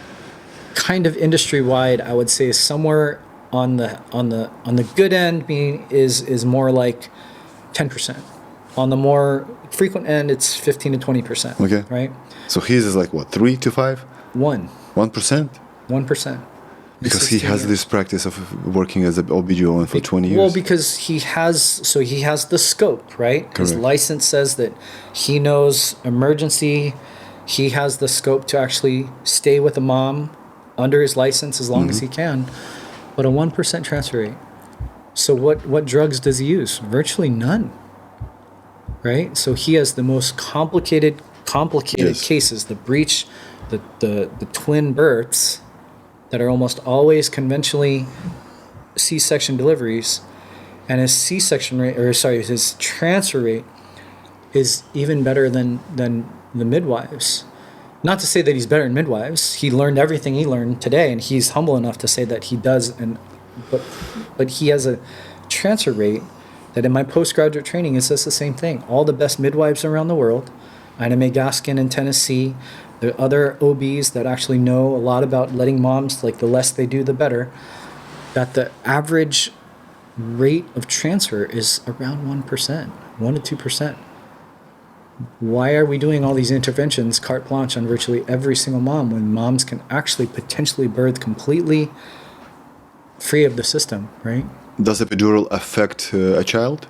[SPEAKER 1] kind of industry wide, I would say is somewhere on the good end, meaning is more like 10%. On the more frequent end, it's 15 to 20%.
[SPEAKER 2] Okay.
[SPEAKER 1] Right.
[SPEAKER 2] So his is like what, 3 to 5?
[SPEAKER 1] 1%. 1%.
[SPEAKER 2] Because he has this practice of working as an OBGYN for 20 years.
[SPEAKER 1] Well, because he has the scope, right?
[SPEAKER 2] Correct.
[SPEAKER 1] His license says that he knows emergency. He has the scope to actually stay with a mom under his license as long as he can. But a 1% transfer rate. So what drugs does he use? Virtually none. Right? So he has the most complicated cases, the breech, the twin births, that are almost always conventionally C-section deliveries, and his transfer rate is even better than the midwives. Not to say that he's better than midwives. He learned everything he learned today, and he's humble enough to say that he does. But he has a transfer rate that in my postgraduate training, it says the same thing. All the best midwives around the world, Ina May Gaskin in Tennessee, the other OBs that actually know a lot about letting moms, like the less they do, the better, that the average rate of transfer is around 1%, 1 to 2%. Why are we doing all these interventions carte blanche on virtually every single mom when moms can actually potentially birth completely free of the system, right?
[SPEAKER 2] Does epidural affect a child?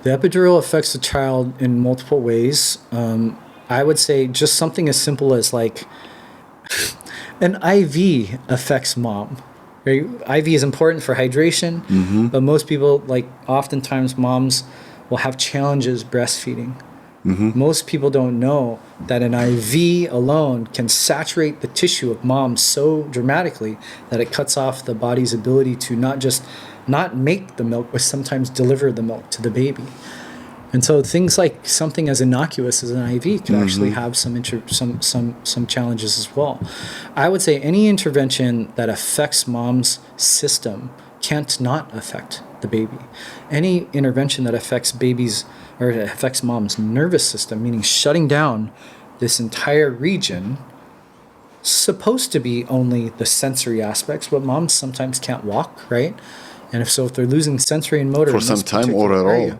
[SPEAKER 1] The epidural affects the child in multiple ways. I would say just something as simple as like an IV affects mom. Right? IV is important for hydration, but most people, like oftentimes moms will have challenges breastfeeding. Most people don't know that an IV alone can saturate the tissue of mom so dramatically that it cuts off the body's ability to not make the milk, but sometimes deliver the milk to the baby. And so things like something as innocuous as an IV can actually have some challenges as well. I would say any intervention that affects mom's system can't not affect the baby. Any intervention that affects babies or affects mom's nervous system, meaning shutting down this entire region, supposed to be only the sensory aspects, but moms sometimes can't walk, right? And if they're losing sensory and motor
[SPEAKER 2] For
[SPEAKER 1] in
[SPEAKER 2] some
[SPEAKER 1] this
[SPEAKER 2] time or
[SPEAKER 1] particular
[SPEAKER 2] at
[SPEAKER 1] area,
[SPEAKER 2] all?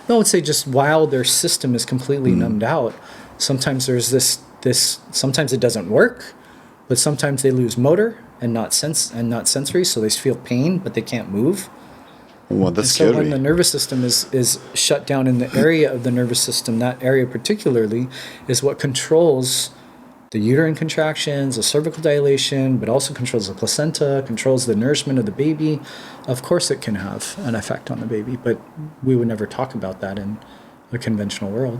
[SPEAKER 1] No, I would say just while their system is completely numbed out, sometimes there's this sometimes it doesn't work, but sometimes they lose motor and not sensory, so they feel pain, but they can't move.
[SPEAKER 2] Well, that's
[SPEAKER 1] So
[SPEAKER 2] scary.
[SPEAKER 1] when the nervous system is shut down in the area of the nervous system, that area particularly is what controls the uterine contractions, the cervical dilation, but also controls the placenta, controls the nourishment of the baby. Of course it can have an effect on the baby, but we would never talk about that in a conventional world.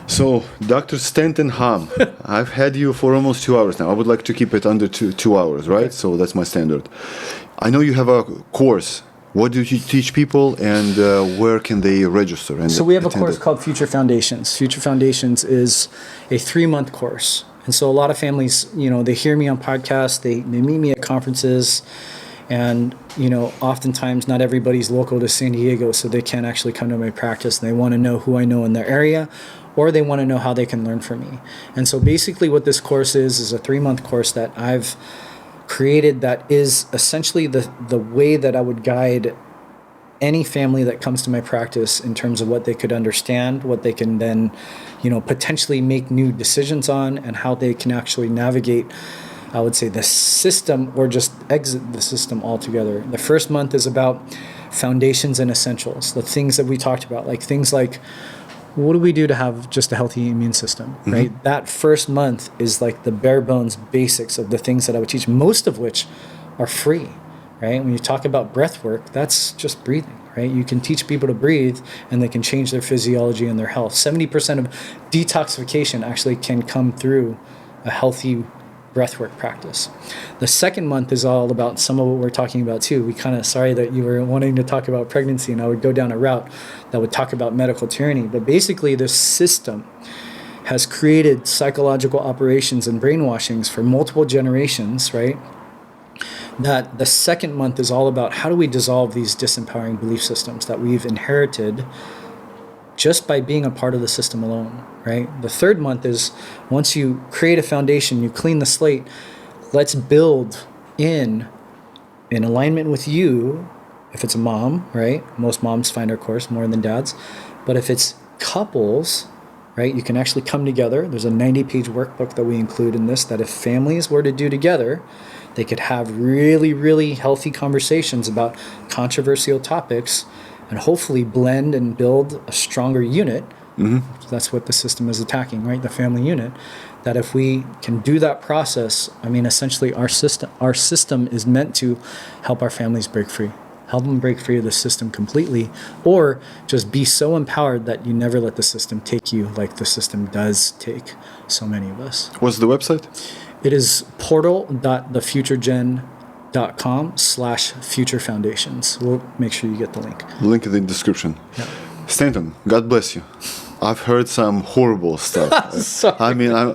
[SPEAKER 2] So, Dr. Stanton Hom, I've had you for almost 2 hours now. I would like to keep it under 2 hours, right? So that's my standard. I know you have a course. What do you teach people, and where can they register? And
[SPEAKER 1] So we have a
[SPEAKER 2] attend
[SPEAKER 1] course
[SPEAKER 2] it?
[SPEAKER 1] called Future Foundations. Future Foundations is a 3-month course. And so a lot of families, they hear me on podcasts, they meet me at conferences, and, oftentimes not everybody's local to San Diego, so they can't actually come to my practice. They want to know who I know in their area, or they want to know how they can learn from me. And so basically what this course is a 3-month course that I've created that is essentially the way that I would guide any family that comes to my practice in terms of what they could understand, what they can then, potentially make new decisions on, and how they can actually navigate, I would say, the system or just exit the system altogether. The first month is about foundations and essentials, the things that we talked about, like things like, what do we do to have just a healthy immune system, right? That first month is like the bare bones basics of the things that I would teach, most of which are free, right? When you talk about breath work, that's just breathing, right? You can teach people to breathe and they can change their physiology and their health. 70% of detoxification actually can come through a healthy breathwork practice. The second month is all about some of what we're talking about too. Sorry that you were wanting to talk about pregnancy and I would go down a route that would talk about medical tyranny. But basically this system has created psychological operations and brainwashings for multiple generations, right? That the second month is all about how do we dissolve these disempowering belief systems that we've inherited just by being a part of the system alone, right? The third month is once you create a foundation, you clean the slate, let's build in alignment with you, if it's a mom, right? Most moms find our course more than dads. But if it's couples, right, you can actually come together. There's a 90-page workbook that we include in this that if families were to do together, they could have really, really healthy conversations about controversial topics and hopefully blend and build a stronger unit. So that's what the system is attacking, right? The family unit. That if we can do that process, essentially our system is meant to help our families break free. Help them break free of the system completely, or just be so empowered that you never let the system take you like the system does take so many of us.
[SPEAKER 2] What's the website?
[SPEAKER 1] It is portal.thefuturegen.com/future foundations. We'll make sure you get the link.
[SPEAKER 2] Link in the description.
[SPEAKER 1] Yeah.
[SPEAKER 2] Stanton, God bless you. I've heard some horrible stuff.
[SPEAKER 1] Sorry.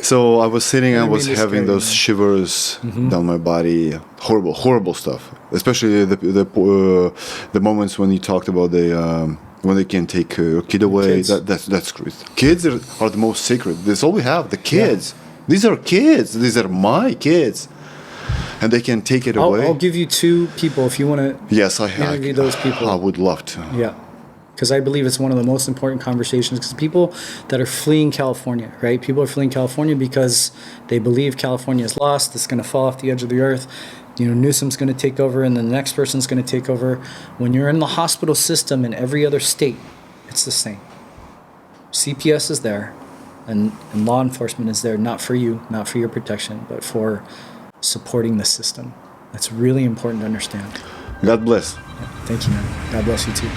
[SPEAKER 2] So I was sitting, I was
[SPEAKER 1] mean to
[SPEAKER 2] having
[SPEAKER 1] scare
[SPEAKER 2] those
[SPEAKER 1] you.
[SPEAKER 2] shivers down my body. Horrible stuff. Especially the moments when you talked about when they can take your kid away.
[SPEAKER 1] Kids.
[SPEAKER 2] That's great. Kids are the most sacred. That's all we have. The kids. Yeah. These are kids. These are my kids. And they can take it away.
[SPEAKER 1] I'll give you 2 people if you want to
[SPEAKER 2] yes,
[SPEAKER 1] interview those people.
[SPEAKER 2] I would love to.
[SPEAKER 1] Yeah. because I believe it's one of the most important conversations, because people that are fleeing California, right? People are fleeing California because they believe California is lost. It's going to fall off the edge of the earth. Newsom's going to take over, and then the next person's going to take over. When you're in the hospital system in every other state, it's the same. CPS is there, and law enforcement is there, not for you, not for your protection, but for supporting the system. That's really important to understand.
[SPEAKER 2] God bless.
[SPEAKER 1] Thank you, man. God bless you too.